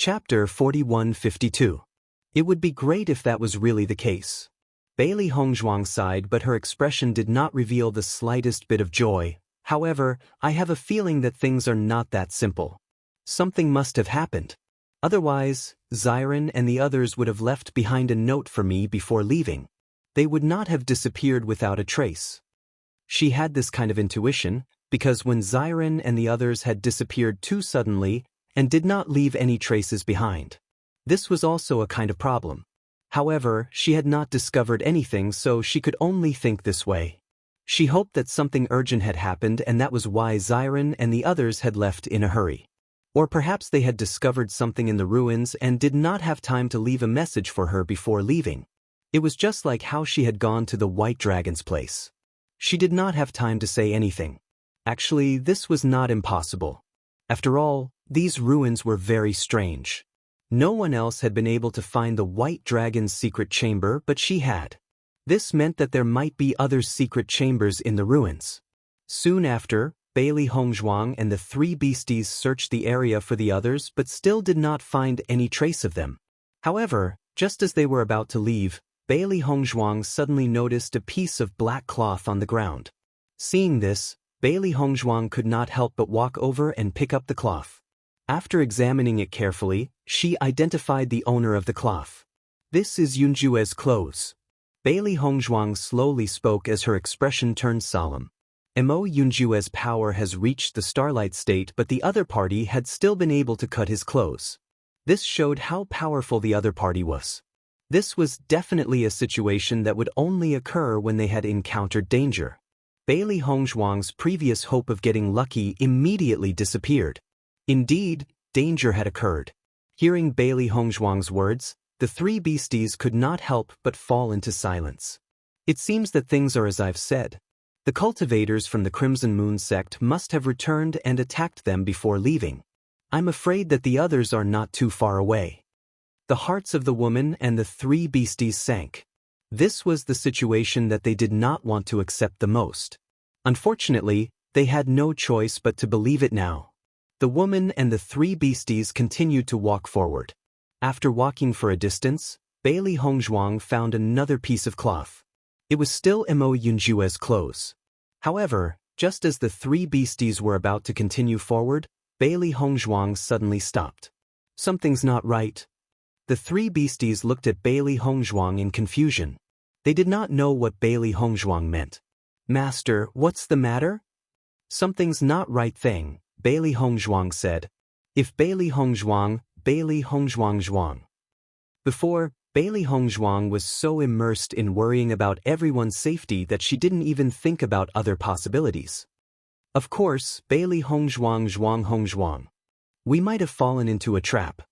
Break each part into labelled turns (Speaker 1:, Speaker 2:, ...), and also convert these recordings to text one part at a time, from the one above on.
Speaker 1: Chapter 4152. It would be great if that was really the case. Bailey Hongzhuang sighed, but her expression did not reveal the slightest bit of joy. However, I have a feeling that things are not that simple. Something must have happened. Otherwise, Xiren and the others would have left behind a note for me before leaving. They would not have disappeared without a trace. She had this kind of intuition, because when Xiren and the others had disappeared too suddenly and did not leave any traces behind, this was also a kind of problem. However, she had not discovered anything, so she could only think this way. She hoped that something urgent had happened, and that was why Xiren and the others had left in a hurry. Or perhaps they had discovered something in the ruins and did not have time to leave a message for her before leaving. It was just like how she had gone to the White Dragon's place. She did not have time to say anything. Actually, this was not impossible. After all, these ruins were very strange. No one else had been able to find the White Dragon's secret chamber, but she had. This meant that there might be other secret chambers in the ruins. Soon after, Bailey Hongzhuang and the three beasties searched the area for the others but still did not find any trace of them. However, just as they were about to leave, Bailey Hongzhuang suddenly noticed a piece of black cloth on the ground. Seeing this, Bailey Hongzhuang could not help but walk over and pick up the cloth. After examining it carefully, she identified the owner of the cloth. "This is Yunjue's clothes." Bailey Hongzhuang slowly spoke as her expression turned solemn. Mo Yunjue's power has reached the starlight state, but the other party had still been able to cut his clothes. This showed how powerful the other party was. This was definitely a situation that would only occur when they had encountered danger. Bailey Hongzhuang's previous hope of getting lucky immediately disappeared. Indeed, danger had occurred. Hearing Bailey Hongzhuang's words, the three beasties could not help but fall into silence. It seems that things are as I've said. The cultivators from the Crimson Moon sect must have returned and attacked them before leaving. I'm afraid that the others are not too far away. The hearts of the woman and the three beasties sank. This was the situation that they did not want to accept the most. Unfortunately, they had no choice but to believe it now. The woman and the three beasties continued to walk forward. After walking for a distance, Bailey Hongzhuang found another piece of cloth. It was still Mo Yunjue's clothes. However, just as the three beasties were about to continue forward, Bailey Hongzhuang suddenly stopped. Something's not right. The three beasties looked at Bailey Hongzhuang in confusion. They did not know what Bailey Hongzhuang meant. "Master, what's the matter?" "Something's not right thing," Bailey Hongzhuang said. "If Bailey Hongzhuang, Bailey Hongzhuang." Before, Bailey Hongzhuang was so immersed in worrying about everyone's safety that she didn't even think about other possibilities. Of course, Bailey Hongzhuang. "We might have fallen into a trap.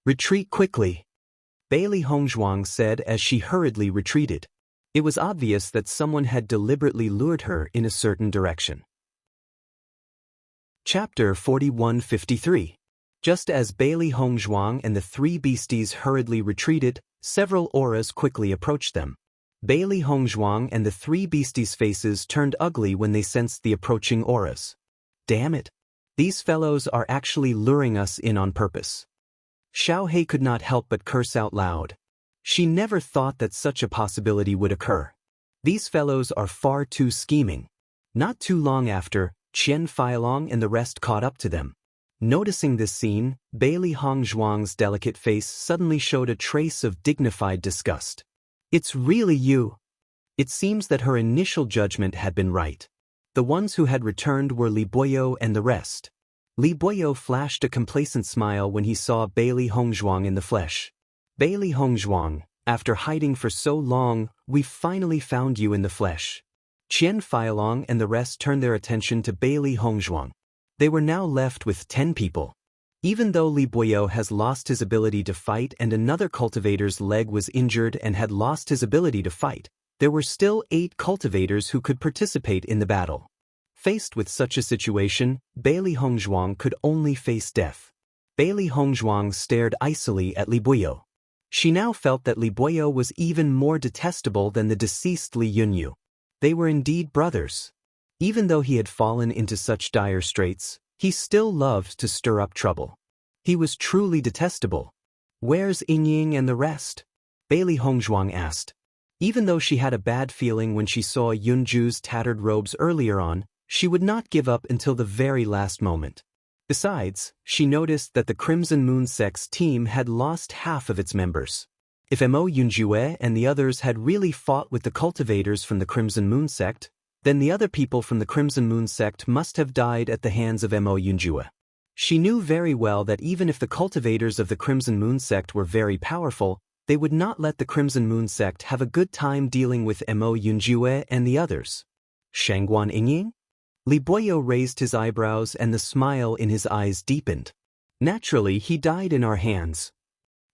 Speaker 1: Retreat quickly," Bailey Hongzhuang said as she hurriedly retreated. It was obvious that someone had deliberately lured her in a certain direction. Chapter 4153. Just as Bailey Hongzhuang and the three beasties hurriedly retreated, several auras quickly approached them. Bailey Hongzhuang and the three beasties' faces turned ugly when they sensed the approaching auras. "Damn it! These fellows are actually luring us in on purpose." Xiaohei could not help but curse out loud. She never thought that such a possibility would occur. These fellows are far too scheming. Not too long after, Qian Feilong and the rest caught up to them. Noticing this scene, Bailey Hongzhuang's delicate face suddenly showed a trace of dignified disgust. "It's really you." It seems that her initial judgment had been right. The ones who had returned were Li Boyo and the rest. Li Boyo flashed a complacent smile when he saw Bailey Hongzhuang in the flesh. "Bailey Hongzhuang, after hiding for so long, we've finally found you in the flesh." Qian Feilong and the rest turned their attention to Bailey Hongzhuang. They were now left with 10 people. Even though Li Boyo has lost his ability to fight and another cultivator's leg was injured and had lost his ability to fight, there were still 8 cultivators who could participate in the battle. Faced with such a situation, Bailey Hongzhuang could only face death. Bailey Hongzhuang stared icily at Li Boyo. She now felt that Li Boyo was even more detestable than the deceased Li Yunyu. They were indeed brothers. Even though he had fallen into such dire straits, he still loved to stir up trouble. He was truly detestable. Where's Yingying and the rest? Bailey Hongzhuang asked. Even though she had a bad feeling when she saw Yunju's tattered robes earlier on, she would not give up until the very last moment. Besides, she noticed that the Crimson Moon Sect's team had lost half of its members. If Mo Yunjue and the others had really fought with the cultivators from the Crimson Moon Sect, then the other people from the Crimson Moon Sect must have died at the hands of Mo Yunjue. She knew very well that even if the cultivators of the Crimson Moon Sect were very powerful, they would not let the Crimson Moon Sect have a good time dealing with Mo Yunjue and the others. Shangguan Yingying? Li Boyo raised his eyebrows and the smile in his eyes deepened. Naturally, he died in our hands.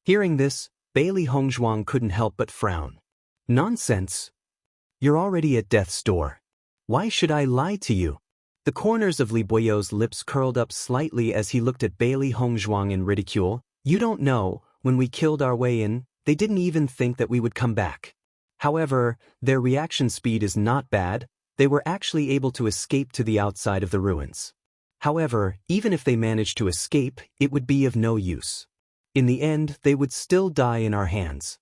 Speaker 1: Hearing this, Bailey Hongzhuang couldn't help but frown. Nonsense. You're already at death's door. Why should I lie to you? The corners of Li Boyo's lips curled up slightly as he looked at Bailey Hongzhuang in ridicule. You don't know, when we killed our way in, they didn't even think that we would come back. However, their reaction speed is not bad. They were actually able to escape to the outside of the ruins. However, even if they managed to escape, it would be of no use. In the end, they would still die in our hands.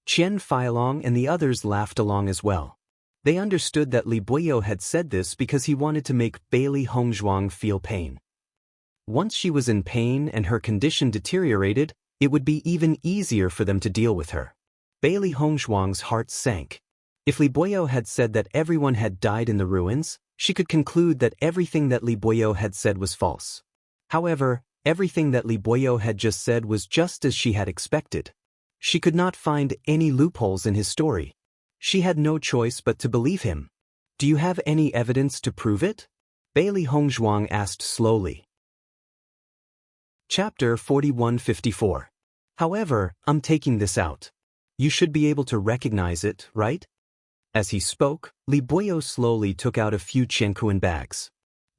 Speaker 1: Qian Feilong and the others laughed along as well. They understood that Li Boyo had said this because he wanted to make Bailey Hongzhuang feel pain. Once she was in pain and her condition deteriorated, it would be even easier for them to deal with her. Bailey Hongzhuang's heart sank. If Li Boyo had said that everyone had died in the ruins, she could conclude that everything that Li Boyo had said was false. However, everything that Li Boyo had just said was just as she had expected. She could not find any loopholes in his story. She had no choice but to believe him. Do you have any evidence to prove it? Bailey Hongzhuang asked slowly. Chapter 4154. However, I'm taking this out. You should be able to recognize it, right? As he spoke, Li Boyo slowly took out a few Qiankuan bags.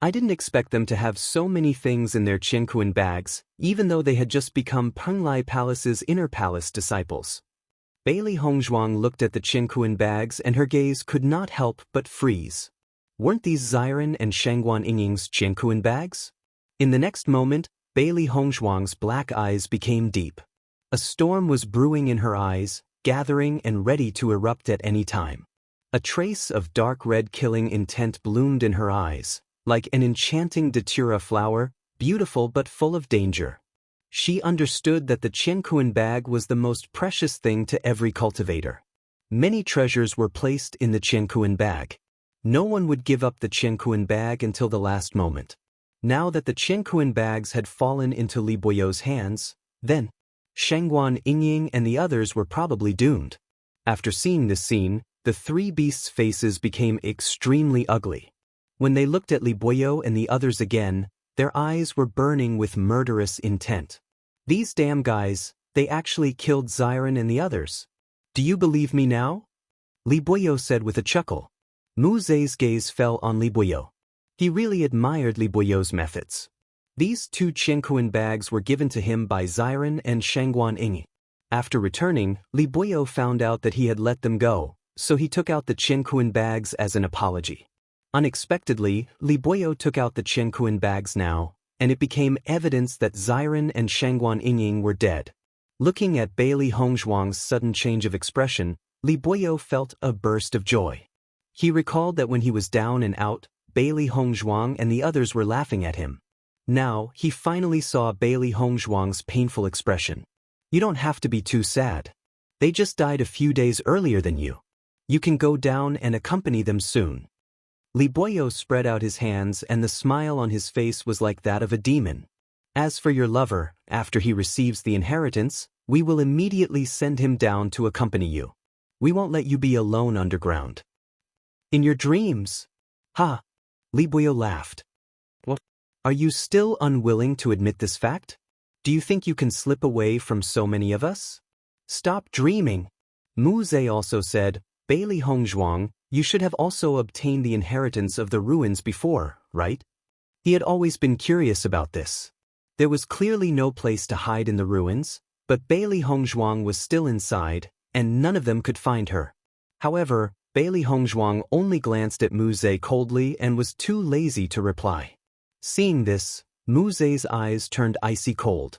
Speaker 1: I didn't expect them to have so many things in their Qiankuan bags, even though they had just become Penglai Palace's inner palace disciples. Bailey Hongzhuang looked at the Qiankuan bags and her gaze could not help but freeze. Weren't these Xiren and Shangguan Yingying's Qiankuan bags? In the next moment, Bailey Hongzhuang's black eyes became deep. A storm was brewing in her eyes, gathering and ready to erupt at any time. A trace of dark red killing intent bloomed in her eyes, like an enchanting datura flower, beautiful but full of danger. She understood that the Qiankuan bag was the most precious thing to every cultivator. Many treasures were placed in the Qiankuan bag. No one would give up the Qiankuan bag until the last moment. Now that the Qiankuan bags had fallen into Li Boyo's hands, then Shangguan Yingying and the others were probably doomed. After seeing this scene, the three beasts' faces became extremely ugly. When they looked at Li Boyo and the others again, their eyes were burning with murderous intent. These damn guys, they actually killed Xiren and the others. Do you believe me now? Li Boyo said with a chuckle. Mu Zhe's gaze fell on Li Boyo. He really admired Li Boyo's methods. These two Qiankuan bags were given to him by Xiren and Shangguan Yingying. After returning, Li Boyo found out that he had let them go, so he took out the Qiankuan bags as an apology. Unexpectedly, Li Boyo took out the Qiankuan bags now, and it became evidence that Xiren and Shangguan Yingying were dead. Looking at Bailey Hongzhuang's sudden change of expression, Li Boyo felt a burst of joy. He recalled that when he was down and out, Bailey Hongzhuang and the others were laughing at him. Now, he finally saw Bailey Hongzhuang's painful expression. You don't have to be too sad. They just died a few days earlier than you. You can go down and accompany them soon. Li Boyo spread out his hands and the smile on his face was like that of a demon. As for your lover, after he receives the inheritance, we will immediately send him down to accompany you. We won't let you be alone underground. In your dreams? Ha! Li Boyo laughed. What? Are you still unwilling to admit this fact? Do you think you can slip away from so many of us? Stop dreaming. Mu Zhe also said, Bailey Hongzhuang, you should have also obtained the inheritance of the ruins before, right? He had always been curious about this. There was clearly no place to hide in the ruins, but Bailey Hongzhuang was still inside, and none of them could find her. However, Bailey Hongzhuang only glanced at Mu Zhe coldly and was too lazy to reply. Seeing this, Mu Ze's eyes turned icy cold.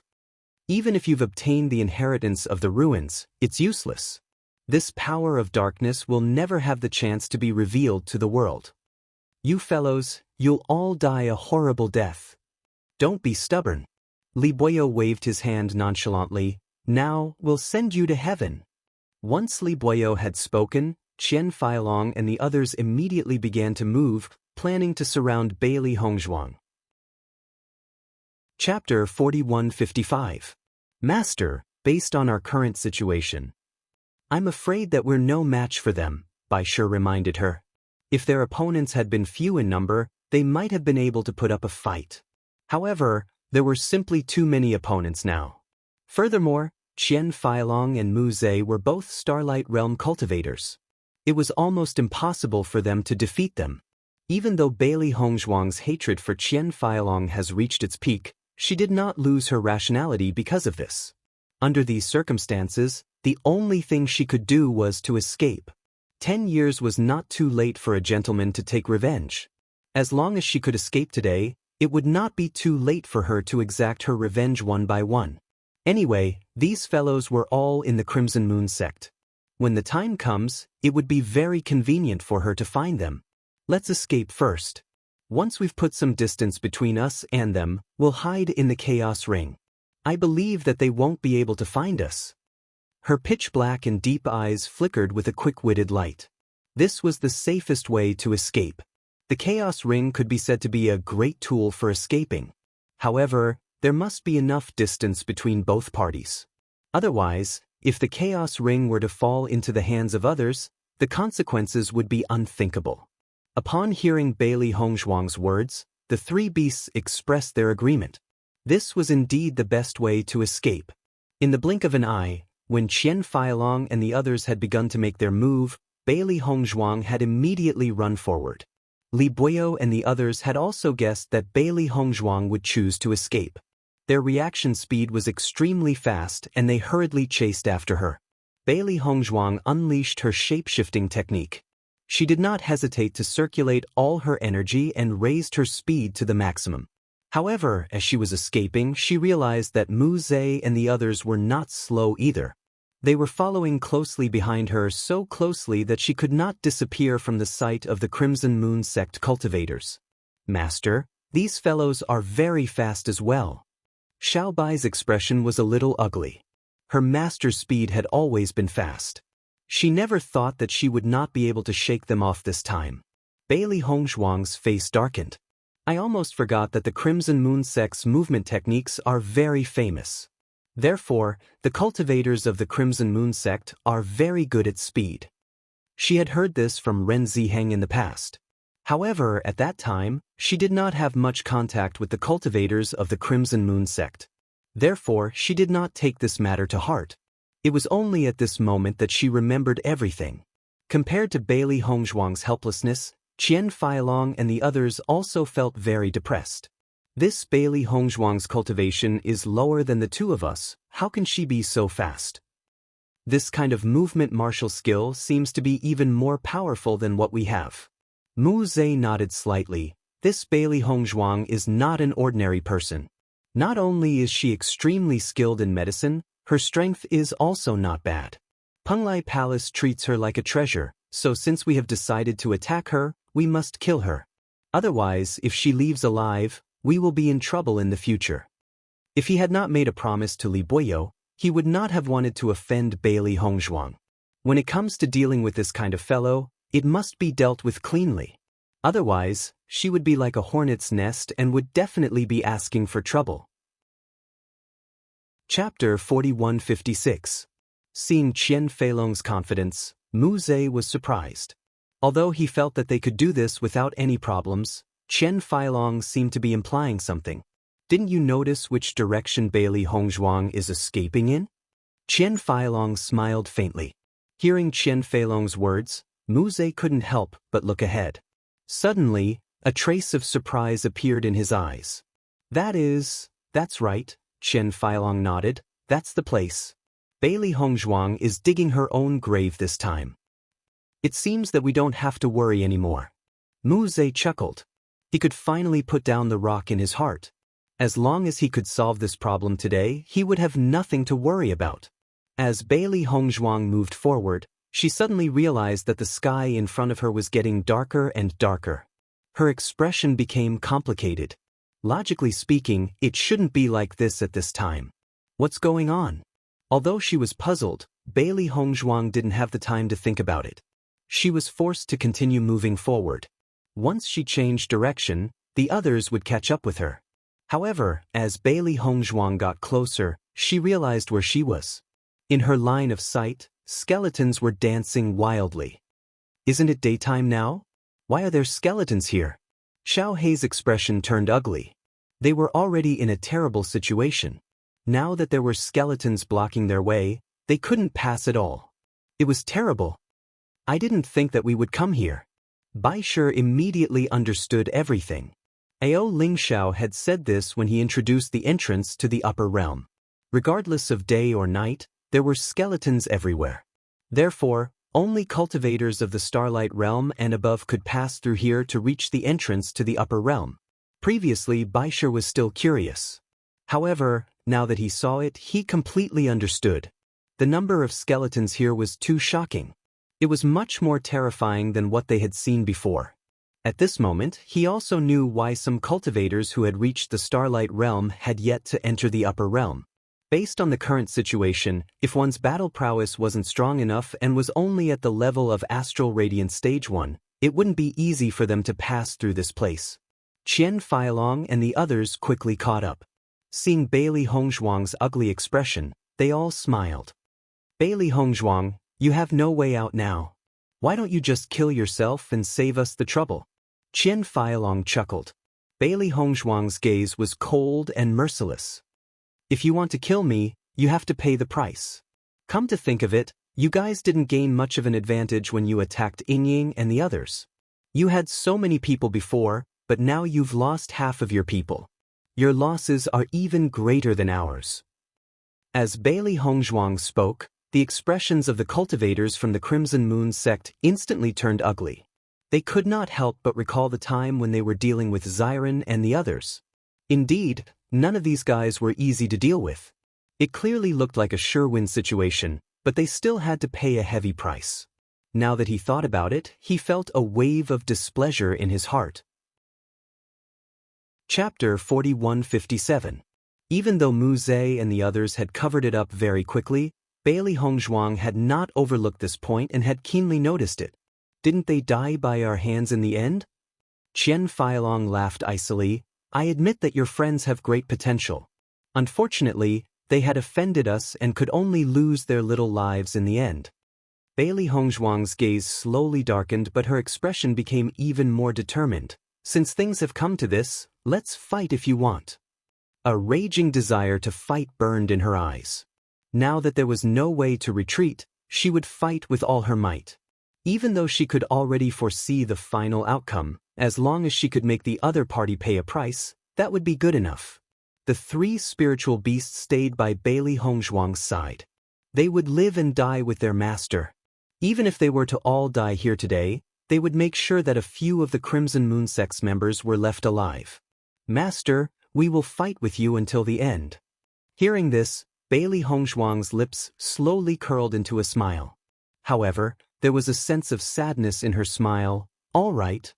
Speaker 1: Even if you've obtained the inheritance of the ruins, it's useless. This power of darkness will never have the chance to be revealed to the world. You fellows, you'll all die a horrible death. Don't be stubborn. Li Buoyo waved his hand nonchalantly. Now, we'll send you to heaven. Once Li Buoyo had spoken, Qian Feilong and the others immediately began to move, planning to surround Beili Hongzhuang. Chapter 4155. Master, based on our current situation. I'm afraid that we're no match for them, Bai Shi reminded her. If their opponents had been few in number, they might have been able to put up a fight. However, there were simply too many opponents now. Furthermore, Qian Feilong and Mu Ze were both Starlight Realm cultivators. It was almost impossible for them to defeat them. Even though Beili Hongzhuang's hatred for Qian Feilong has reached its peak, she did not lose her rationality because of this. Under these circumstances, the only thing she could do was to escape. 10 years was not too late for a gentleman to take revenge. As long as she could escape today, it would not be too late for her to exact her revenge one by one. Anyway, these fellows were all in the Crimson Moon sect. When the time comes, it would be very convenient for her to find them. Let's escape first. Once we've put some distance between us and them, we'll hide in the Chaos Ring. I believe that they won't be able to find us. Her pitch-black and deep eyes flickered with a quick-witted light. This was the safest way to escape. The Chaos Ring could be said to be a great tool for escaping. However, there must be enough distance between both parties. Otherwise, if the Chaos Ring were to fall into the hands of others, the consequences would be unthinkable. Upon hearing Beili Hongzhuang's words, the three beasts expressed their agreement. This was indeed the best way to escape. In the blink of an eye, when Qian Feilong and the others had begun to make their move, Beili Hongzhuang had immediately run forward. Li Buoyo and the others had also guessed that Beili Hongzhuang would choose to escape. Their reaction speed was extremely fast and they hurriedly chased after her. Beili Hongzhuang unleashed her shape-shifting technique. She did not hesitate to circulate all her energy and raised her speed to the maximum. However, as she was escaping, she realized that Mu Ze and the others were not slow either. They were following closely behind her, so closely that she could not disappear from the sight of the Crimson Moon sect cultivators. Master, these fellows are very fast as well. Xiao Bai's expression was a little ugly. Her master's speed had always been fast. She never thought that she would not be able to shake them off this time. Beili Hongzhuang's face darkened. I almost forgot that the Crimson Moon sect's movement techniques are very famous. Therefore, the cultivators of the Crimson Moon sect are very good at speed. She had heard this from Ren Ziheng in the past. However, at that time, she did not have much contact with the cultivators of the Crimson Moon sect. Therefore, she did not take this matter to heart. It was only at this moment that she remembered everything. Compared to Beili Hongzhuang's helplessness, Qian Feilong and the others also felt very depressed. This Beili Hongzhuang's cultivation is lower than the two of us. How can she be so fast? This kind of movement martial skill seems to be even more powerful than what we have. Mu Ze nodded slightly. This Beili Hongzhuang is not an ordinary person. Not only is she extremely skilled in medicine, her strength is also not bad. Penglai Palace treats her like a treasure, so since we have decided to attack her, we must kill her. Otherwise, if she leaves alive, we will be in trouble in the future. If he had not made a promise to Li Buoyo, he would not have wanted to offend Beili Hongzhuang. When it comes to dealing with this kind of fellow, it must be dealt with cleanly. Otherwise, she would be like a hornet's nest and would definitely be asking for trouble. Chapter 4156. Seeing Qian Feilong's confidence, Mu Ze was surprised. Although he felt that they could do this without any problems, Qian Feilong seemed to be implying something. Didn't you notice which direction Beili Hongzhuang is escaping in? Qian Feilong smiled faintly. Hearing Qian Feilong's words, Mu Ze couldn't help but look ahead. Suddenly, a trace of surprise appeared in his eyes. That's right, Qian Feilong nodded. That's the place. Beili Hongzhuang is digging her own grave this time. It seems that we don't have to worry anymore. Mu Ze chuckled. He could finally put down the rock in his heart. As long as he could solve this problem today, he would have nothing to worry about. As Bailey Hongzhuang moved forward, she suddenly realized that the sky in front of her was getting darker and darker. Her expression became complicated. Logically speaking, it shouldn't be like this at this time. What's going on? Although she was puzzled, Bailey Hongzhuang didn't have the time to think about it. She was forced to continue moving forward. Once she changed direction, the others would catch up with her. However, as Bailey Hongzhuang got closer, she realized where she was. In her line of sight, skeletons were dancing wildly. Isn't it daytime now? Why are there skeletons here? Xiao Hei's expression turned ugly. They were already in a terrible situation. Now that there were skeletons blocking their way, they couldn't pass at all. It was terrible. I didn't think that we would come here. Bai Shi immediately understood everything. Ao Lingxiao had said this when he introduced the entrance to the upper realm. Regardless of day or night, there were skeletons everywhere. Therefore, only cultivators of the Starlight Realm and above could pass through here to reach the entrance to the upper realm. Previously, Bai Shi was still curious. However, now that he saw it, he completely understood. The number of skeletons here was too shocking. It was much more terrifying than what they had seen before. At this moment, he also knew why some cultivators who had reached the Starlight Realm had yet to enter the upper realm. Based on the current situation, if one's battle prowess wasn't strong enough and was only at the level of Astral Radiance Stage 1, it wouldn't be easy for them to pass through this place. Qian Feilong and the others quickly caught up. Seeing Bailey Hongzhuang's ugly expression, they all smiled. Bailey Hongzhuang, you have no way out now. Why don't you just kill yourself and save us the trouble? Qian Feilong chuckled. Bailey Hongzhuang's gaze was cold and merciless. If you want to kill me, you have to pay the price. Come to think of it, you guys didn't gain much of an advantage when you attacked Yingying and the others. You had so many people before, but now you've lost half of your people. Your losses are even greater than ours. As Bailey Hongzhuang spoke, the expressions of the cultivators from the Crimson Moon sect instantly turned ugly. They could not help but recall the time when they were dealing with Xiren and the others. Indeed, none of these guys were easy to deal with. It clearly looked like a sure-win situation, but they still had to pay a heavy price. Now that he thought about it, he felt a wave of displeasure in his heart. Chapter 4157. Even though Mu Zhe and the others had covered it up very quickly, Bailey Hongzhuang had not overlooked this point and had keenly noticed it. Didn't they die by our hands in the end? Qian Feilong laughed icily. I admit that your friends have great potential. Unfortunately, they had offended us and could only lose their little lives in the end. Bailey Hongzhuang's gaze slowly darkened, but her expression became even more determined. Since things have come to this, let's fight if you want. A raging desire to fight burned in her eyes. Now that there was no way to retreat, she would fight with all her might. Even though she could already foresee the final outcome, as long as she could make the other party pay a price, that would be good enough. The three spiritual beasts stayed by Bailey Hongzhuang's side. They would live and die with their master. Even if they were to all die here today, they would make sure that a few of the Crimson Moon Sect's members were left alive. Master, we will fight with you until the end. Hearing this, Bailey Hongzhuang's lips slowly curled into a smile. However, there was a sense of sadness in her smile. All right.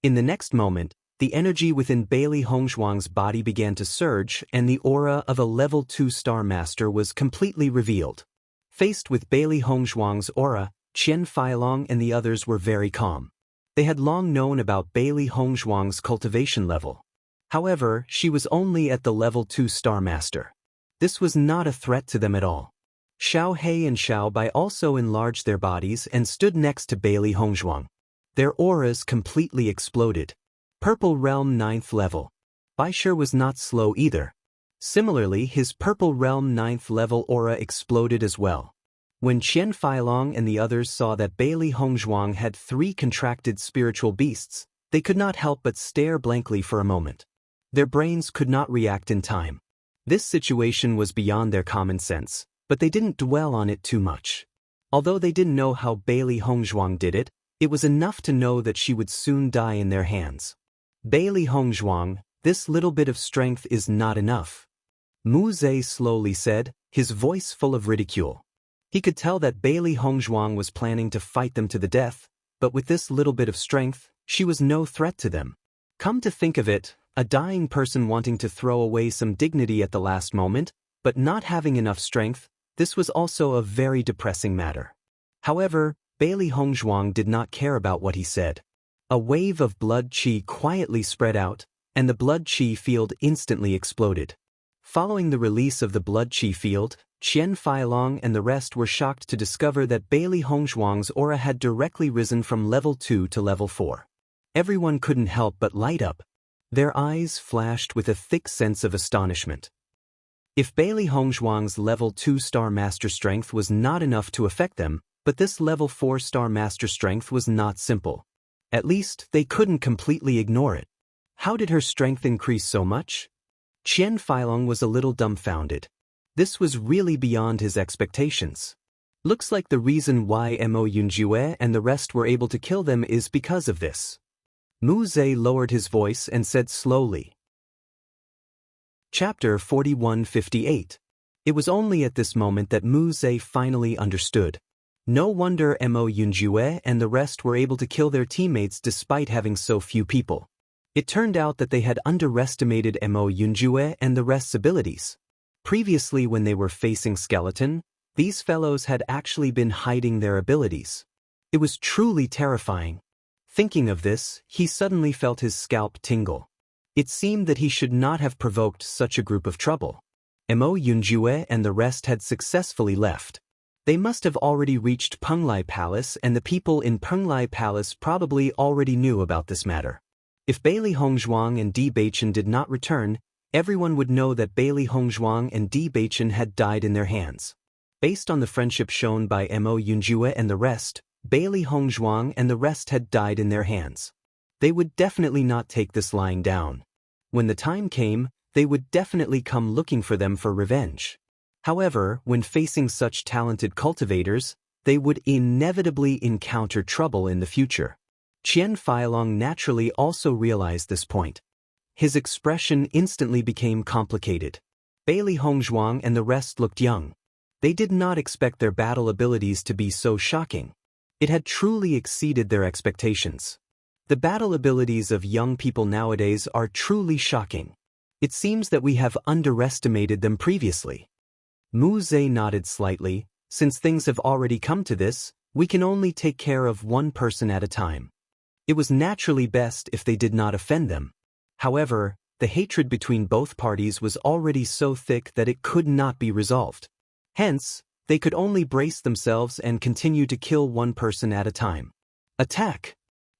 Speaker 1: In the next moment, the energy within Bailey Hongzhuang's body began to surge, and the aura of a level 2 Star Master was completely revealed. Faced with Bailey Hongzhuang's aura, Qian Feilong and the others were very calm. They had long known about Bailey Hongzhuang's cultivation level. However, she was only at the level 2 Star Master. This was not a threat to them at all. Xiao Hei and Xiao Bai also enlarged their bodies and stood next to Bailey Hongzhuang. Their auras completely exploded. Purple Realm 9th level. Bai Shi was not slow either. Similarly, his Purple Realm 9th level aura exploded as well. When Qian Feilong and the others saw that Bailey Hongzhuang had 3 contracted spiritual beasts, they could not help but stare blankly for a moment. Their brains could not react in time. This situation was beyond their common sense, but they didn't dwell on it too much. Although they didn't know how Bailey Hongzhuang did it, it was enough to know that she would soon die in their hands. Bailey Hongzhuang, This little bit of strength is not enough. Mu Ze slowly said, his voice full of ridicule. He could tell that Bailey Hongzhuang was planning to fight them to the death, but with this little bit of strength, she was no threat to them. Come to think of it, a dying person wanting to throw away some dignity at the last moment, but not having enough strength, this was also a very depressing matter. However, Bailey Hongzhuang did not care about what he said. A wave of blood qi quietly spread out, and the blood qi field instantly exploded. Following the release of the blood qi field, Qian Feilong and the rest were shocked to discover that Bailey Hongzhuang's aura had directly risen from level 2 to level 4. Everyone couldn't help but light up. Their eyes flashed with a thick sense of astonishment. If Bailey Hongzhuang's level 2 star master strength was not enough to affect them, but this level 4 star master strength was not simple. At least, they couldn't completely ignore it. How did her strength increase so much? Qian Feilong was a little dumbfounded. This was really beyond his expectations. Looks like the reason why Mo Yunjue and the rest were able to kill them is because of this. Mu Ze lowered his voice and said slowly. Chapter 4158. It was only at this moment that Mu Ze finally understood. No wonder Mo Yunjue and the rest were able to kill their teammates despite having so few people. It turned out that they had underestimated Mo Yunjue and the rest's abilities. Previously, when they were facing Skeleton, these fellows had actually been hiding their abilities. It was truly terrifying. Thinking of this, he suddenly felt his scalp tingle. It seemed that he should not have provoked such a group of trouble. Mo Yunjue and the rest had successfully left. They must have already reached Penglai Palace, and the people in Penglai Palace probably already knew about this matter. If Bailey Hongzhuang and Bewitching did not return, everyone would know that Bailey Hongzhuang and Bewitching had died in their hands. Based on the friendship shown by Mo Yunjue and the rest, Bailey Hongzhuang and the rest had died in their hands. They would definitely not take this lying down. When the time came, they would definitely come looking for them for revenge. However, when facing such talented cultivators, they would inevitably encounter trouble in the future. Qian Feilong naturally also realized this point. His expression instantly became complicated. Bailey Hongzhuang and the rest looked young. They did not expect their battle abilities to be so shocking. It had truly exceeded their expectations. The battle abilities of young people nowadays are truly shocking. It seems that we have underestimated them previously. Mu Ze nodded slightly. Since things have already come to this, we can only take care of one person at a time. It was naturally best if they did not offend them. However, the hatred between both parties was already so thick that it could not be resolved. Hence, they could only brace themselves and continue to kill one person at a time. Attack!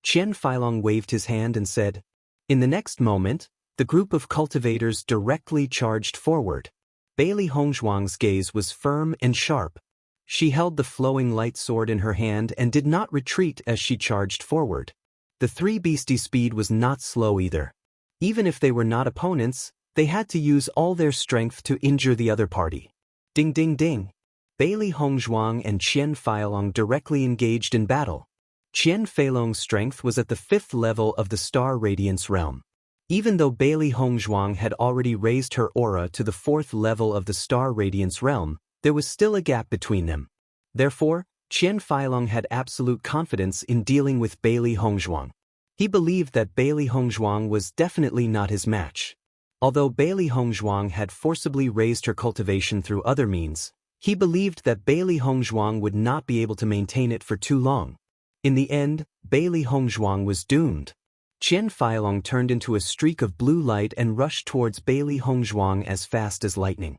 Speaker 1: Qian Feilong waved his hand and said. In the next moment, the group of cultivators directly charged forward. Bailey Hongzhuang's gaze was firm and sharp. She held the flowing light sword in her hand and did not retreat as she charged forward. The three beastie speed was not slow either. Even if they were not opponents, they had to use all their strength to injure the other party. Ding ding ding. Bailey Hongzhuang and Qian Feilong directly engaged in battle. Qian Feilong's strength was at the 5th level of the Star Radiance realm. Even though Bailey Hongzhuang had already raised her aura to the 4th level of the Star Radiance realm, there was still a gap between them. Therefore, Qian Feilong had absolute confidence in dealing with Bailey Hongzhuang. He believed that Bailey Hongzhuang was definitely not his match. Although Bailey Hongzhuang had forcibly raised her cultivation through other means, he believed that Bailey Hongzhuang would not be able to maintain it for too long. In the end, Bailey Hongzhuang was doomed. Qian Feilong turned into a streak of blue light and rushed towards Bailey Hongzhuang as fast as lightning.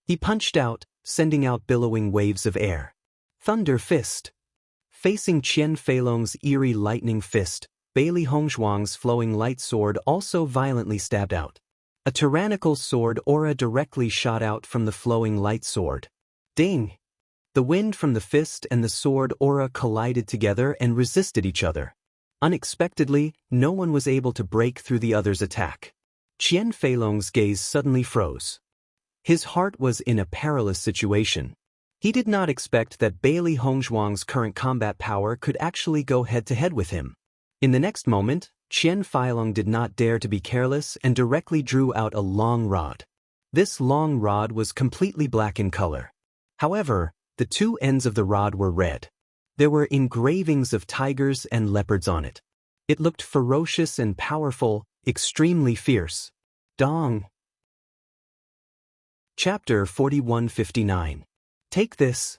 Speaker 1: He punched out, sending out billowing waves of air. Thunder Fist. Facing Qian Feilong's eerie lightning fist, Bailey Hongzhuang's flowing light sword also violently stabbed out. A tyrannical sword aura directly shot out from the flowing light sword. Ding! The wind from the fist and the sword aura collided together and resisted each other. Unexpectedly, no one was able to break through the other's attack. Qian Feilong's gaze suddenly froze. His heart was in a perilous situation. He did not expect that Bailey Hongzhuang's current combat power could actually go head-to-head with him. In the next moment, Qian Feilong did not dare to be careless and directly drew out a long rod. This long rod was completely black in color. However, the two ends of the rod were red. There were engravings of tigers and leopards on it. It looked ferocious and powerful, extremely fierce. Dong. Chapter 4159. Take this.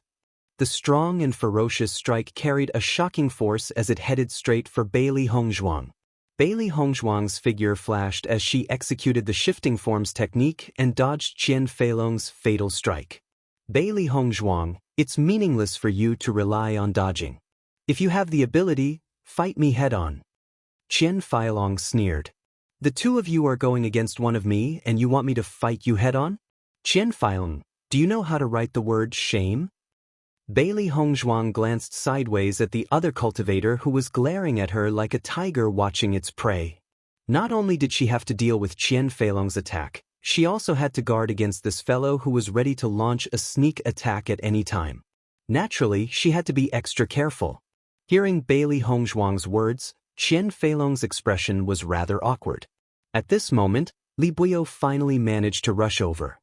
Speaker 1: The strong and ferocious strike carried a shocking force as it headed straight for Bailey Hongzhuang. Bailey Hongzhuang's figure flashed as she executed the shifting forms technique and dodged Qian Feilong's fatal strike. Bailey Hongzhuang, it's meaningless for you to rely on dodging. If you have the ability, fight me head-on. Qian Feilong sneered. The two of you are going against one of me and you want me to fight you head-on? Qian Feilong, do you know how to write the word shame? Bailey Hongzhuang glanced sideways at the other cultivator who was glaring at her like a tiger watching its prey. Not only did she have to deal with Qian Feilong's attack, she also had to guard against this fellow who was ready to launch a sneak attack at any time. Naturally, she had to be extra careful. Hearing Bailey Hongzhuang's words, Qian Feilong's expression was rather awkward. At this moment, Li Buyo finally managed to rush over.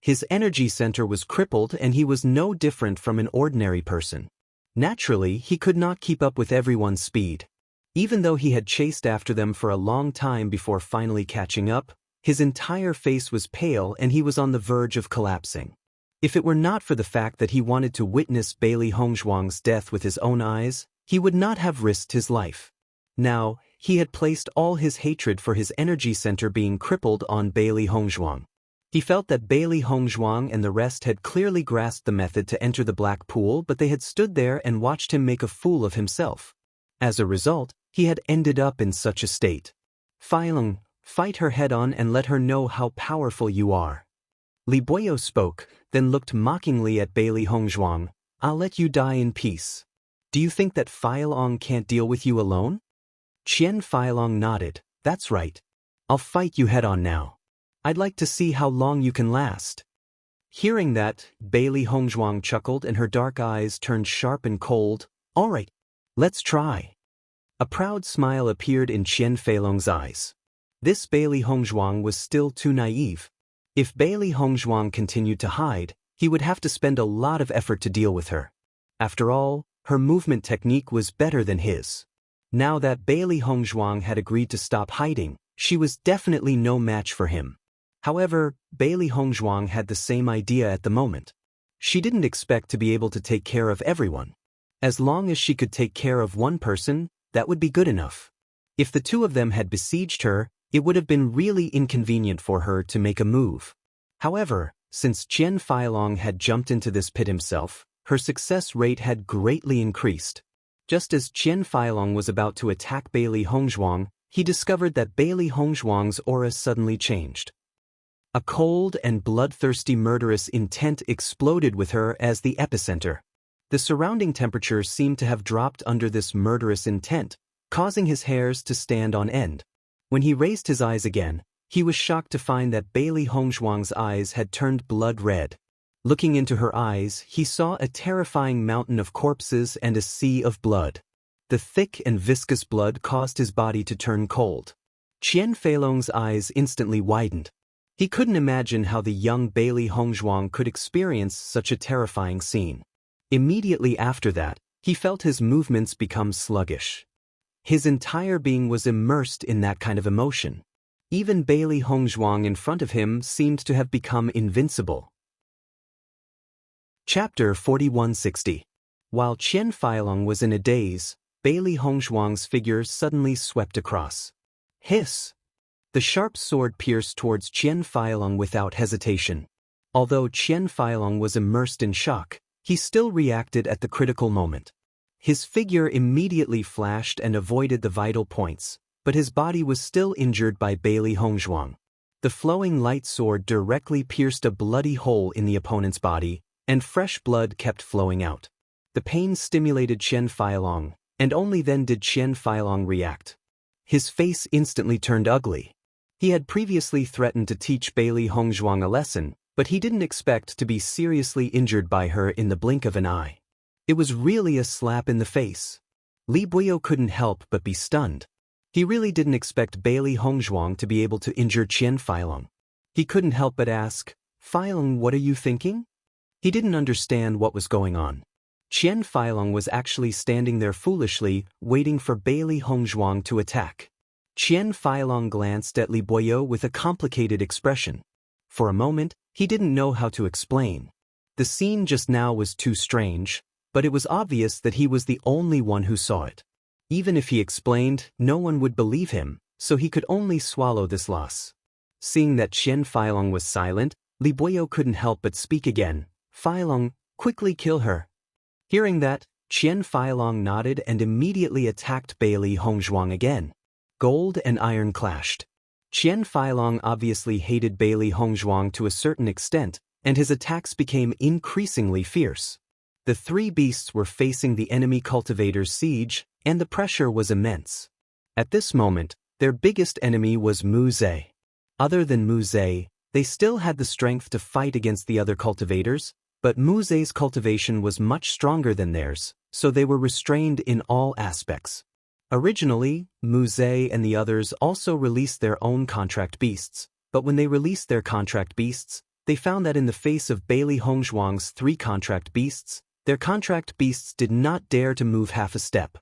Speaker 1: His energy center was crippled and he was no different from an ordinary person. Naturally, he could not keep up with everyone's speed. Even though he had chased after them for a long time before finally catching up, his entire face was pale and he was on the verge of collapsing. If it were not for the fact that he wanted to witness Bailey Hongzhuang's death with his own eyes, he would not have risked his life. Now, he had placed all his hatred for his energy center being crippled on Bailey Hongzhuang. He felt that Bailey Hongzhuang and the rest had clearly grasped the method to enter the black pool, but they had stood there and watched him make a fool of himself. As a result, he had ended up in such a state. Feilong, fight her head-on and let her know how powerful you are. Li Buyo spoke, then looked mockingly at Bailey Hongzhuang. I'll let you die in peace. Do you think that Feilong can't deal with you alone? Qian Feilong nodded. That's right. I'll fight you head-on now. I'd like to see how long you can last. Hearing that, Bailey Hongzhuang chuckled and her dark eyes turned sharp and cold. All right, let's try. A proud smile appeared in Qian Feilong's eyes. This Bailey Hongzhuang was still too naive. If Bailey Hongzhuang continued to hide, he would have to spend a lot of effort to deal with her. After all, her movement technique was better than his. Now that Bailey Hongzhuang had agreed to stop hiding, she was definitely no match for him. However, Bailey Hongzhuang had the same idea at the moment. She didn't expect to be able to take care of everyone. As long as she could take care of one person, that would be good enough. If the two of them had besieged her, it would have been really inconvenient for her to make a move. However, since Qian Feilong had jumped into this pit himself, her success rate had greatly increased. Just as Qian Feilong was about to attack Bailey Hongzhuang, he discovered that Bailey Hongzhuang's aura suddenly changed. A cold and bloodthirsty murderous intent exploded with her as the epicenter. The surrounding temperature seemed to have dropped under this murderous intent, causing his hairs to stand on end. When he raised his eyes again, he was shocked to find that Bailey Hongzhuang's eyes had turned blood red. Looking into her eyes, he saw a terrifying mountain of corpses and a sea of blood. The thick and viscous blood caused his body to turn cold. Qian Feilong's eyes instantly widened. He couldn't imagine how the young Bailey Hongzhuang could experience such a terrifying scene. Immediately after that, he felt his movements become sluggish. His entire being was immersed in that kind of emotion. Even Bailey Hongzhuang in front of him seemed to have become invincible. Chapter 4160. While Qian Feilong was in a daze, Bailey Hongzhuang's figure suddenly swept across. Hiss! The sharp sword pierced towards Qian Feilong without hesitation. Although Qian Feilong was immersed in shock, he still reacted at the critical moment. His figure immediately flashed and avoided the vital points, but his body was still injured by Bailey Hongzhuang. The flowing light sword directly pierced a bloody hole in the opponent's body, and fresh blood kept flowing out. The pain stimulated Qian Feilong, and only then did Qian Feilong react. His face instantly turned ugly. He had previously threatened to teach Bailey Hongzhuang a lesson, but he didn't expect to be seriously injured by her in the blink of an eye. It was really a slap in the face. Li Buyo couldn't help but be stunned. He really didn't expect Bailey Hongzhuang to be able to injure Qian Feilong. He couldn't help but ask, "Feilong, what are you thinking?" He didn't understand what was going on. Qian Feilong was actually standing there foolishly, waiting for Bailey Hongzhuang to attack. Qian Feilong glanced at Li Boyo with a complicated expression. For a moment, he didn't know how to explain. The scene just now was too strange, but it was obvious that he was the only one who saw it. Even if he explained, no one would believe him, so he could only swallow this loss. Seeing that Qian Feilong was silent, Li Boyo couldn't help but speak again. "Feilong, quickly kill her." Hearing that, Qian Feilong nodded and immediately attacked Bailey Hongzhuang again. Gold and iron clashed. Qian Feilong obviously hated Bailey Hongzhuang to a certain extent, and his attacks became increasingly fierce. The three beasts were facing the enemy cultivator's siege, and the pressure was immense. At this moment, their biggest enemy was Mu Zhe. Other than Mu Zhe, they still had the strength to fight against the other cultivators, but Mu Zhe's cultivation was much stronger than theirs, so they were restrained in all aspects. Originally, Mu Zhe and the others also released their own contract beasts, but when they released their contract beasts, they found that in the face of Bailey Hongzhuang's 3 contract beasts, their contract beasts did not dare to move half a step.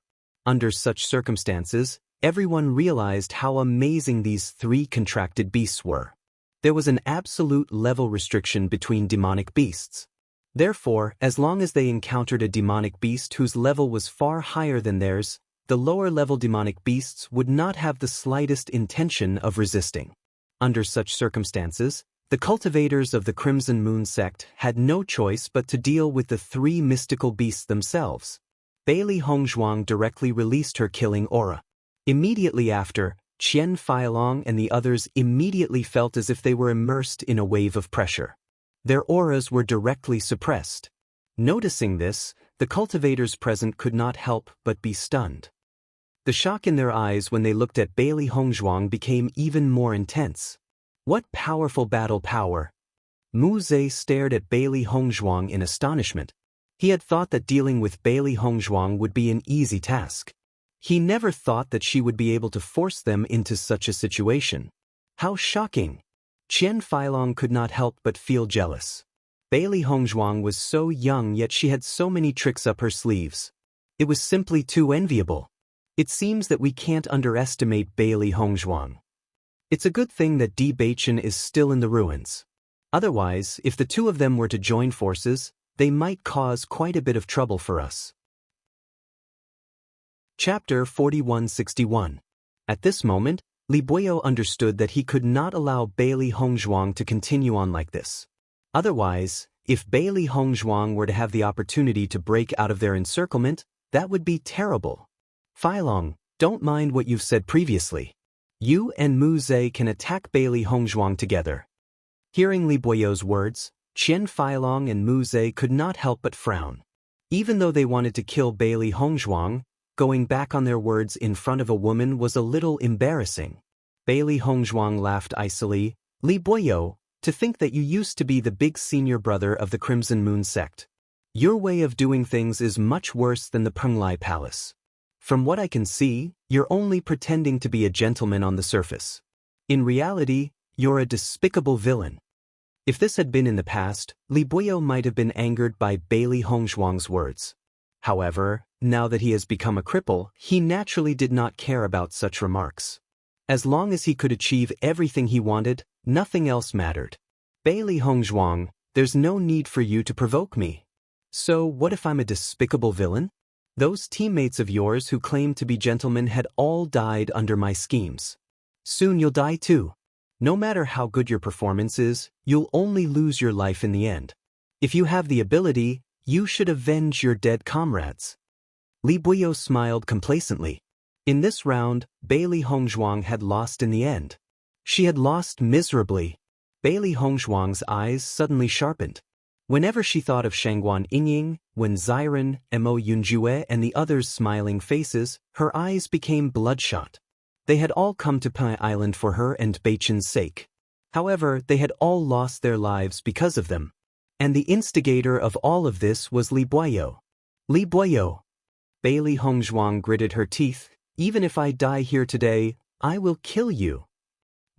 Speaker 1: Under such circumstances, everyone realized how amazing these 3 contracted beasts were. There was an absolute level restriction between demonic beasts. Therefore, as long as they encountered a demonic beast whose level was far higher than theirs, the lower-level demonic beasts would not have the slightest intention of resisting. Under such circumstances, the cultivators of the Crimson Moon sect had no choice but to deal with the 3 mystical beasts themselves. Bailey Hongzhuang directly released her killing aura. Immediately after, Qian Feilong and the others immediately felt as if they were immersed in a wave of pressure. Their auras were directly suppressed. Noticing this, the cultivators present could not help but be stunned. The shock in their eyes when they looked at Bailey Hongzhuang became even more intense. What powerful battle power! Mu Zhe stared at Bailey Hongzhuang in astonishment. He had thought that dealing with Bailey Hongzhuang would be an easy task. He never thought that she would be able to force them into such a situation. How shocking! Qian Feilong could not help but feel jealous. Bailey Hongzhuang was so young, yet she had so many tricks up her sleeves. It was simply too enviable. It seems that we can't underestimate Bailey Hongzhuang. It's a good thing that Bewitching is still in the ruins. Otherwise, if the 2 of them were to join forces, they might cause quite a bit of trouble for us. Chapter 4161. At this moment, Li Boyo understood that he could not allow Bailey Hongzhuang to continue on like this. Otherwise, if Bailey Hongzhuang were to have the opportunity to break out of their encirclement, that would be terrible. Feilong, don't mind what you've said previously. You and Mu Zhe can attack Bailey Hongzhuang together. Hearing Li Boyo's words, Qian Feilong and Mu Zhe could not help but frown. Even though they wanted to kill Bailey Hongzhuang, going back on their words in front of a woman was a little embarrassing. Bailey Hongzhuang laughed icily. "Li Boyo, to think that you used to be the big senior brother of the Crimson Moon sect. Your way of doing things is much worse than the Penglai Palace. From what I can see, you're only pretending to be a gentleman on the surface. In reality, you're a despicable villain." If this had been in the past, Li Boyo might have been angered by Bailey Hongzhuang's words. However, now that he has become a cripple, he naturally did not care about such remarks. As long as he could achieve everything he wanted, nothing else mattered. "Bailey Hongzhuang, there's no need for you to provoke me. So what if I'm a despicable villain? Those teammates of yours who claimed to be gentlemen had all died under my schemes. Soon you'll die too. No matter how good your performance is, you'll only lose your life in the end. If you have the ability, you should avenge your dead comrades." Li Boyo smiled complacently. In this round, Bailey Hongzhuang had lost in the end. She had lost miserably. Bailey Hongzhuang's eyes suddenly sharpened. Whenever she thought of Shangguan Yingying, Wen Ziren, Mo Yunjue and the others' smiling faces, her eyes became bloodshot. They had all come to Pai Island for her and Beichen's sake. However, they had all lost their lives because of them. And the instigator of all of this was Li Boyo. "Li Boyo." Bailey Hongzhuang gritted her teeth. Even if I die here today, I will kill you.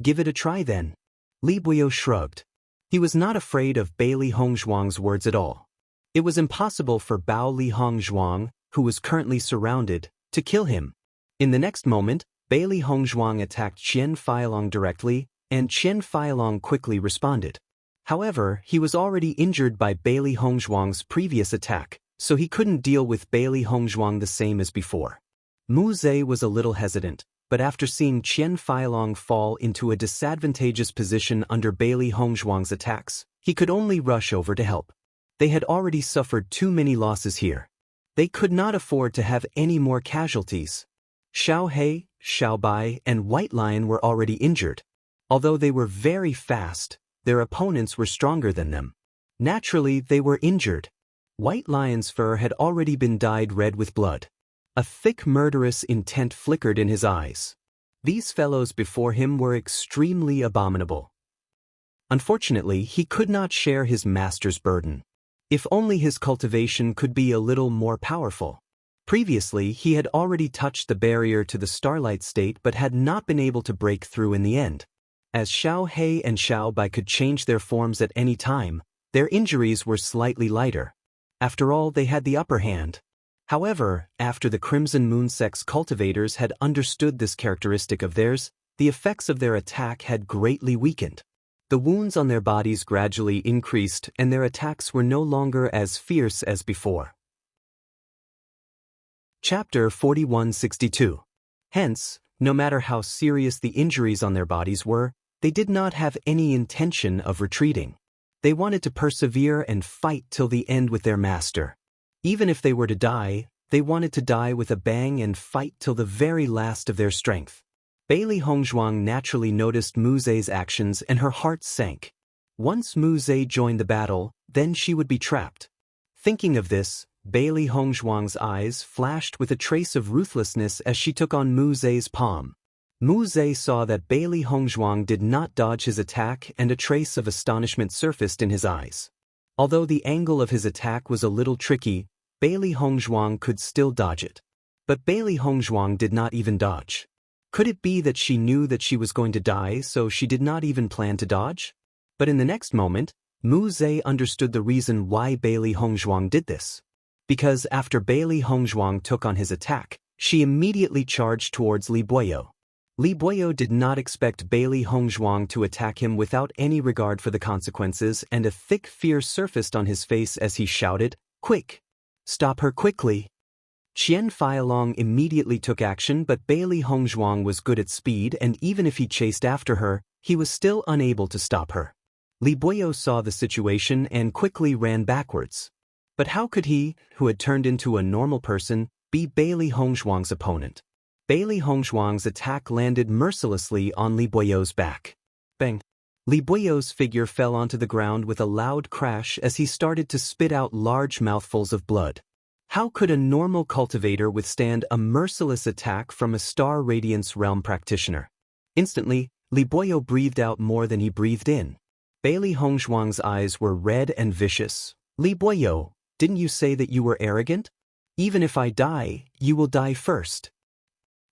Speaker 1: Give it a try then. Li Buoyou shrugged. He was not afraid of Bei Li Hongzhuang's words at all. It was impossible for Bao Li Hongzhuang, who was currently surrounded, to kill him. In the next moment, Bei Li Hongzhuang attacked Qian Feilong directly, and Qian Feilong quickly responded. However, he was already injured by Bei Li Hongzhuang's previous attack, so he couldn't deal with Bei Li Hongzhuang the same as before. Mu Zhe was a little hesitant, but after seeing Qian Feilong fall into a disadvantageous position under Bei Li Hongzhuang's attacks, he could only rush over to help. They had already suffered too many losses here. They could not afford to have any more casualties. Xiao He, Xiao Bai, and White Lion were already injured. Although they were very fast, their opponents were stronger than them. Naturally, they were injured. White Lion's fur had already been dyed red with blood. A thick murderous intent flickered in his eyes. These fellows before him were extremely abominable. Unfortunately, he could not share his master's burden. If only his cultivation could be a little more powerful. Previously, he had already touched the barrier to the starlight state but had not been able to break through in the end. As Xiao He and Xiao Bai could change their forms at any time, their injuries were slightly lighter. After all, they had the upper hand. However, after the Crimson Moon Sect's cultivators had understood this characteristic of theirs, the effects of their attack had greatly weakened. The wounds on their bodies gradually increased and their attacks were no longer as fierce as before. Chapter 4162. Hence, no matter how serious the injuries on their bodies were, they did not have any intention of retreating. They wanted to persevere and fight till the end with their master. Even if they were to die, they wanted to die with a bang and fight till the very last of their strength. Bei Li Hongzhuang naturally noticed Mu Zhe's actions and her heart sank. Once Mu Zhe joined the battle, then she would be trapped. Thinking of this, Bei Li Hongzhuang's eyes flashed with a trace of ruthlessness as she took on Mu Zhe's palm. Mu Zhe saw that Bei Li Hongzhuang did not dodge his attack and a trace of astonishment surfaced in his eyes. Although the angle of his attack was a little tricky, Bei Li Hongzhuang could still dodge it. But Bei Li Hongzhuang did not even dodge. Could it be that she knew that she was going to die, so she did not even plan to dodge? But in the next moment, Mu Zhe understood the reason why Bei Li Hongzhuang did this. Because after Bei Li Hongzhuang took on his attack, she immediately charged towards Li Buoyou. Li Buoyou did not expect Bei Li Hongzhuang to attack him without any regard for the consequences, and a thick fear surfaced on his face as he shouted, "Quick! Stop her quickly!" Qian Feilong immediately took action, but Bei Li Hongzhuang was good at speed, and even if he chased after her, he was still unable to stop her. Li Buoyou saw the situation and quickly ran backwards. But how could he, who had turned into a normal person, be Bei Li Hongzhuang's opponent? Bei Li Hongzhuang's attack landed mercilessly on Li Buoyou's back. Bang! Li Buoyou's figure fell onto the ground with a loud crash as he started to spit out large mouthfuls of blood. How could a normal cultivator withstand a merciless attack from a Star Radiance Realm practitioner? Instantly, Li Buoyou breathed out more than he breathed in. Bei Li Hongzhuang's eyes were red and vicious. "Li Buoyou, didn't you say that you were arrogant? Even if I die, you will die first."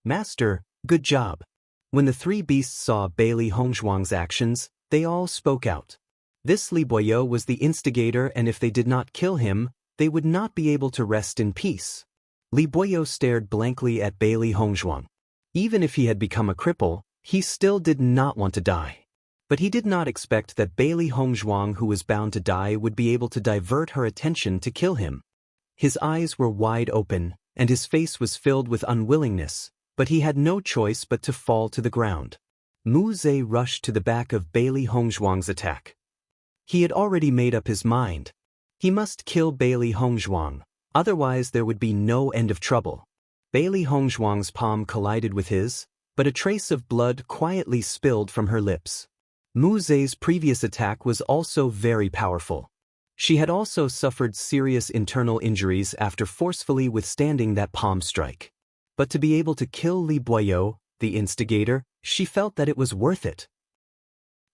Speaker 1: "Master, good job." When the three beasts saw Bei Li Hongzhuang's actions, they all spoke out. This Li Buoyou was the instigator, and if they did not kill him, they would not be able to rest in peace. Li Buoyou stared blankly at Bei Li Hongzhuang. Even if he had become a cripple, he still did not want to die. But he did not expect that Bei Li Hongzhuang, who was bound to die, would be able to divert her attention to kill him. His eyes were wide open, and his face was filled with unwillingness, but he had no choice but to fall to the ground. Mu Zhe rushed to the back of Bei Li Hongzhuang's attack. He had already made up his mind. He must kill Bei Li Hongzhuang, otherwise there would be no end of trouble. Bei Li Hongzhuang's palm collided with his, but a trace of blood quietly spilled from her lips. Mu Zhe's previous attack was also very powerful. She had also suffered serious internal injuries after forcefully withstanding that palm strike. But to be able to kill Li Buoyou, the instigator, she felt that it was worth it.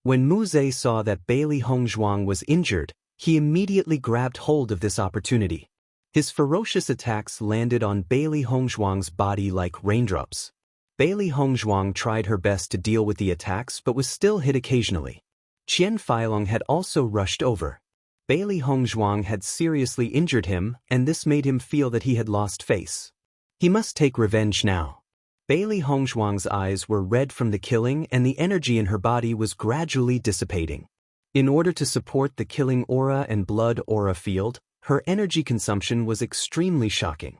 Speaker 1: When Mu Zhe saw that Bei Li Hongzhuang was injured, he immediately grabbed hold of this opportunity. His ferocious attacks landed on Bailey Hongzhuang's body like raindrops. Bailey Hongzhuang tried her best to deal with the attacks but was still hit occasionally. Qian Feilong had also rushed over. Bailey Hongzhuang had seriously injured him, and this made him feel that he had lost face. He must take revenge now. Bailey Hongzhuang's eyes were red from the killing, and the energy in her body was gradually dissipating. In order to support the killing aura and blood aura field, her energy consumption was extremely shocking.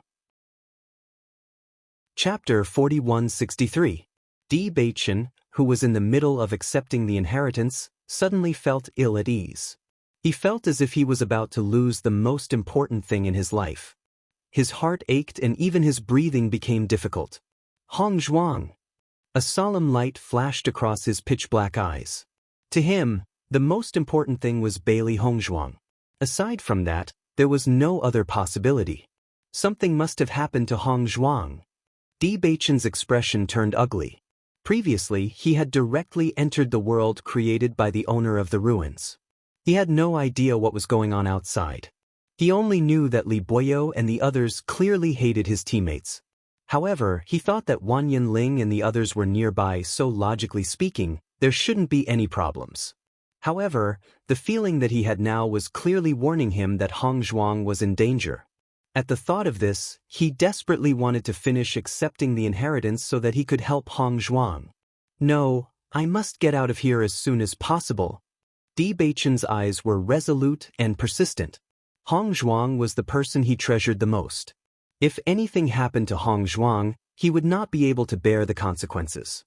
Speaker 1: Chapter 4163. Bewitching, who was in the middle of accepting the inheritance, suddenly felt ill at ease. He felt as if he was about to lose the most important thing in his life. His heart ached and even his breathing became difficult. Hongzhuang! A solemn light flashed across his pitch-black eyes. To him, the most important thing was Bailey Hongzhuang. Aside from that, there was no other possibility. Something must have happened to Hongzhuang. Bewitching's expression turned ugly. Previously, he had directly entered the world created by the owner of the ruins. He had no idea what was going on outside. He only knew that Li Boyo and the others clearly hated his teammates. However, he thought that Wan Yinling and the others were nearby, so logically speaking, there shouldn't be any problems. However, the feeling that he had now was clearly warning him that Hongzhuang was in danger. At the thought of this, he desperately wanted to finish accepting the inheritance so that he could help Hongzhuang. No, I must get out of here as soon as possible. Bewitching's eyes were resolute and persistent. Hongzhuang was the person he treasured the most. If anything happened to Hongzhuang, he would not be able to bear the consequences.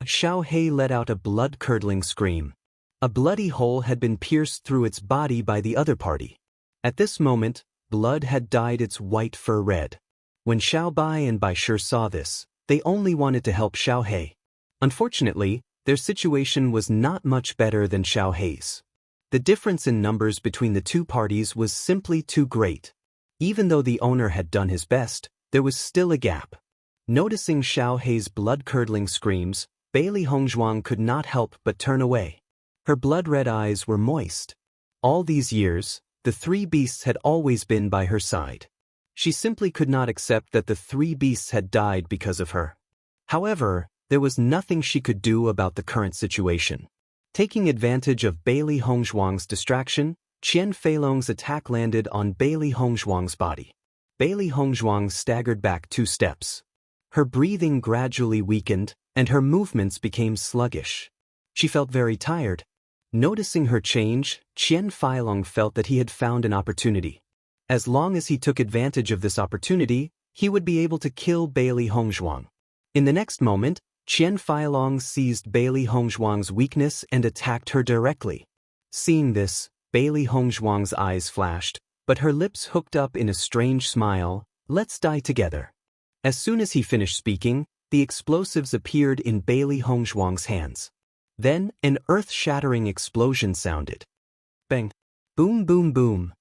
Speaker 1: Xiao He let out a blood-curdling scream. A bloody hole had been pierced through its body by the other party. At this moment, blood had dyed its white fur red. When Xiao Bai and Bai Shi saw this, they only wanted to help Xiao He. Unfortunately, their situation was not much better than Xiao He's. The difference in numbers between the two parties was simply too great. Even though the owner had done his best, there was still a gap. Noticing Xiao He's blood-curdling screams, Bailey Hongzhuang could not help but turn away. Her blood-red eyes were moist. All these years, the three beasts had always been by her side. She simply could not accept that the three beasts had died because of her. However, there was nothing she could do about the current situation. Taking advantage of Bailey Hongzhuang's distraction, Qian Feilong's attack landed on Bailey Hongzhuang's body. Bailey Hongzhuang staggered back 2 steps. Her breathing gradually weakened, and her movements became sluggish. She felt very tired. Noticing her change, Qian Feilong felt that he had found an opportunity. As long as he took advantage of this opportunity, he would be able to kill Bailey Hongzhuang. In the next moment, Qian Feilong seized Bailey Hongzhuang's weakness and attacked her directly. Seeing this, Bailey Hongzhuang's eyes flashed, but her lips hooked up in a strange smile. "Let's die together." As soon as he finished speaking, the explosives appeared in Bailey Hongzhuang's hands. Then, an earth-shattering explosion sounded. Bang! Boom, boom, boom.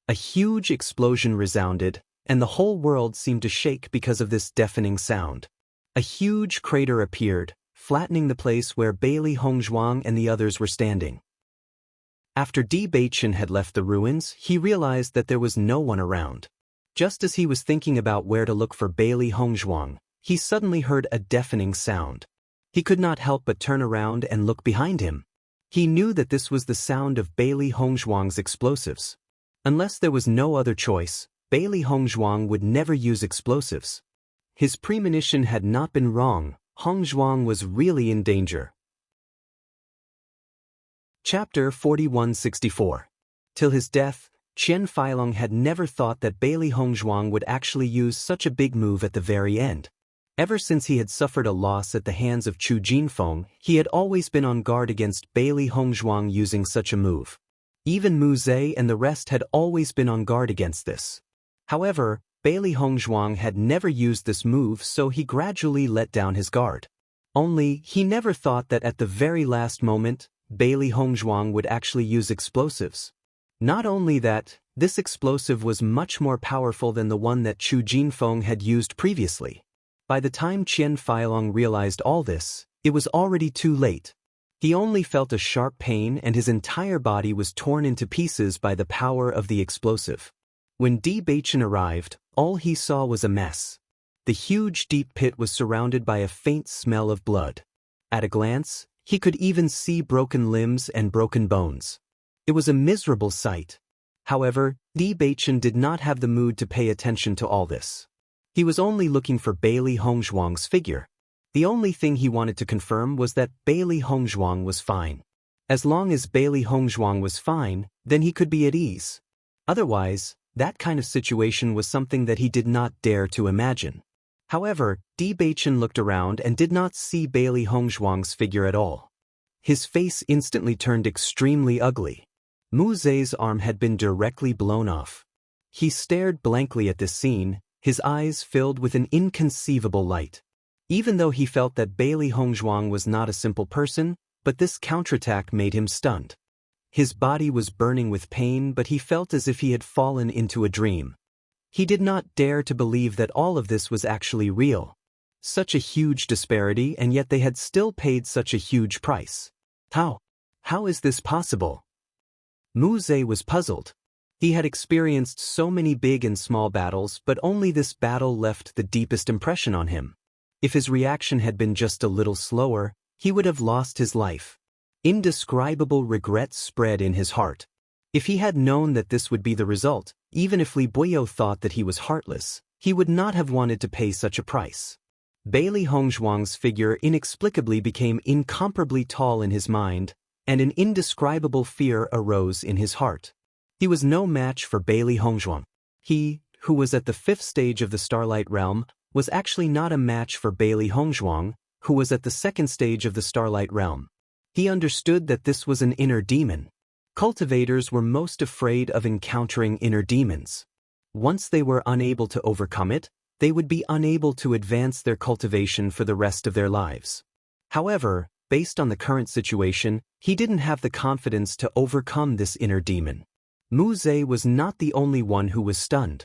Speaker 1: A huge explosion resounded, and the whole world seemed to shake because of this deafening sound. A huge crater appeared, flattening the place where Bailey Hongzhuang and the others were standing. After Bewitching had left the ruins, he realized that there was no one around. Just as he was thinking about where to look for Bailey Hongzhuang, he suddenly heard a deafening sound. He could not help but turn around and look behind him. He knew that this was the sound of Bailey Hongzhuang's explosives. Unless there was no other choice, Bailey Hongzhuang would never use explosives. His premonition had not been wrong. Hongzhuang was really in danger. Chapter 4164. Till his death, Qian Feilong had never thought that Bailey Hongzhuang would actually use such a big move at the very end. Ever since he had suffered a loss at the hands of Chu Jinfeng, he had always been on guard against Bailey Hongzhuang using such a move. Even Mu Zhe and the rest had always been on guard against this. However, Bailey Hongzhuang had never used this move, so he gradually let down his guard. Only, he never thought that at the very last moment, Bailey Hongzhuang would actually use explosives. Not only that, this explosive was much more powerful than the one that Chu Jinfeng had used previously. By the time Qian Feilong realized all this, it was already too late. He only felt a sharp pain and his entire body was torn into pieces by the power of the explosive. When Di Baichen arrived, all he saw was a mess. The huge deep pit was surrounded by a faint smell of blood. At a glance, he could even see broken limbs and broken bones. It was a miserable sight. However, Di Baichen did not have the mood to pay attention to all this. He was only looking for Bailey Hongzhuang's figure. The only thing he wanted to confirm was that Bailey Hongzhuang was fine. As long as Bailey Hongzhuang was fine, then he could be at ease. Otherwise, that kind of situation was something that he did not dare to imagine. However, Di Baichen looked around and did not see Bailey Hongzhuang's figure at all. His face instantly turned extremely ugly. Mu Zhe's arm had been directly blown off. He stared blankly at this scene, his eyes filled with an inconceivable light. Even though he felt that Bailey Hongzhuang was not a simple person, but this counterattack made him stunned. His body was burning with pain, but he felt as if he had fallen into a dream. He did not dare to believe that all of this was actually real. Such a huge disparity, and yet they had still paid such a huge price. How is this possible? Mu Zhe was puzzled. He had experienced so many big and small battles, but only this battle left the deepest impression on him. If his reaction had been just a little slower, he would have lost his life. Indescribable regret spread in his heart. If he had known that this would be the result, even if Li Buyo thought that he was heartless, he would not have wanted to pay such a price. Bailey Hongzhuang's figure inexplicably became incomparably tall in his mind, and an indescribable fear arose in his heart. He was no match for Bailey Hongzhuang. He, who was at the 5th stage of the Starlight Realm, was actually not a match for Bailey Hongzhuang, who was at the 2nd stage of the Starlight Realm. He understood that this was an inner demon. Cultivators were most afraid of encountering inner demons. Once they were unable to overcome it, they would be unable to advance their cultivation for the rest of their lives. However, based on the current situation, he didn't have the confidence to overcome this inner demon. Mu Zhe was not the only one who was stunned.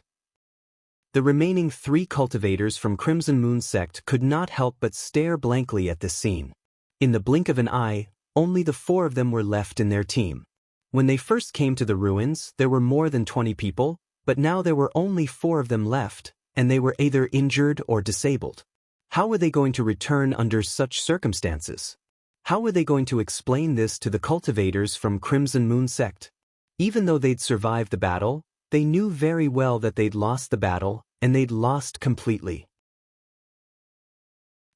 Speaker 1: The remaining 3 cultivators from Crimson Moon sect could not help but stare blankly at this scene. In the blink of an eye, only the 4 of them were left in their team. When they first came to the ruins, there were more than 20 people, but now there were only 4 of them left, and they were either injured or disabled. How were they going to return under such circumstances? How were they going to explain this to the cultivators from Crimson Moon sect? Even though they'd survived the battle, they knew very well that they'd lost the battle, and they'd lost completely.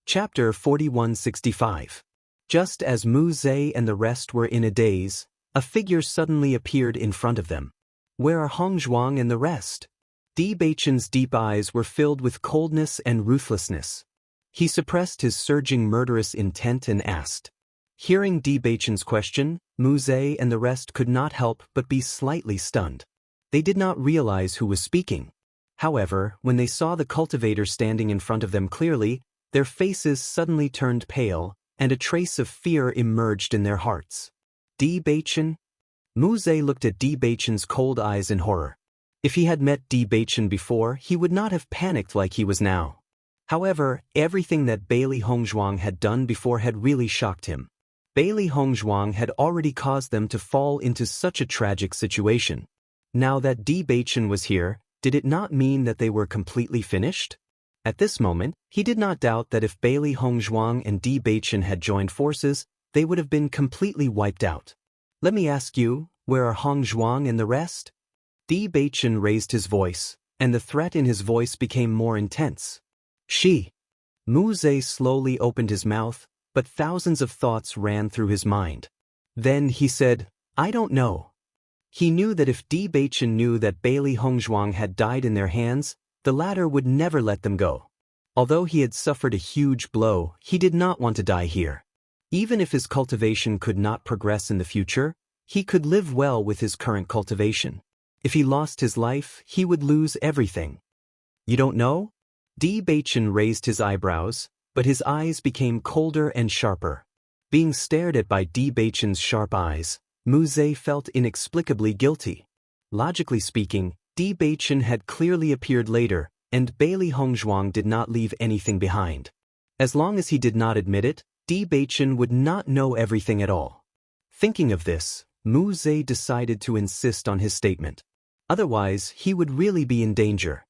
Speaker 1: Chapter 4165. Just as Mu Zhe and the rest were in a daze, a figure suddenly appeared in front of them. Where are Hongzhuang and the rest? Di Baichen's deep eyes were filled with coldness and ruthlessness. He suppressed his surging murderous intent and asked. Hearing Di Baichen's question, Mu Zhe and the rest could not help but be slightly stunned. They did not realize who was speaking. However, when they saw the cultivator standing in front of them clearly, their faces suddenly turned pale, and a trace of fear emerged in their hearts. Di Baichen? Mu Zhe looked at Di Baichen's cold eyes in horror. If he had met Di Baichen before, he would not have panicked like he was now. However, everything that Bailey Hongzhuang had done before had really shocked him. Bailey Hongzhuang had already caused them to fall into such a tragic situation. Now that Di Baichen was here, did it not mean that they were completely finished? At this moment, he did not doubt that if Bailey Hongzhuang and Di Baichen had joined forces, they would have been completely wiped out. Let me ask you, where are Hongzhuang and the rest? Di Baichen raised his voice, and the threat in his voice became more intense. She. Mu Zhe slowly opened his mouth, but thousands of thoughts ran through his mind. Then he said, I don't know. He knew that if Di Baichen knew that Bailey Hongzhuang had died in their hands, the latter would never let them go. Although he had suffered a huge blow, he did not want to die here. Even if his cultivation could not progress in the future, he could live well with his current cultivation. If he lost his life, he would lose everything. You don't know? Di Baichen raised his eyebrows, but his eyes became colder and sharper. Being stared at by Di Baichen's sharp eyes, Mu Zhe felt inexplicably guilty. Logically speaking, Di Baichen had clearly appeared later, and Bailey Hongzhuang did not leave anything behind. As long as he did not admit it, Di Baichen would not know everything at all. Thinking of this, Mu Zhe decided to insist on his statement. Otherwise, he would really be in danger.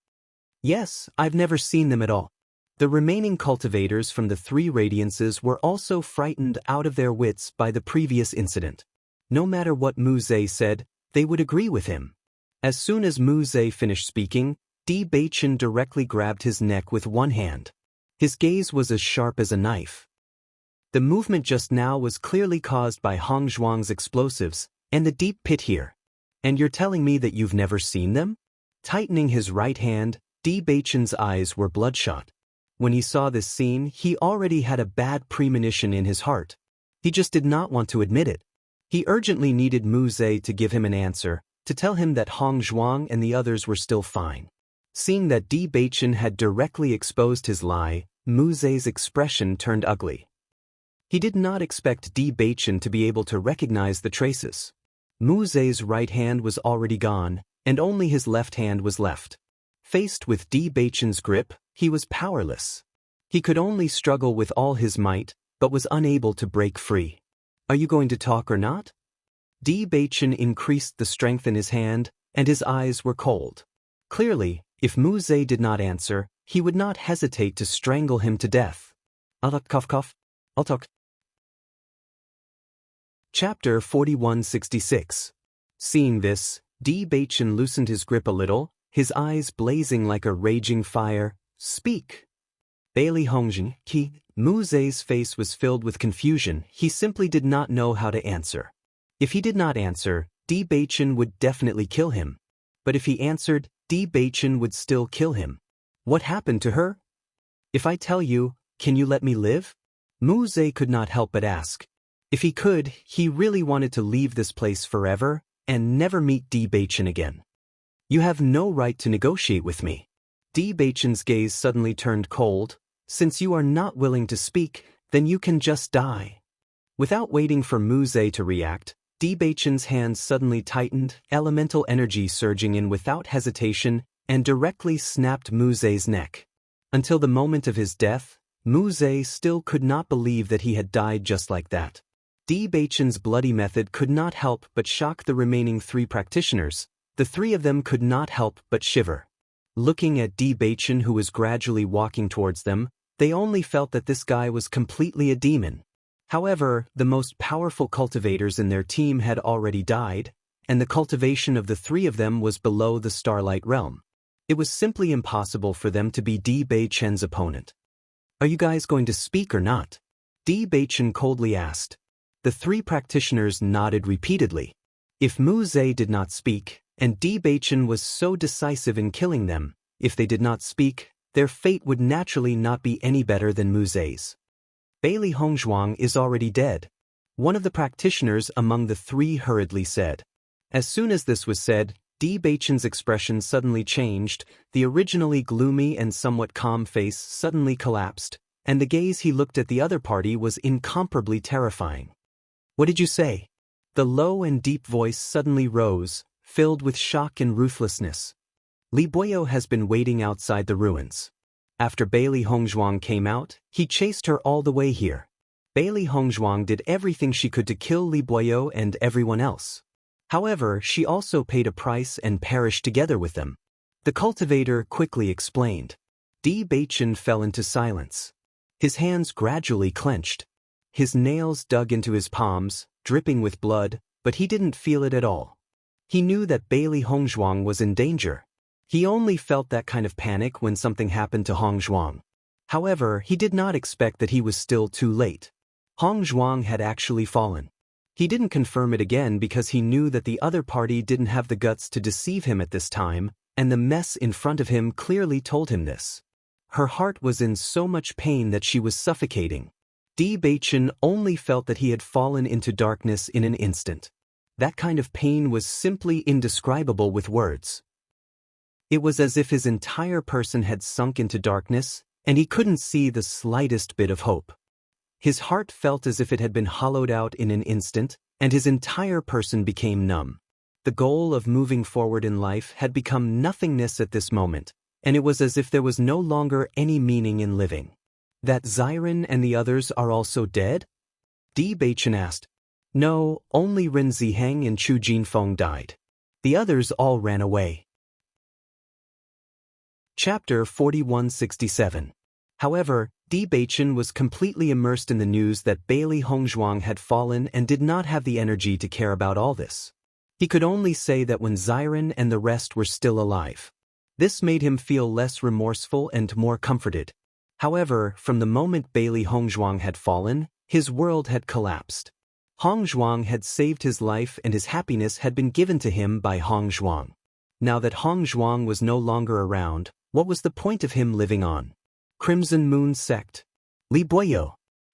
Speaker 1: Yes, I've never seen them at all. The remaining cultivators from the three radiances were also frightened out of their wits by the previous incident. No matter what Mu Zhe said, they would agree with him. As soon as Mu Zhe finished speaking, Di Beichen directly grabbed his neck with one hand. His gaze was as sharp as a knife. The movement just now was clearly caused by Hong Zhuang's explosives and the deep pit here. And you're telling me that you've never seen them? Tightening his right hand, Di Beichen's eyes were bloodshot. When he saw this scene, he already had a bad premonition in his heart. He just did not want to admit it. He urgently needed Mu Zhe to give him an answer, to tell him that Hong Zhuang and the others were still fine. Seeing that Di Beichen had directly exposed his lie, Mu Zhe's expression turned ugly. He did not expect Di Beichen to be able to recognize the traces. Mu Zhe's right hand was already gone, and only his left hand was left. Faced with Di Beichen's grip, he was powerless. He could only struggle with all his might, but was unable to break free. Are you going to talk or not? Di Beichen increased the strength in his hand, and his eyes were cold. Clearly, if Mu Zhe did not answer, he would not hesitate to strangle him to death. I'll talk. Chapter 4166. Seeing this, Di Beichen loosened his grip a little, his eyes blazing like a raging fire. Speak! Bailey Hongjin, Ki. Mu Zhe's face was filled with confusion. He simply did not know how to answer. If he did not answer, Di Beichen would definitely kill him. But if he answered, Di Beichen would still kill him. What happened to her? If I tell you, can you let me live? Mu Zhe could not help but ask. If he could, he really wanted to leave this place forever and never meet Di Beichen again. You have no right to negotiate with me. Di Beichen's gaze suddenly turned cold. Since you are not willing to speak, then you can just die. Without waiting for Mu Zhe to react, Di Beichen's hands suddenly tightened, elemental energy surging in without hesitation, and directly snapped Mu Zhe's neck. Until the moment of his death, Mu Zhe still could not believe that he had died just like that. Di Beichen's bloody method could not help but shock the remaining three practitioners. The three of them could not help but shiver. Looking at Di Beichen, who was gradually walking towards them, they only felt that this guy was completely a demon. However, the most powerful cultivators in their team had already died, and the cultivation of the three of them was below the Starlight Realm. It was simply impossible for them to be Di Beichen's opponent. Are you guys going to speak or not? Di Beichen coldly asked. The three practitioners nodded repeatedly. If Mu Zhe did not speak, and Di Beichen was so decisive in killing them, if they did not speak, their fate would naturally not be any better than Mu Zhe's. Bailey Hongzhuang is already dead. One of the practitioners among the three hurriedly said. As soon as this was said, Di Beichen's expression suddenly changed, the originally gloomy and somewhat calm face suddenly collapsed, and the gaze he looked at the other party was incomparably terrifying. What did you say? The low and deep voice suddenly rose, filled with shock and ruthlessness. Li Boyo has been waiting outside the ruins. After Bailey Hongzhuang came out, he chased her all the way here. Bailey Hongzhuang did everything she could to kill Li Boyo and everyone else. However, she also paid a price and perished together with them. The cultivator quickly explained. Di Beichen fell into silence. His hands gradually clenched. His nails dug into his palms, dripping with blood, but he didn't feel it at all. He knew that Bailey Hongzhuang was in danger. He only felt that kind of panic when something happened to Hongzhuang. However, he did not expect that he was still too late. Hongzhuang had actually fallen. He didn't confirm it again because he knew that the other party didn't have the guts to deceive him at this time, and the mess in front of him clearly told him this. Her heart was in so much pain that she was suffocating. Di Beichen only felt that he had fallen into darkness in an instant. That kind of pain was simply indescribable with words. It was as if his entire person had sunk into darkness, and he couldn't see the slightest bit of hope. His heart felt as if it had been hollowed out in an instant, and his entire person became numb. The goal of moving forward in life had become nothingness at this moment, and it was as if there was no longer any meaning in living. That Xiren and the others are also dead? Di Beichen asked. No, only Ren Ziheng and Chu Jinfeng died. The others all ran away. Chapter 4167. However, Bewitching was completely immersed in the news that Bailey Hongzhuang had fallen and did not have the energy to care about all this. He could only say that when Xiren and the rest were still alive. This made him feel less remorseful and more comforted. However, from the moment Bailey Hongzhuang had fallen, his world had collapsed. Hongzhuang had saved his life and his happiness had been given to him by Hongzhuang. Now that Hongzhuang was no longer around, what was the point of him living on? Crimson Moon Sect. Li Buoyo.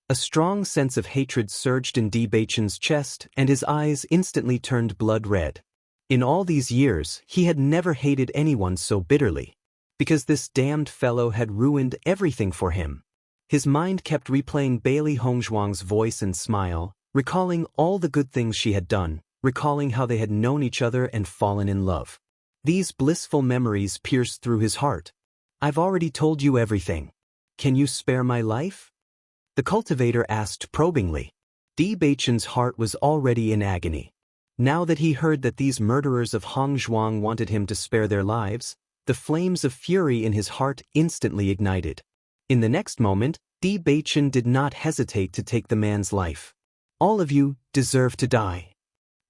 Speaker 1: A strong sense of hatred surged in Bewitching's chest and his eyes instantly turned blood red. In all these years, he had never hated anyone so bitterly. Because this damned fellow had ruined everything for him. His mind kept replaying Bailey Hongzhuang's voice and smile, recalling all the good things she had done, recalling how they had known each other and fallen in love. These blissful memories pierced through his heart. I've already told you everything. Can you spare my life? The cultivator asked probingly. Bewitching's heart was already in agony. Now that he heard that these murderers of Hongzhuang wanted him to spare their lives, the flames of fury in his heart instantly ignited. In the next moment, Bewitching did not hesitate to take the man's life. All of you deserve to die.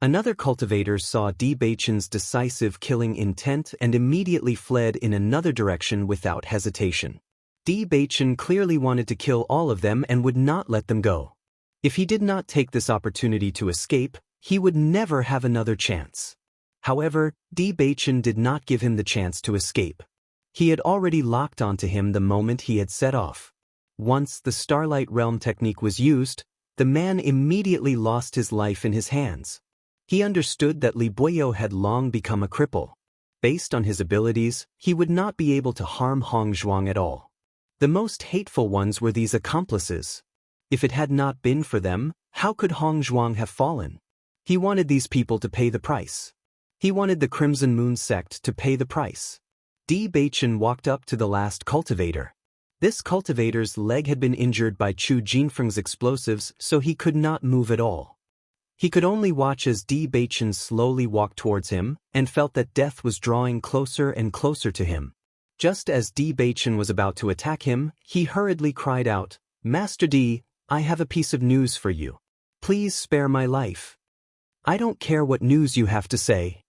Speaker 1: Another cultivator saw Bewitching's decisive killing intent and immediately fled in another direction without hesitation. Bewitching clearly wanted to kill all of them and would not let them go. If he did not take this opportunity to escape, he would never have another chance. However, Bewitching did not give him the chance to escape. He had already locked onto him the moment he had set off. Once the Starlight Realm technique was used, the man immediately lost his life in his hands. He understood that Li Buoyo had long become a cripple. Based on his abilities, he would not be able to harm Hongzhuang at all. The most hateful ones were these accomplices. If it had not been for them, how could Hongzhuang have fallen? He wanted these people to pay the price. He wanted the Crimson Moon Sect to pay the price. Bewitching walked up to the last cultivator. This cultivator's leg had been injured by Chu Jinfeng's explosives, so he could not move at all. He could only watch as Bewitching slowly walked towards him, and felt that death was drawing closer and closer to him. Just as Bewitching was about to attack him, he hurriedly cried out, "Master D, I have a piece of news for you. Please spare my life." "I don't care what news you have to say."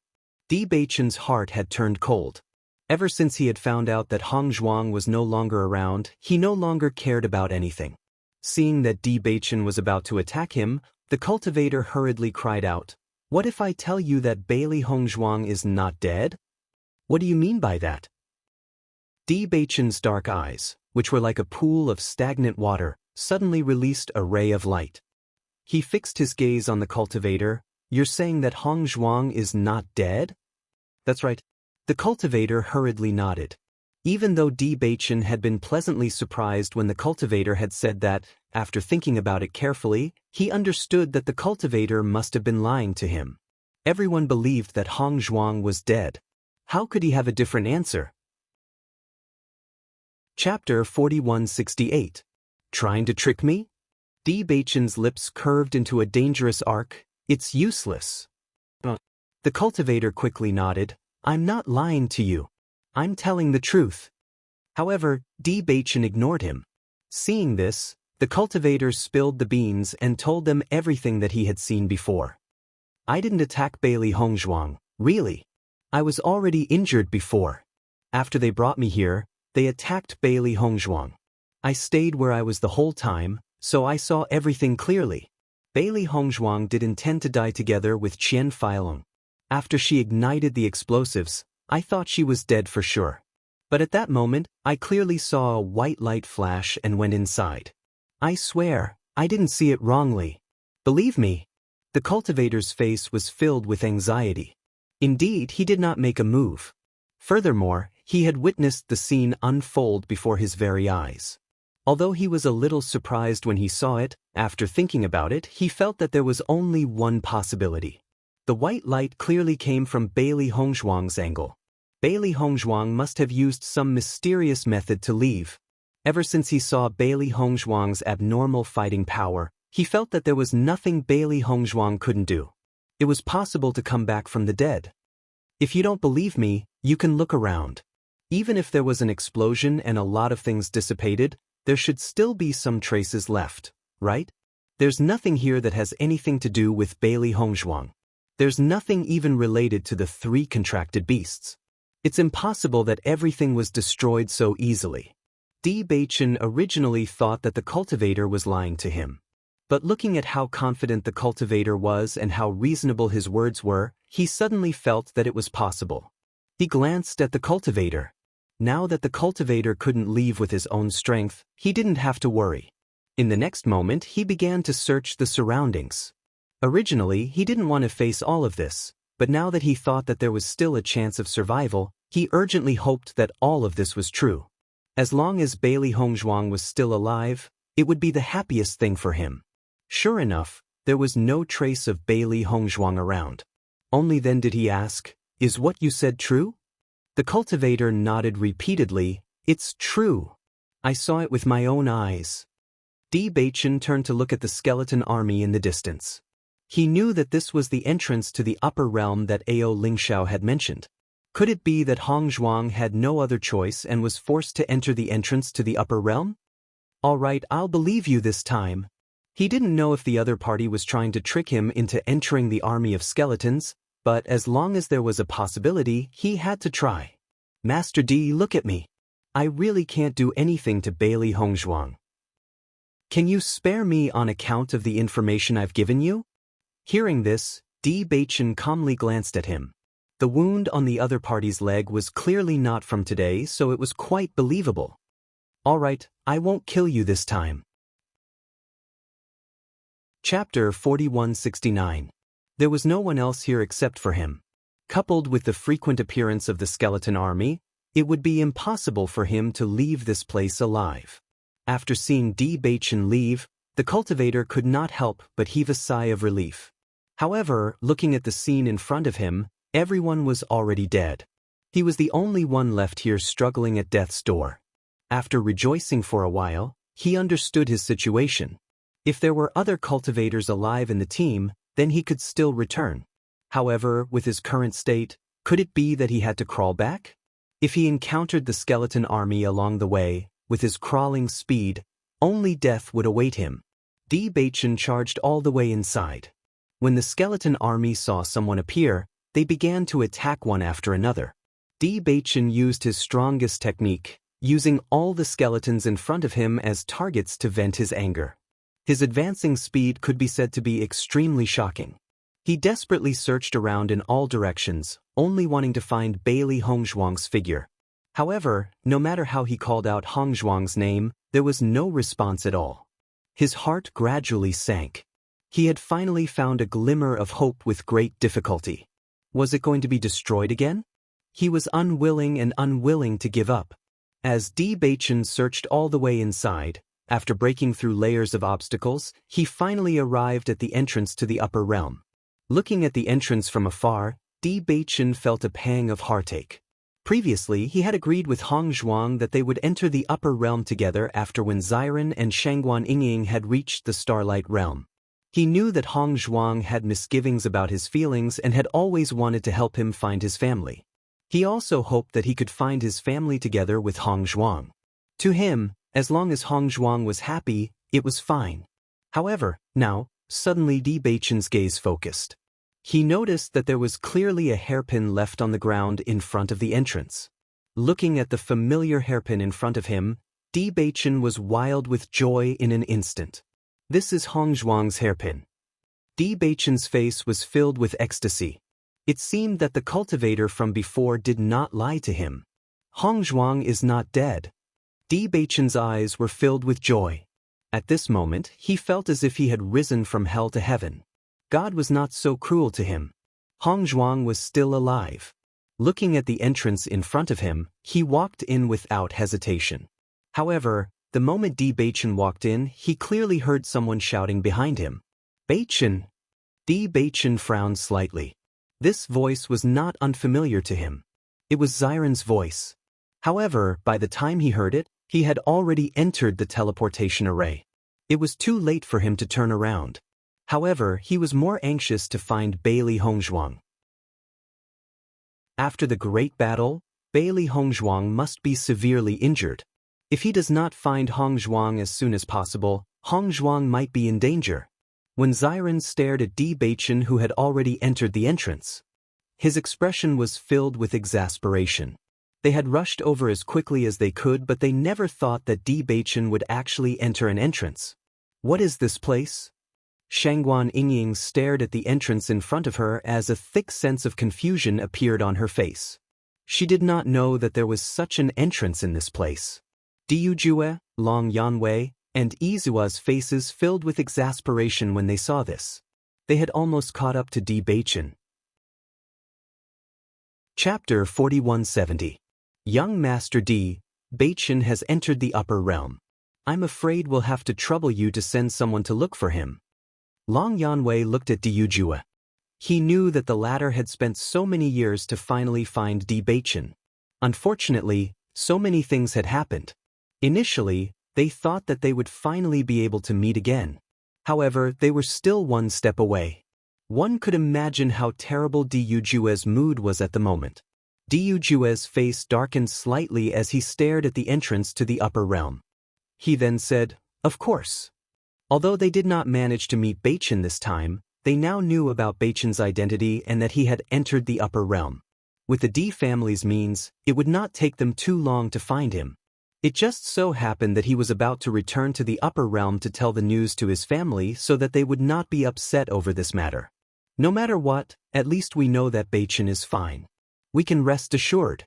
Speaker 1: Bewitching's heart had turned cold. Ever since he had found out that Hongzhuang was no longer around, he no longer cared about anything. Seeing that Bewitching was about to attack him, the cultivator hurriedly cried out, "What if I tell you that Bailey Hongzhuang is not dead?" "What do you mean by that?" Bewitching's dark eyes, which were like a pool of stagnant water, suddenly released a ray of light. He fixed his gaze on the cultivator. "You're saying that Hongzhuang is not dead?" "That's right." The cultivator hurriedly nodded. Even though Bewitching had been pleasantly surprised when the cultivator had said that, after thinking about it carefully, he understood that the cultivator must have been lying to him. Everyone believed that Hongzhuang was dead. How could he have a different answer? Chapter 4168. Trying to trick me? Bewitching's lips curved into a dangerous arc. "It's useless." The cultivator quickly nodded. "I'm not lying to you. I'm telling the truth." However, Bewitching ignored him. Seeing this, the cultivator spilled the beans and told them everything that he had seen before. "I didn't attack Bailey Hongzhuang, really. I was already injured before. After they brought me here, they attacked Bailey Hongzhuang. I stayed where I was the whole time, so I saw everything clearly. Bailey Hongzhuang did intend to die together with Qian Feilong. After she ignited the explosives, I thought she was dead for sure. But at that moment, I clearly saw a white light flash and went inside. I swear, I didn't see it wrongly. Believe me." The cultivator's face was filled with anxiety. Indeed, he did not make a move. Furthermore, he had witnessed the scene unfold before his very eyes. Although he was a little surprised when he saw it, after thinking about it, he felt that there was only one possibility. The white light clearly came from Bailey Hongzhuang's angle. Bailey Hongzhuang must have used some mysterious method to leave. Ever since he saw Bailey Hongzhuang's abnormal fighting power, he felt that there was nothing Bailey Hongzhuang couldn't do. It was possible to come back from the dead. If you don't believe me, you can look around. Even if there was an explosion and a lot of things dissipated, there should still be some traces left, right? There's nothing here that has anything to do with Bailey Hongzhuang. There's nothing even related to the 3 contracted beasts. It's impossible that everything was destroyed so easily. Di Beichen originally thought that the cultivator was lying to him. But looking at how confident the cultivator was and how reasonable his words were, he suddenly felt that it was possible. He glanced at the cultivator. Now that the cultivator couldn't leave with his own strength, he didn't have to worry. In the next moment, he began to search the surroundings. Originally, he didn't want to face all of this, but now that he thought that there was still a chance of survival, he urgently hoped that all of this was true. As long as Bailey Hongzhuang was still alive, it would be the happiest thing for him. Sure enough, there was no trace of Bailey Hongzhuang around. Only then did he ask, "Is what you said true?" The cultivator nodded repeatedly, "It's true. I saw it with my own eyes." Di Beichen turned to look at the skeleton army in the distance. He knew that this was the entrance to the upper realm that Ao Lingxiao had mentioned. Could it be that Hongzhuang had no other choice and was forced to enter the entrance to the upper realm? All right, I'll believe you this time. He didn't know if the other party was trying to trick him into entering the army of skeletons, but as long as there was a possibility, he had to try. "Master Di, look at me. I really can't do anything to Bailey Hongzhuang. Can you spare me on account of the information I've given you?" Hearing this, Di Beichen calmly glanced at him. The wound on the other party's leg was clearly not from today, so it was quite believable. "All right, I won't kill you this time." Chapter 4169. There was no one else here except for him. Coupled with the frequent appearance of the skeleton army, it would be impossible for him to leave this place alive. After seeing Di Beichen leave, the cultivator could not help but heave a sigh of relief. However, looking at the scene in front of him, everyone was already dead. He was the only one left here struggling at death's door. After rejoicing for a while, he understood his situation. If there were other cultivators alive in the team, then he could still return. However, with his current state, could it be that he had to crawl back? If he encountered the skeleton army along the way, with his crawling speed, only death would await him. Di Beichen charged all the way inside. When the skeleton army saw someone appear, they began to attack one after another. Di Beichen used his strongest technique, using all the skeletons in front of him as targets to vent his anger. His advancing speed could be said to be extremely shocking. He desperately searched around in all directions, only wanting to find Bailey Hongzhuang's figure. However, no matter how he called out Hongzhuang's name, there was no response at all. His heart gradually sank. He had finally found a glimmer of hope with great difficulty. Was it going to be destroyed again? He was unwilling to give up. As Di Beichen searched all the way inside, after breaking through layers of obstacles, he finally arrived at the entrance to the upper realm. Looking at the entrance from afar, Di Beichen felt a pang of heartache. Previously, he had agreed with Hongzhuang that they would enter the upper realm together after when Xiren and Shangguan Yingying had reached the Starlight realm. He knew that Hongzhuang had misgivings about his feelings and had always wanted to help him find his family. He also hoped that he could find his family together with Hongzhuang. To him, as long as Hongzhuang was happy, it was fine. However, now, suddenly Di Beichen's gaze focused. He noticed that there was clearly a hairpin left on the ground in front of the entrance. Looking at the familiar hairpin in front of him, Di Beichen was wild with joy in an instant. This is Hongzhuang's hairpin. Di Beichen's face was filled with ecstasy. It seemed that the cultivator from before did not lie to him. Hongzhuang is not dead. Di Beichen's eyes were filled with joy. At this moment, he felt as if he had risen from hell to heaven. God was not so cruel to him. Hongzhuang was still alive. Looking at the entrance in front of him, he walked in without hesitation. However, the moment Di Beichen walked in, he clearly heard someone shouting behind him. "Beichen!" Di Beichen frowned slightly. This voice was not unfamiliar to him. It was Xiren's voice. However, by the time he heard it, he had already entered the teleportation array. It was too late for him to turn around. However, he was more anxious to find Bailey Hongzhuang. After the great battle, Bailey Hongzhuang must be severely injured. If he does not find Hongzhuang as soon as possible, Hongzhuang might be in danger. When Xiren stared at Di Beichen, who had already entered the entrance, his expression was filled with exasperation. They had rushed over as quickly as they could, but they never thought that Di Beichen would actually enter an entrance. What is this place? Shangguan Yingying stared at the entrance in front of her as a thick sense of confusion appeared on her face. She did not know that there was such an entrance in this place. Diyu Jue, Long Yanwei, and Izua's faces filled with exasperation when they saw this. They had almost caught up to Di Beichen. Chapter 4170. Young Master Di Beichen has entered the upper realm. I'm afraid we'll have to trouble you to send someone to look for him. Long Yanwei looked at Diyu Jue. He knew that the latter had spent so many years to finally find Di Beichen. Unfortunately, so many things had happened. Initially, they thought that they would finally be able to meet again. However, they were still one step away. One could imagine how terrible Diyu Jue's mood was at the moment. Diyu Jue's face darkened slightly as he stared at the entrance to the upper realm. He then said, "Of course." Although they did not manage to meet Beichen this time, they now knew about Beichen's identity and that he had entered the upper realm. With the Di family's means, it would not take them too long to find him. It just so happened that he was about to return to the upper realm to tell the news to his family so that they would not be upset over this matter. No matter what, at least we know that Beichen is fine. We can rest assured.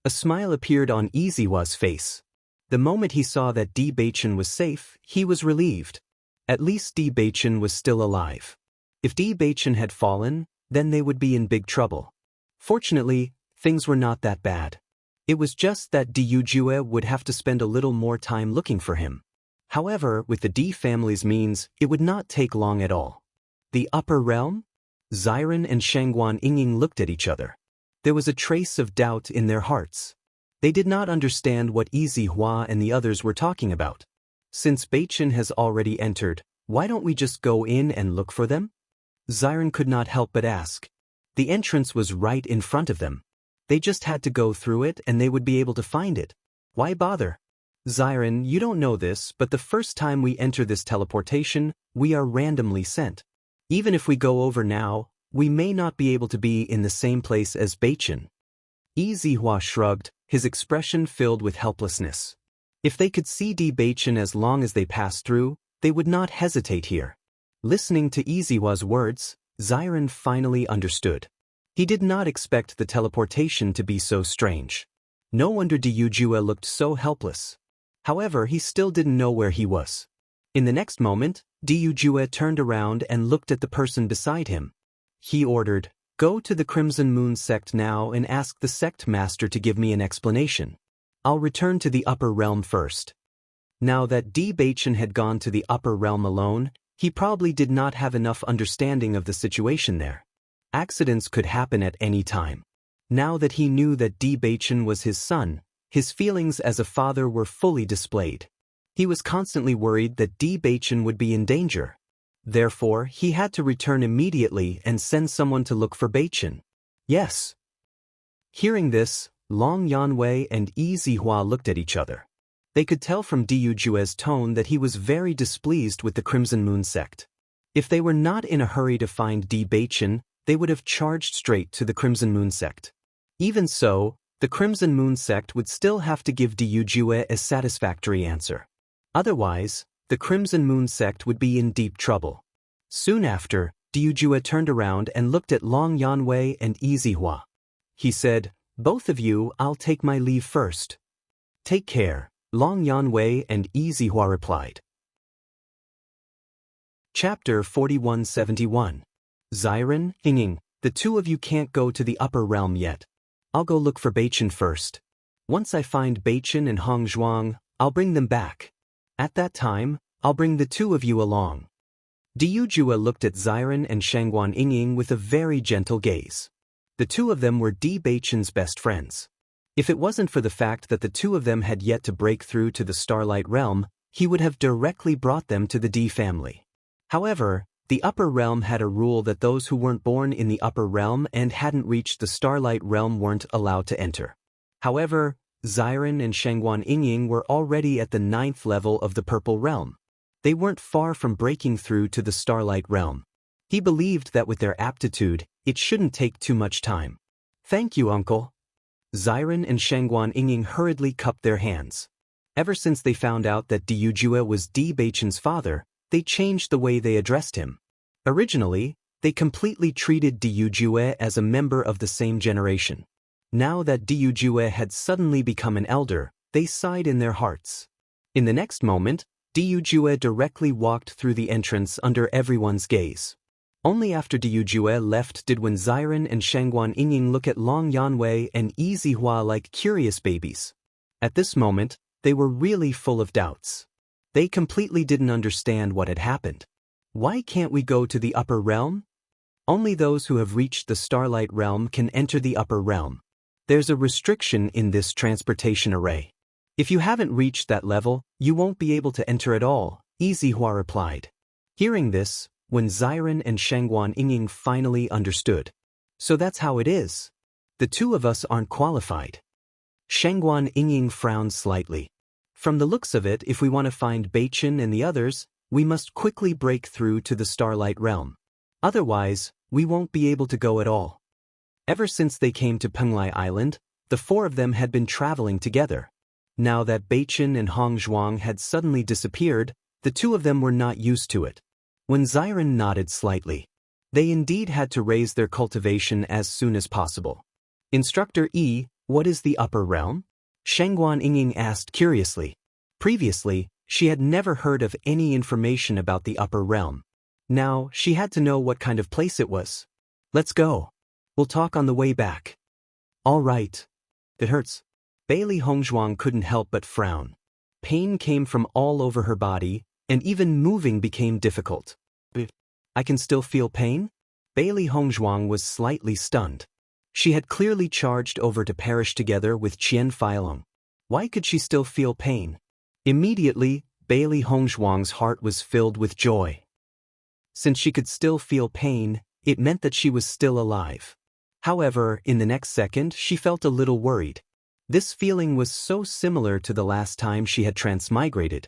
Speaker 1: A smile appeared on Izua's face. The moment he saw that Di Beichen was safe, he was relieved. At least Di Beichen was still alive. If Di Beichen had fallen, then they would be in big trouble. Fortunately, things were not that bad. It was just that Diyu Jue would have to spend a little more time looking for him. However, with the Di family's means, it would not take long at all. The upper realm? Xiren and Shangguan Yingying looked at each other. There was a trace of doubt in their hearts. They did not understand what Izihua and the others were talking about. Since Beichen has already entered, why don't we just go in and look for them? Xiren could not help but ask. The entrance was right in front of them. They just had to go through it and they would be able to find it. Why bother? Xiren, you don't know this, but the first time we enter this teleportation, we are randomly sent. Even if we go over now, we may not be able to be in the same place as Beichen. Izihua shrugged, his expression filled with helplessness. If they could see Di Beichen as long as they passed through, they would not hesitate here. Listening to Izua's words, Xiren finally understood. He did not expect the teleportation to be so strange. No wonder Diyu Jue looked so helpless. However, he still didn't know where he was. In the next moment, Diyu Jue turned around and looked at the person beside him. He ordered, "Go to the Crimson Moon sect now and ask the sect master to give me an explanation. I'll return to the upper realm first." Now that Di Beichen had gone to the upper realm alone, he probably did not have enough understanding of the situation there. Accidents could happen at any time. Now that he knew that Di Beichen was his son, his feelings as a father were fully displayed. He was constantly worried that Di Beichen would be in danger. Therefore, he had to return immediately and send someone to look for Beichen. Yes. Hearing this, Long Yanwei and Izihua looked at each other. They could tell from Diyu Jue's tone that he was very displeased with the Crimson Moon sect. If they were not in a hurry to find Di Beichen, they would have charged straight to the Crimson Moon sect. Even so, the Crimson Moon sect would still have to give Diyu Jue a satisfactory answer. Otherwise, the Crimson Moon sect would be in deep trouble. Soon after, Diyu Jue turned around and looked at Long Yanwei and Izihua. He said, "Both of you, I'll take my leave first." "Take care," Long Yanwei and Izihua replied. Chapter 4171. Xiren, Yingying, the two of you can't go to the upper realm yet. I'll go look for Beichen first. Once I find Beichen and Hongzhuang, I'll bring them back. At that time, I'll bring the two of you along. Diyu Jue looked at Xiren and Shangguan Yingying with a very gentle gaze. The two of them were Di Beichen's best friends. If it wasn't for the fact that the two of them had yet to break through to the Starlight Realm, he would have directly brought them to the Di family. However, The upper realm had a rule that those who weren't born in the upper realm and hadn't reached the starlight realm weren't allowed to enter. However, Xiren and Shangguan Yingying were already at the 9th level of the purple realm. They weren't far from breaking through to the starlight realm. He believed that with their aptitude, it shouldn't take too much time. Thank you, uncle. Xiren and Shangguan Yingying hurriedly cupped their hands. Ever since they found out that Diyujue was Beichen's father, they changed the way they addressed him. Originally, they completely treated Diyujue as a member of the same generation. Now that Diyujue had suddenly become an elder, they sighed in their hearts. In the next moment, Diyujue directly walked through the entrance under everyone's gaze. Only after Diyujue left did Wen Xiren and Shangguan Yingying look at Long Yanwei and Yi Zihua like curious babies. At this moment, they were really full of doubts. They completely didn't understand what had happened. Why can't we go to the upper realm? Only those who have reached the starlight realm can enter the upper realm. There's a restriction in this transportation array. If you haven't reached that level, you won't be able to enter at all, Yi Zihua replied. Hearing this, Wen Xiren and Shangguan Yingying finally understood. So that's how it is. The two of us aren't qualified. Shangguan Yingying frowned slightly. From the looks of it, if we want to find Beichen and the others, we must quickly break through to the starlight realm. Otherwise, we won't be able to go at all. Ever since they came to Penglai Island, the four of them had been traveling together. Now that Beichen and Hong Zhuang had suddenly disappeared, the two of them were not used to it. When Xiren nodded slightly. They indeed had to raise their cultivation as soon as possible. Instructor Yi, what is the upper realm? Shangguan Yingying asked curiously. Previously, she had never heard of any information about the upper realm. Now, she had to know what kind of place it was. Let's go. We'll talk on the way back. All right. It hurts. Bailey Hongzhuang couldn't help but frown. Pain came from all over her body, and even moving became difficult. I can still feel pain? Bailey Hongzhuang was slightly stunned. She had clearly charged over to perish together with Qian Feilong. Why could she still feel pain? Immediately, Bailey Hongzhuang's heart was filled with joy. Since she could still feel pain, it meant that she was still alive. However, in the next second, she felt a little worried. This feeling was so similar to the last time she had transmigrated.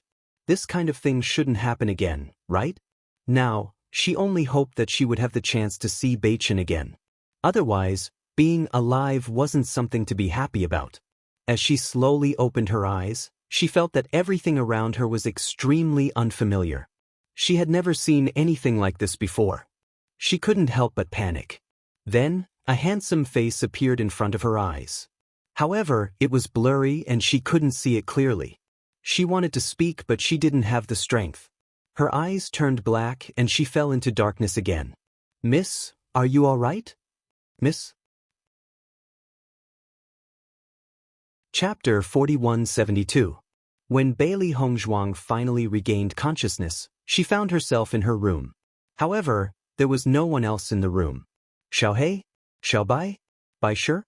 Speaker 1: This kind of thing shouldn't happen again, right? Now, she only hoped that she would have the chance to see Beichen again. Otherwise, being alive wasn't something to be happy about. As she slowly opened her eyes, she felt that everything around her was extremely unfamiliar. She had never seen anything like this before. She couldn't help but panic. Then, a handsome face appeared in front of her eyes. However, it was blurry and she couldn't see it clearly. She wanted to speak, but she didn't have the strength. Her eyes turned black and she fell into darkness again. Miss, are you all right? Miss? Chapter 4172. When Bailey Hongzhuang finally regained consciousness, she found herself in her room. However, there was no one else in the room. Xiaohei? Xiaobai? Baishe?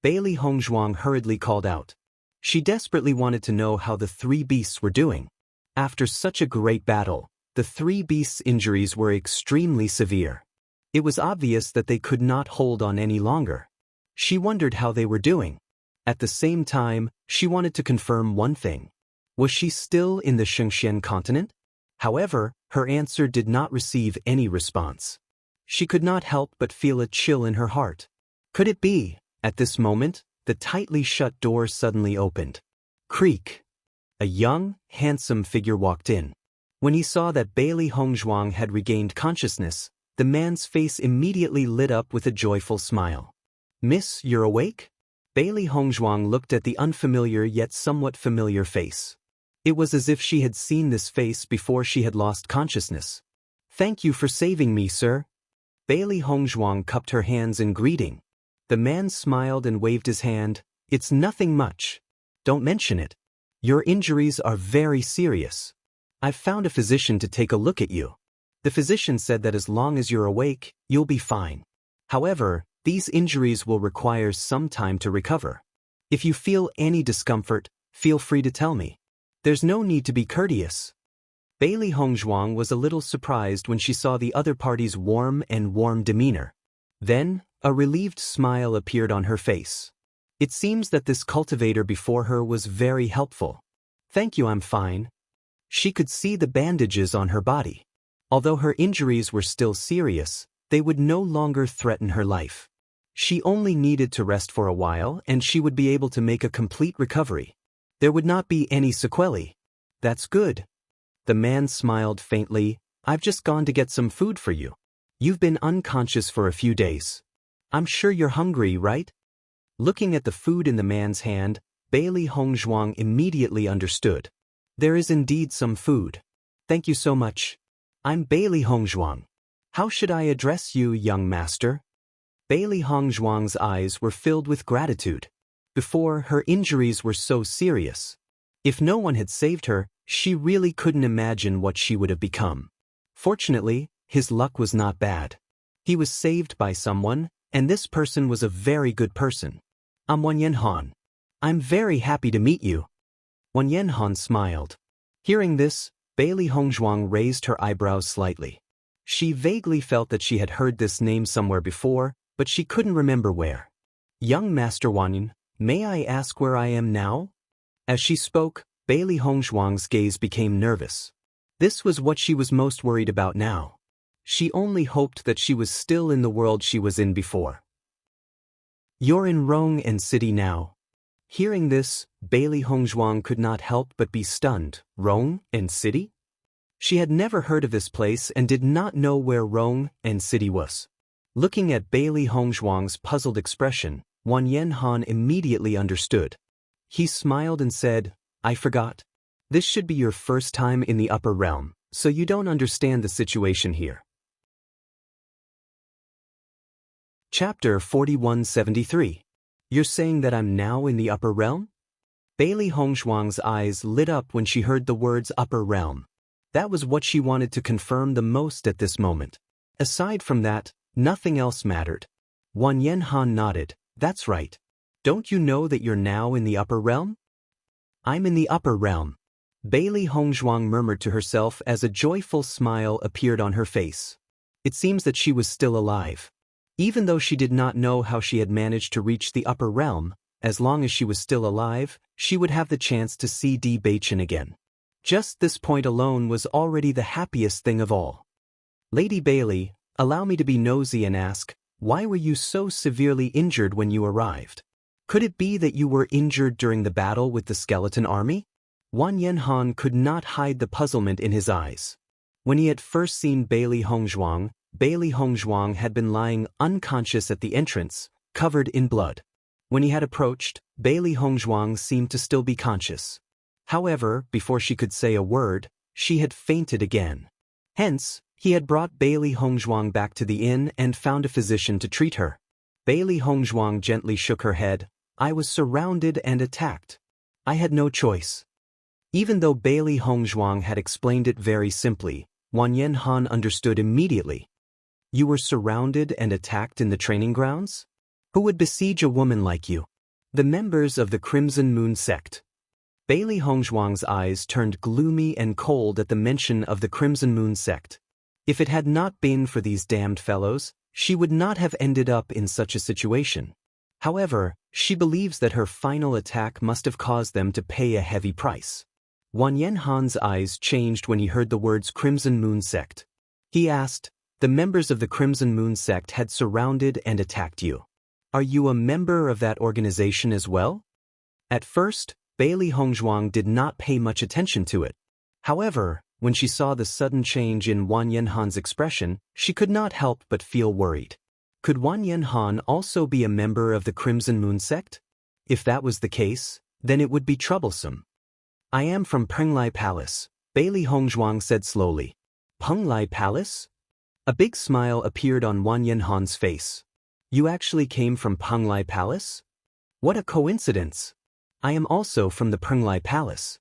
Speaker 1: Bailey Hongzhuang hurriedly called out. She desperately wanted to know how the three beasts were doing. After such a great battle, the three beasts' injuries were extremely severe. It was obvious that they could not hold on any longer. She wondered how they were doing. At the same time, she wanted to confirm one thing. Was she still in the Shengxian continent? However, her answer did not receive any response. She could not help but feel a chill in her heart. Could it be? At this moment, the tightly shut door suddenly opened. Creak. A young, handsome figure walked in. When he saw that Bailey Hongzhuang had regained consciousness, the man's face immediately lit up with a joyful smile. Miss, you're awake? Bailey Hongzhuang looked at the unfamiliar yet somewhat familiar face. It was as if she had seen this face before she had lost consciousness. Thank you for saving me, sir. Bailey Hongzhuang cupped her hands in greeting. The man smiled and waved his hand. It's nothing much. Don't mention it. Your injuries are very serious. I've found a physician to take a look at you. The physician said that as long as you're awake, you'll be fine. However, these injuries will require some time to recover. If you feel any discomfort, feel free to tell me. There's no need to be courteous. Bailey Hongzhuang was a little surprised when she saw the other party's warm demeanor. Then, a relieved smile appeared on her face. It seems that this cultivator before her was very helpful. Thank you, I'm fine. She could see the bandages on her body. Although her injuries were still serious, they would no longer threaten her life. She only needed to rest for a while and she would be able to make a complete recovery. There would not be any sequelae. That's good. The man smiled faintly. I've just gone to get some food for you. You've been unconscious for a few days. I'm sure you're hungry, right? Looking at the food in the man's hand, Bailey Hongzhuang immediately understood. There is indeed some food. Thank you so much. I'm Bailey Hongzhuang. How should I address you, young master? Bailey Hongzhuang's eyes were filled with gratitude. Before, her injuries were so serious. If no one had saved her, she really couldn't imagine what she would have become. Fortunately, his luck was not bad. He was saved by someone, and this person was a very good person. I'm Wan Yanhan. I'm very happy to meet you. Wan Yanhan smiled. Hearing this, Bailey Hongzhuang raised her eyebrows slightly. She vaguely felt that she had heard this name somewhere before, but she couldn't remember where. Young Master Wanyan, may I ask where I am now? As she spoke, Bailey Hongzhuang's gaze became nervous. This was what she was most worried about now. She only hoped that she was still in the world she was in before. You're in Rong City now. Hearing this, Bailey Hongzhuang could not help but be stunned. Rong City? She had never heard of this place and did not know where Rong City was. Looking at Bailey Hongzhuang's puzzled expression, Wan Yanhan immediately understood. He smiled and said, I forgot. This should be your first time in the upper realm, so you don't understand the situation here. Chapter 4173. You're saying that I'm now in the upper realm? Bailey Hongzhuang's eyes lit up when she heard the words upper realm. That was what she wanted to confirm the most at this moment. Aside from that, nothing else mattered. Wan Yanhan nodded. That's right. Don't you know that you're now in the upper realm? I'm in the upper realm. Bailey Hongzhuang murmured to herself as a joyful smile appeared on her face. It seems that she was still alive. Even though she did not know how she had managed to reach the upper realm, as long as she was still alive, she would have the chance to see Bewitching again. Just this point alone was already the happiest thing of all. Lady Bailey, allow me to be nosy and ask, why were you so severely injured when you arrived? Could it be that you were injured during the battle with the skeleton army? Wan Yanhan could not hide the puzzlement in his eyes. When he had first seen Bailey Hongzhuang had been lying unconscious at the entrance, covered in blood. When he had approached, Bailey Hongzhuang seemed to still be conscious. However, before she could say a word, she had fainted again. Hence, he had brought Bailey Hongzhuang back to the inn and found a physician to treat her. Bailey Hongzhuang gently shook her head. I was surrounded and attacked. I had no choice. Even though Bailey Hongzhuang had explained it very simply, Wan Yanhan understood immediately. You were surrounded and attacked in the training grounds? Who would besiege a woman like you? The members of the Crimson Moon sect. Bailey Hongzhuang's eyes turned gloomy and cold at the mention of the Crimson Moon sect. If it had not been for these damned fellows, she would not have ended up in such a situation. However, she believes that her final attack must have caused them to pay a heavy price. Wan Yanhan's eyes changed when he heard the words Crimson Moon sect. He asked, the members of the Crimson Moon sect had surrounded and attacked you. Are you a member of that organization as well? At first, Bailey Hongzhuang did not pay much attention to it. However, when she saw the sudden change in Wan Yanhan's expression, she could not help but feel worried. Could Wan Yanhan also be a member of the Crimson Moon sect? If that was the case, then it would be troublesome. I am from Penglai Palace, Bailey Hongzhuang said slowly. Penglai Palace? A big smile appeared on Wan Yanhan's face. You actually came from Penglai Palace? What a coincidence! I am also from the Penglai Palace.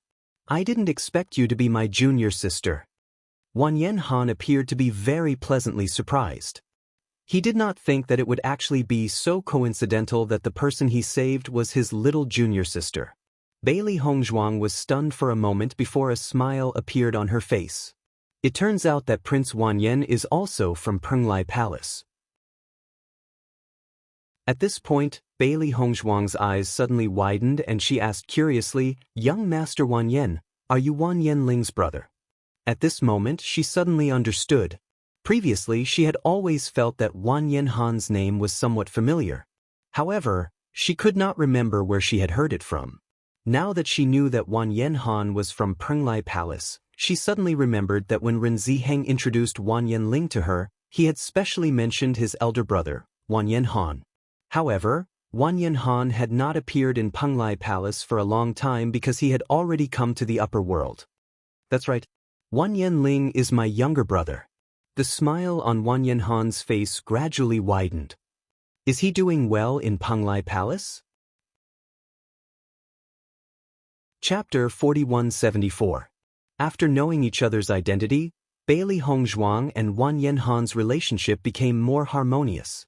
Speaker 1: I didn't expect you to be my junior sister. Wan Yanhan appeared to be very pleasantly surprised. He did not think that it would actually be so coincidental that the person he saved was his little junior sister. Bailey Hongzhuang was stunned for a moment before a smile appeared on her face. It turns out that Prince Wanyan is also from Penglai Palace. At this point, Bailey Hongzhuang's eyes suddenly widened and she asked curiously, "Young Master Wanyan, are you Wan Yanling's brother?" At this moment, she suddenly understood. Previously, she had always felt that Wan Yanhan's name was somewhat familiar. However, she could not remember where she had heard it from. Now that she knew that Wan Yanhan was from Penglai Palace, she suddenly remembered that when Ren Ziheng introduced Wan Yanling to her, he had specially mentioned his elder brother, Wan Yanhan. However, Wan Yanhan had not appeared in Penglai Palace for a long time because he had already come to the upper world. That's right. Wan Yanling is my younger brother. The smile on Wan Yanhan's face gradually widened. Is he doing well in Penglai Palace? Chapter 4174. After knowing each other's identity, Bailey Hongzhuang and Wan Yanhan's relationship became more harmonious.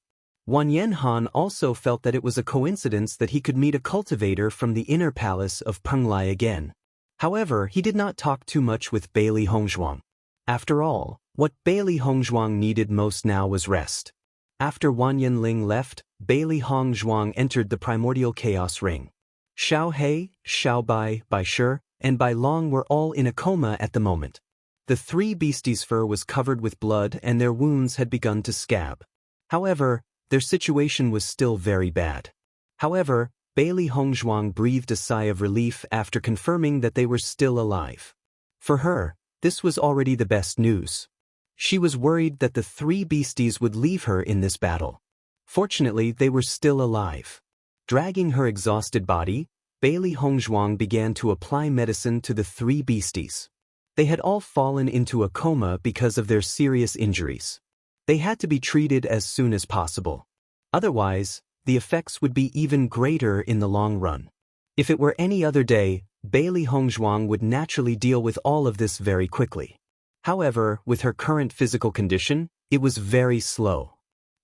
Speaker 1: Wan Yanhan also felt that it was a coincidence that he could meet a cultivator from the inner palace of Penglai again. However, he did not talk too much with Bailey Hongzhuang. After all, what Bailey Hongzhuang needed most now was rest. After Wan Yanling left, Bailey Hongzhuang entered the primordial chaos ring. Xiao He, Xiao Bai, Bai Shi, and Bai Long were all in a coma at the moment. The three beasties' fur was covered with blood and their wounds had begun to scab. However, their situation was still very bad. However, Bailey Hongzhuang breathed a sigh of relief after confirming that they were still alive. For her, this was already the best news. She was worried that the three beasties would leave her in this battle. Fortunately, they were still alive. Dragging her exhausted body, Bailey Hongzhuang began to apply medicine to the three beasties. They had all fallen into a coma because of their serious injuries. They had to be treated as soon as possible. Otherwise, the effects would be even greater in the long run. If it were any other day, Bailey Hongzhuang would naturally deal with all of this very quickly. However, with her current physical condition, it was very slow.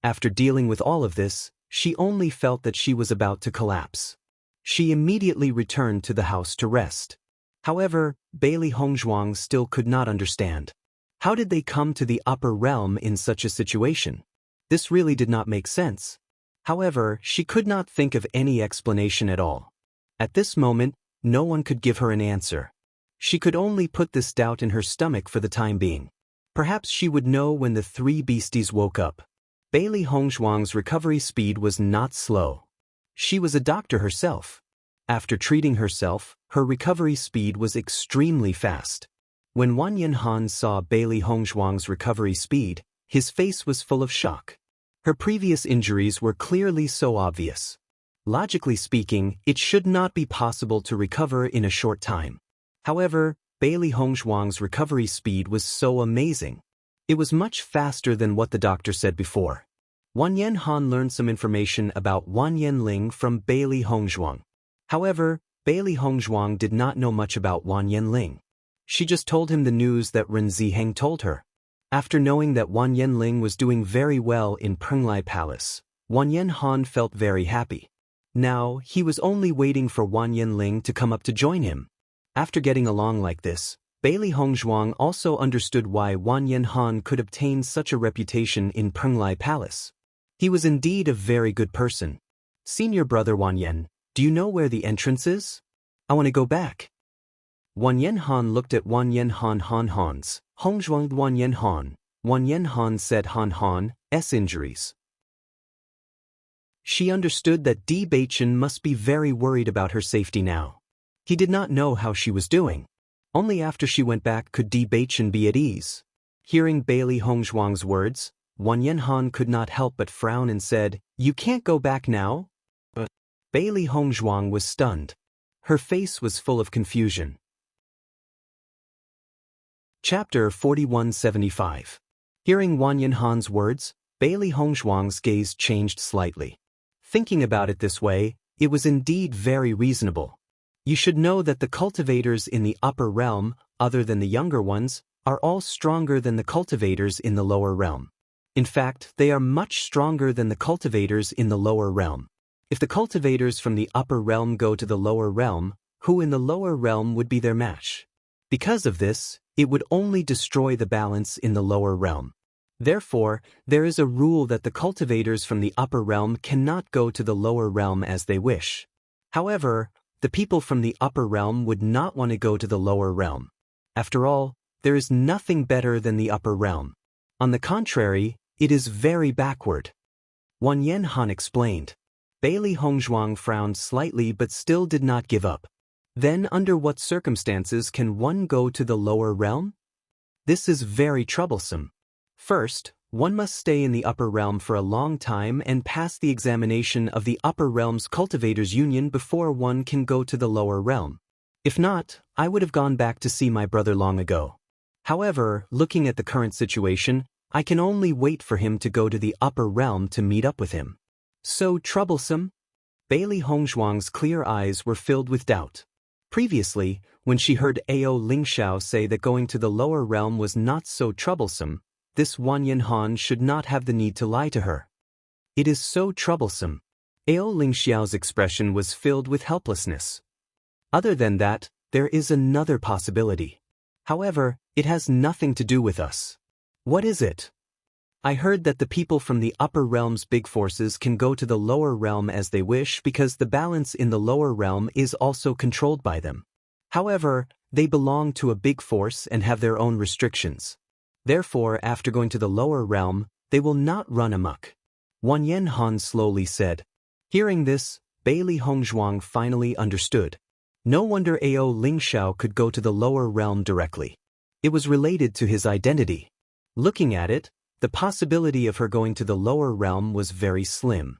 Speaker 1: After dealing with all of this, she only felt that she was about to collapse. She immediately returned to the house to rest. However, Bailey Hongzhuang still could not understand. How did they come to the upper realm in such a situation? This really did not make sense. However, she could not think of any explanation at all. At this moment, no one could give her an answer. She could only put this doubt in her stomach for the time being. Perhaps she would know when the three beasties woke up. Bailey Hongzhuang's recovery speed was not slow. She was a doctor herself. After treating herself, her recovery speed was extremely fast. When Wan Yanhan saw Bailey Hongzhuang's recovery speed, his face was full of shock. Her previous injuries were clearly so obvious. Logically speaking, it should not be possible to recover in a short time. However, Bailey Hongzhuang's recovery speed was so amazing. It was much faster than what the doctor said before. Wan Yanhan learned some information about Wan Yanling from Bailey Hongzhuang. However, Bailey Hongzhuang did not know much about Wan Yanling. She just told him the news that Ren Ziheng told her. After knowing that Wan Yanling was doing very well in Penglai Palace, Wan Yanhan felt very happy. Now, he was only waiting for Wan Yanling to come up to join him. After getting along like this, Bailey Hongzhuang also understood why Wan Yanhan could obtain such a reputation in Penglai Palace. He was indeed a very good person. Senior brother Wan Yan, do you know where the entrance is? I want to go back. Wan Yanhan looked at Wan Yanhan Han's. Hongzhuang Wan Yanhan. Wan Yanhan said Han's injuries. She understood that Bewitching must be very worried about her safety now. He did not know how she was doing. Only after she went back could Bewitching be at ease. Hearing Bailey Hongzhuang's words, Wan Yanhan could not help but frown and said, "You can't go back now?" But Bailey Hongzhuang was stunned. Her face was full of confusion. Chapter 4175. Hearing Wan Yanhan's words, Bailey Hongzhuang's gaze changed slightly. Thinking about it this way, it was indeed very reasonable. You should know that the cultivators in the upper realm, other than the younger ones, are all stronger than the cultivators in the lower realm. In fact, they are much stronger than the cultivators in the lower realm. If the cultivators from the upper realm go to the lower realm, who in the lower realm would be their match. Because of this, it would only destroy the balance in the lower realm. Therefore, there is a rule that the cultivators from the upper realm cannot go to the lower realm as they wish. However, the people from the upper realm would not want to go to the lower realm. After all, there is nothing better than the upper realm. On the contrary, it is very backward. Wan Yanhan explained. Bailey Hongzhuang frowned slightly but still did not give up. Then under what circumstances can one go to the lower realm? This is very troublesome. First, one must stay in the upper realm for a long time and pass the examination of the upper realm's cultivators union before one can go to the lower realm. If not, I would have gone back to see my brother long ago. However, looking at the current situation, I can only wait for him to go to the upper realm to meet up with him. So troublesome? Bailey Hongzhuang's clear eyes were filled with doubt. Previously, when she heard Ao Lingxiao say that going to the lower realm was not so troublesome, this Wan Yanhan should not have the need to lie to her. It is so troublesome. Ao Lingxiao's expression was filled with helplessness. Other than that, there is another possibility. However, it has nothing to do with us. What is it? I heard that the people from the upper realm's big forces can go to the lower realm as they wish because the balance in the lower realm is also controlled by them. However, they belong to a big force and have their own restrictions. Therefore, after going to the lower realm, they will not run amok. Wan Yanhan slowly said. Hearing this, Bailey Hongzhuang finally understood. No wonder Ao Lingxiao could go to the lower realm directly. It was related to his identity. Looking at it, the possibility of her going to the lower realm was very slim.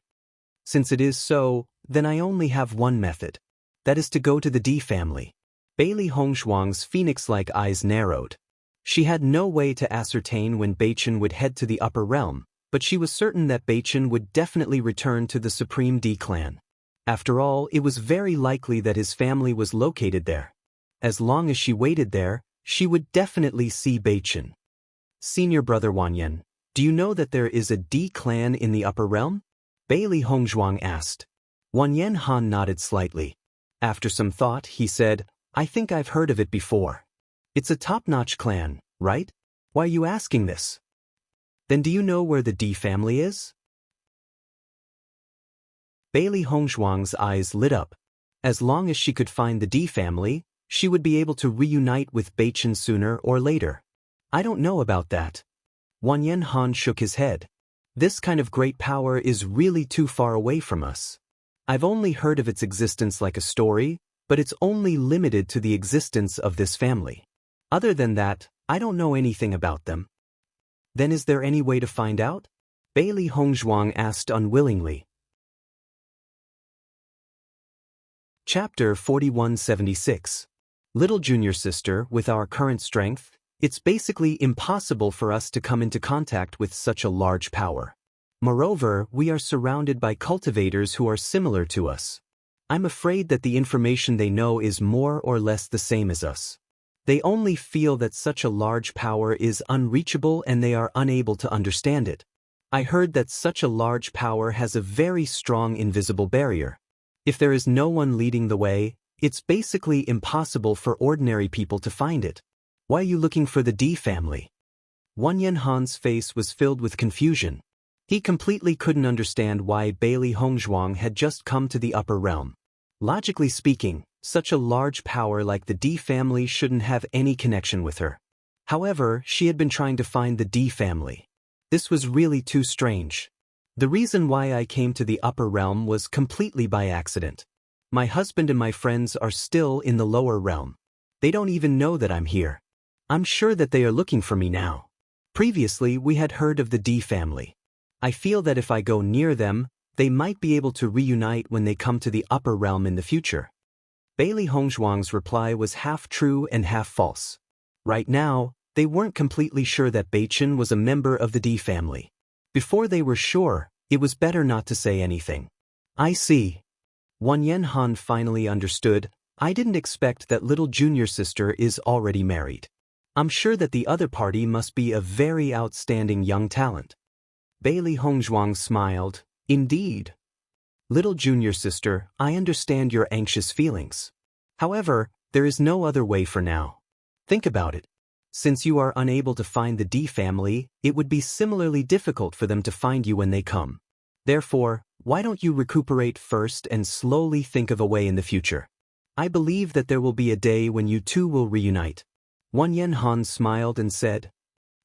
Speaker 1: Since it is so, then I only have one method. That is to go to the D family. Bailey Hongzhuang's phoenix-like eyes narrowed. She had no way to ascertain when Beichen would head to the upper realm, but she was certain that Beichen would definitely return to the Supreme D clan. After all, it was very likely that his family was located there. As long as she waited there, she would definitely see Beichen. Senior brother Wanyan, do you know that there is a D clan in the upper realm? Bailey Hongzhuang asked. Wan Yanhan nodded slightly. After some thought, he said, I think I've heard of it before. It's a top-notch clan, right? Why are you asking this? Then do you know where the D family is? Bailey Hongzhuang's eyes lit up. As long as she could find the D family, she would be able to reunite with Beichen sooner or later. I don't know about that. Wan Yanhan shook his head. This kind of great power is really too far away from us. I've only heard of its existence like a story, but it's only limited to the existence of this family. Other than that, I don't know anything about them. Then is there any way to find out? Bailey Hongzhuang asked unwillingly. Chapter 4176. Little junior sister, with our current strength, it's basically impossible for us to come into contact with such a large power. Moreover, we are surrounded by cultivators who are similar to us. I'm afraid that the information they know is more or less the same as us. They only feel that such a large power is unreachable and they are unable to understand it. I heard that such a large power has a very strong invisible barrier. If there is no one leading the way, it's basically impossible for ordinary people to find it. Why are you looking for the D family? Wan Yanhan's face was filled with confusion. He completely couldn't understand why Bailey Hongzhuang had just come to the upper realm. Logically speaking, such a large power like the D family shouldn't have any connection with her. However, she had been trying to find the D family. This was really too strange. The reason why I came to the upper realm was completely by accident. My husband and my friends are still in the lower realm. They don't even know that I'm here. I'm sure that they are looking for me now. Previously, we had heard of the D family. I feel that if I go near them, they might be able to reunite when they come to the upper realm in the future. Bailey Hongzhuang's reply was half true and half false. Right now, they weren't completely sure that Beichen was a member of the D family. Before they were sure, it was better not to say anything. I see. Wan Yanhan finally understood. I didn't expect that little junior sister is already married. I'm sure that the other party must be a very outstanding young talent. Bailey Hongzhuang smiled. Indeed. Little junior sister, I understand your anxious feelings. However, there is no other way for now. Think about it. Since you are unable to find the D family, it would be similarly difficult for them to find you when they come. Therefore, why don't you recuperate first and slowly think of a way in the future? I believe that there will be a day when you two will reunite. Wan Yanhan smiled and said,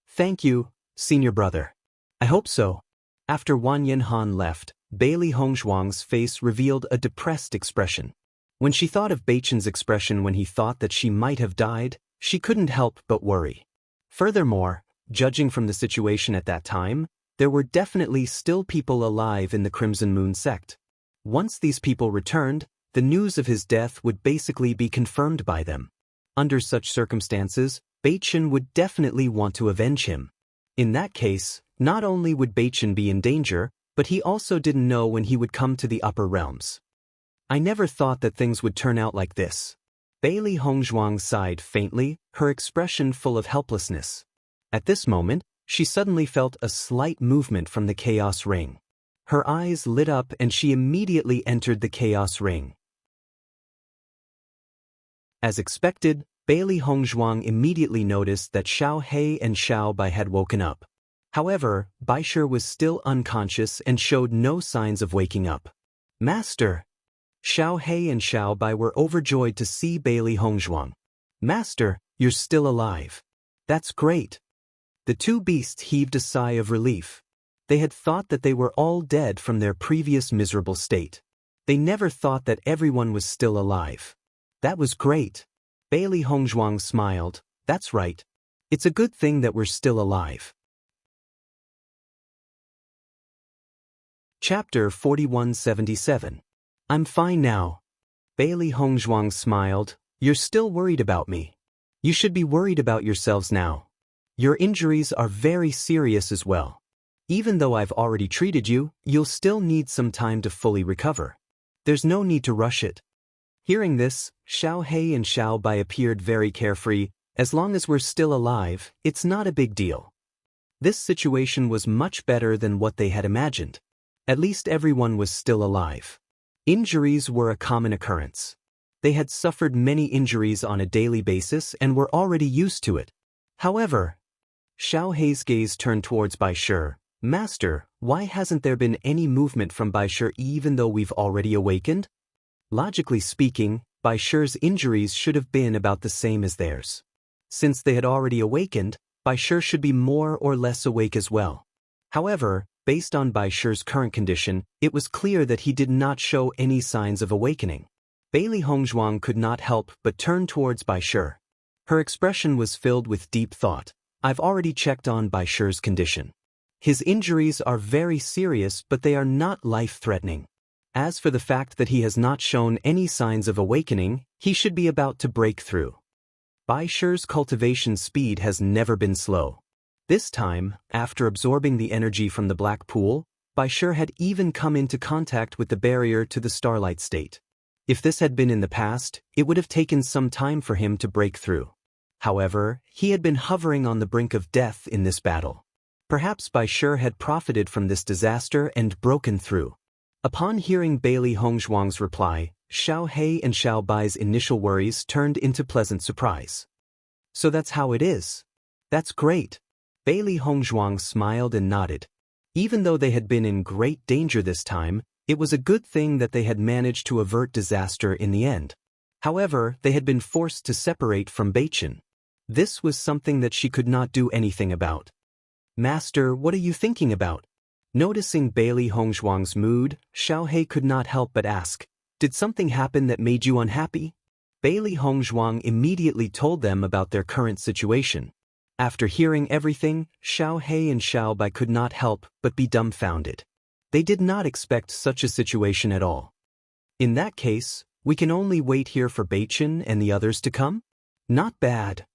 Speaker 1: "Thank you, senior brother. I hope so." After Wan Yanhan left, Bailey Hongzhuang's face revealed a depressed expression. When she thought of Beichen's expression when he thought that she might have died, she couldn't help but worry. Furthermore, judging from the situation at that time, there were definitely still people alive in the Crimson Moon sect. Once these people returned, the news of his death would basically be confirmed by them. Under such circumstances, Beichen would definitely want to avenge him. In that case, not only would Beichen be in danger, but he also didn't know when he would come to the upper realms. I never thought that things would turn out like this. Bailey Hongzhuang sighed faintly, her expression full of helplessness. At this moment, she suddenly felt a slight movement from the Chaos Ring. Her eyes lit up and she immediately entered the Chaos Ring. As expected, Bailey Hongzhuang immediately noticed that Xiao He and Xiao Bai had woken up. However, Baisher was still unconscious and showed no signs of waking up. "Master!" Xiao He and Xiao Bai were overjoyed to see Bailey Hongzhuang. "Master, you're still alive. That's great." The two beasts heaved a sigh of relief. They had thought that they were all dead from their previous miserable state. They never thought that everyone was still alive. "That was great." Bailey Hongzhuang smiled. "That's right. It's a good thing that we're still alive." Chapter 4177. I'm fine now. Bailey Hongzhuang smiled. "You're still worried about me. You should be worried about yourselves now. Your injuries are very serious as well. Even though I've already treated you, you'll still need some time to fully recover. There's no need to rush it." Hearing this, Xiao He and Xiao Bai appeared very carefree. "As long as we're still alive, it's not a big deal." This situation was much better than what they had imagined. At least everyone was still alive. Injuries were a common occurrence. They had suffered many injuries on a daily basis and were already used to it. However, Xiao He's gaze turned towards Baisher. "Master, why hasn't there been any movement from Baisher even though we've already awakened?" Logically speaking, Baisher's injuries should have been about the same as theirs. Since they had already awakened, Baisher should be more or less awake as well. However, based on Baisher's current condition, it was clear that he did not show any signs of awakening. Bailey Hongzhuang could not help but turn towards Baisher. Her expression was filled with deep thought. "I've already checked on Baisher's condition. His injuries are very serious, but they are not life-threatening. As for the fact that he has not shown any signs of awakening, he should be about to break through." Baisher's cultivation speed has never been slow. This time, after absorbing the energy from the black pool, Baisher had even come into contact with the barrier to the starlight state. If this had been in the past, it would have taken some time for him to break through. However, he had been hovering on the brink of death in this battle. Perhaps Baisher had profited from this disaster and broken through. Upon hearing Bailey Hongzhuang's reply, Xiao He and Xiao Bai's initial worries turned into pleasant surprise. "So that's how it is. That's great." Bailey Hongzhuang smiled and nodded. Even though they had been in great danger this time, it was a good thing that they had managed to avert disaster in the end. However, they had been forced to separate from Beichen. This was something that she could not do anything about. "Master, what are you thinking about?" Noticing Bailey Hongzhuang's mood, Xiao He could not help but ask, "Did something happen that made you unhappy?" Bailey Hongzhuang immediately told them about their current situation. After hearing everything, Xiao He and Xiao Bai could not help but be dumbfounded. They did not expect such a situation at all. "In that case, we can only wait here for Beichen and the others to come? Not bad.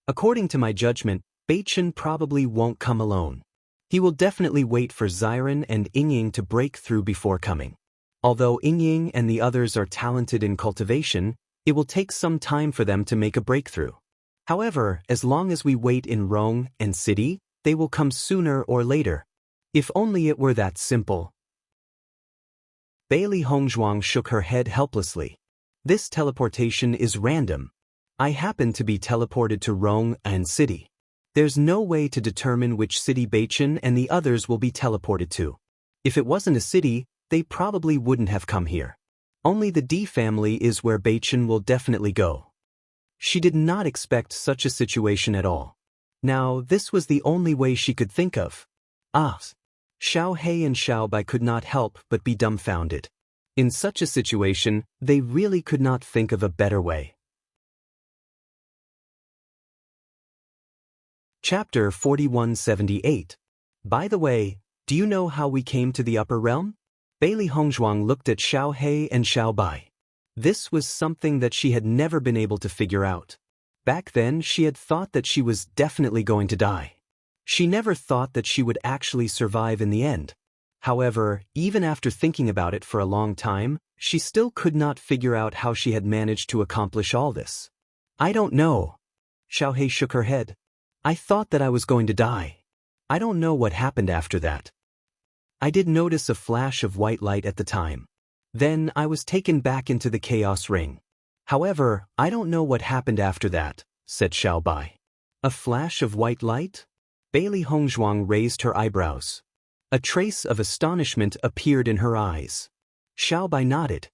Speaker 1: According to my judgment, Beichen probably won't come alone. He will definitely wait for Xiren and Yingying to break through before coming. Although Yingying and the others are talented in cultivation, it will take some time for them to make a breakthrough. However, as long as we wait in Rong and City, they will come sooner or later. If only it were that simple." Bailey Hongzhuang shook her head helplessly. This teleportation is random. I happen to be teleported to Rong and City. There's no way to determine which city Bewitching and the others will be teleported to. If it wasn't a city, they probably wouldn't have come here. Only the D family is where Bewitching will definitely go. She did not expect such a situation at all. Now, this was the only way she could think of. Xiao He and Xiao Bai could not help but be dumbfounded. In such a situation, they really could not think of a better way. Chapter 4178. By the way, do you know how we came to the upper realm? Bailey Hongzhuang looked at Xiao He and Xiao Bai. This was something that she had never been able to figure out. Back then, she had thought that she was definitely going to die. She never thought that she would actually survive in the end. However, even after thinking about it for a long time, she still could not figure out how she had managed to accomplish all this. I don't know. Xiao He shook her head. I thought that I was going to die. I don't know what happened after that. I did notice a flash of white light at the time. Then I was taken back into the chaos ring. However, I don't know what happened after that, said Xiao Bai. A flash of white light? Bailey Hongzhuang raised her eyebrows. A trace of astonishment appeared in her eyes. Xiao Bai nodded.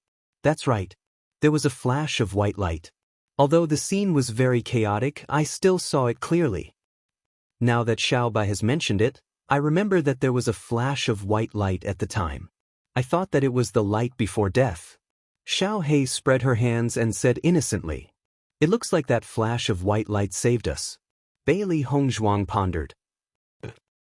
Speaker 1: That's right. There was a flash of white light. Although the scene was very chaotic, I still saw it clearly. Now that Xiao Bai has mentioned it, I remember that there was a flash of white light at the time. I thought that it was the light before death. Xiao He spread her hands and said innocently. It looks like that flash of white light saved us. Bailey Hongzhuang pondered.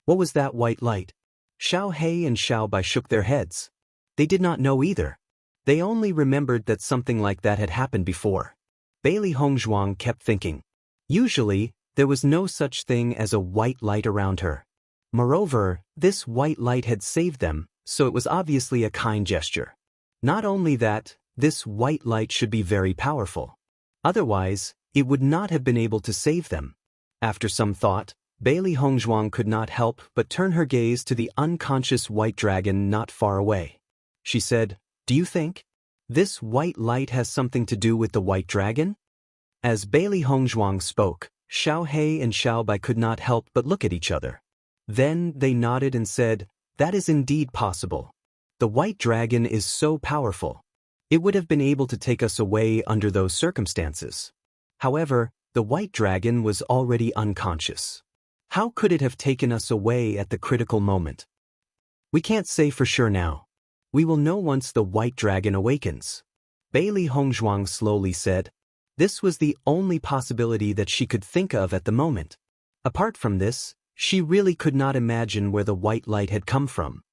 Speaker 1: What was that white light? Xiao He and Xiao Bai shook their heads. They did not know either. They only remembered that something like that had happened before. Bailey Hongzhuang kept thinking. Usually, there was no such thing as a white light around her. Moreover, this white light had saved them, so it was obviously a kind gesture. Not only that, this white light should be very powerful. Otherwise, it would not have been able to save them. After some thought, Bailey Hongzhuang could not help but turn her gaze to the unconscious white dragon not far away. She said, Do you think this white light has something to do with the white dragon? As Bailey Hongzhuang spoke, Xiao He and Xiao Bai could not help but look at each other. Then they nodded and said, That is indeed possible. The white dragon is so powerful. It would have been able to take us away under those circumstances. However, the white dragon was already unconscious. How could it have taken us away at the critical moment? We can't say for sure now. We will know once the white dragon awakens. Bailey Hongzhuang slowly said. This was the only possibility that she could think of at the moment. Apart from this, she really could not imagine where the white light had come from.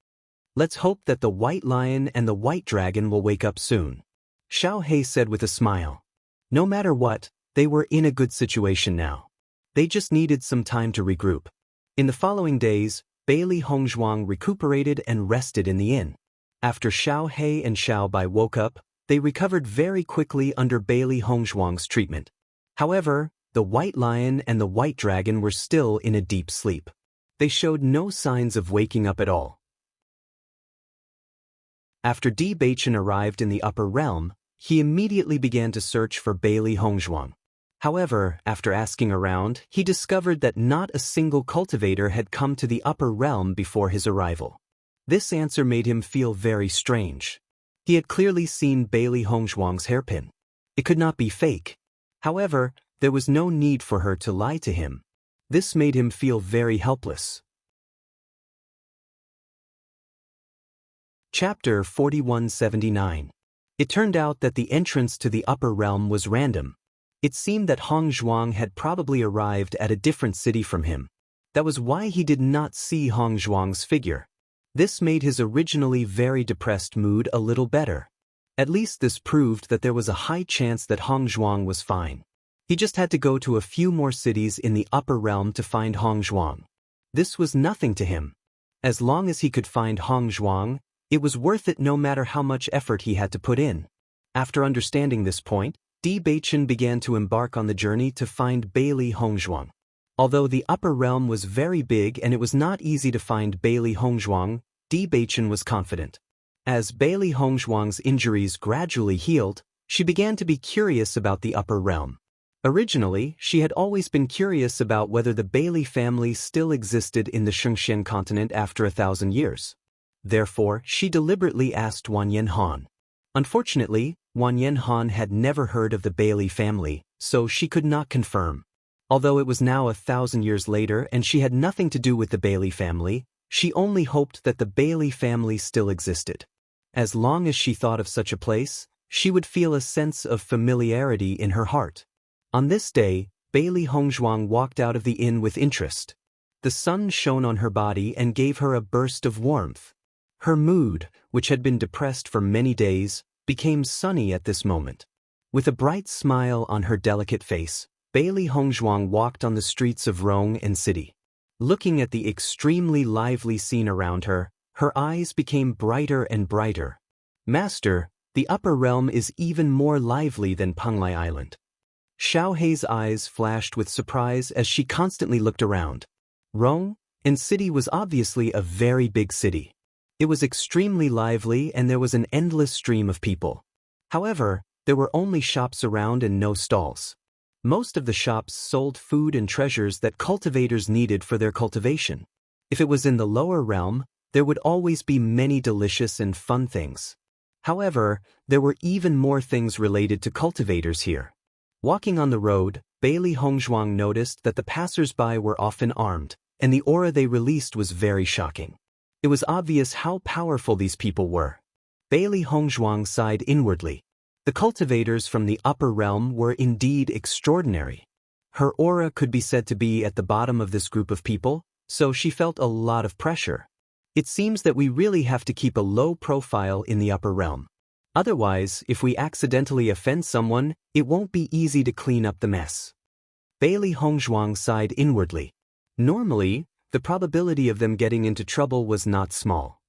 Speaker 1: Let's hope that the white lion and the white dragon will wake up soon. Xiao He said with a smile. No matter what, they were in a good situation now. They just needed some time to regroup. In the following days, Bailey Hongzhuang recuperated and rested in the inn. After Xiao He and Xiao Bai woke up, they recovered very quickly under Bailey Hongzhuang's treatment. However, the white lion and the white dragon were still in a deep sleep. They showed no signs of waking up at all. After D. Bewitching arrived in the upper realm, he immediately began to search for Bailey Hongzhuang. However, after asking around, he discovered that not a single cultivator had come to the upper realm before his arrival. This answer made him feel very strange. He had clearly seen Bailey Hongzhuang's hairpin. It could not be fake. However, there was no need for her to lie to him. This made him feel very helpless. Chapter 4179. It turned out that the entrance to the upper realm was random. It seemed that Hongzhuang had probably arrived at a different city from him. That was why he did not see Hongzhuang's figure. This made his originally very depressed mood a little better. At least this proved that there was a high chance that Hongzhuang was fine. He just had to go to a few more cities in the upper realm to find Hongzhuang. This was nothing to him. As long as he could find Hongzhuang, it was worth it no matter how much effort he had to put in. After understanding this point, D. Bewitching began to embark on the journey to find Bailey Hongzhuang. Although the upper realm was very big and it was not easy to find Bailey Hongzhuang, D. Bewitching was confident. As Bailey Hongzhuang's injuries gradually healed, She began to be curious about the upper realm. Originally, she had always been curious about whether the Bailey family still existed in the Shengxian continent after 1,000 years. Therefore, she deliberately asked Wan Yanhan. Unfortunately, Wan Yanhan had never heard of the Bailey family, so she could not confirm. Although it was now 1,000 years later and she had nothing to do with the Bailey family, she only hoped that the Bailey family still existed. As long as she thought of such a place, she would feel a sense of familiarity in her heart. On this day, Bailey Hongzhuang walked out of the inn with interest. The sun shone on her body and gave her a burst of warmth. Her mood, which had been depressed for many days, became sunny at this moment. With a bright smile on her delicate face, Bailey Hongzhuang walked on the streets of Rong and city. Looking at the extremely lively scene around her, her eyes became brighter and brighter. Master, the upper realm is even more lively than Penglai Island. Xiaohei's eyes flashed with surprise as she constantly looked around. Rong and city was obviously a very big city. It was extremely lively and there was an endless stream of people. However, there were only shops around and no stalls. Most of the shops sold food and treasures that cultivators needed for their cultivation. If it was in the lower realm, there would always be many delicious and fun things. However, there were even more things related to cultivators here. Walking on the road, Bailey Hongzhuang noticed that the passers-by were often armed, and the aura they released was very shocking. It was obvious how powerful these people were. Bailey Hongzhuang sighed inwardly. The cultivators from the upper realm were indeed extraordinary. Her aura could be said to be at the bottom of this group of people, so she felt a lot of pressure. It seems that we really have to keep a low profile in the upper realm. Otherwise, if we accidentally offend someone, it won't be easy to clean up the mess. Bailey Hongzhuang sighed inwardly. Normally, the probability of them getting into trouble was not small.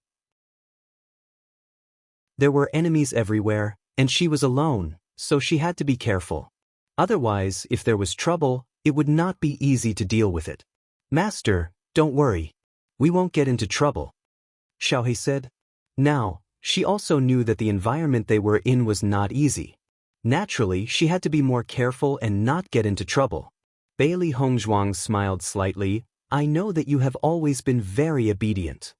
Speaker 1: There were enemies everywhere, and she was alone, so she had to be careful. Otherwise, if there was trouble, it would not be easy to deal with it. Master, don't worry. We won't get into trouble, Xiaohei said. Now, she also knew that the environment they were in was not easy. Naturally, she had to be more careful and not get into trouble. Bailey Hongzhuang smiled slightly. I know that you have always been very obedient.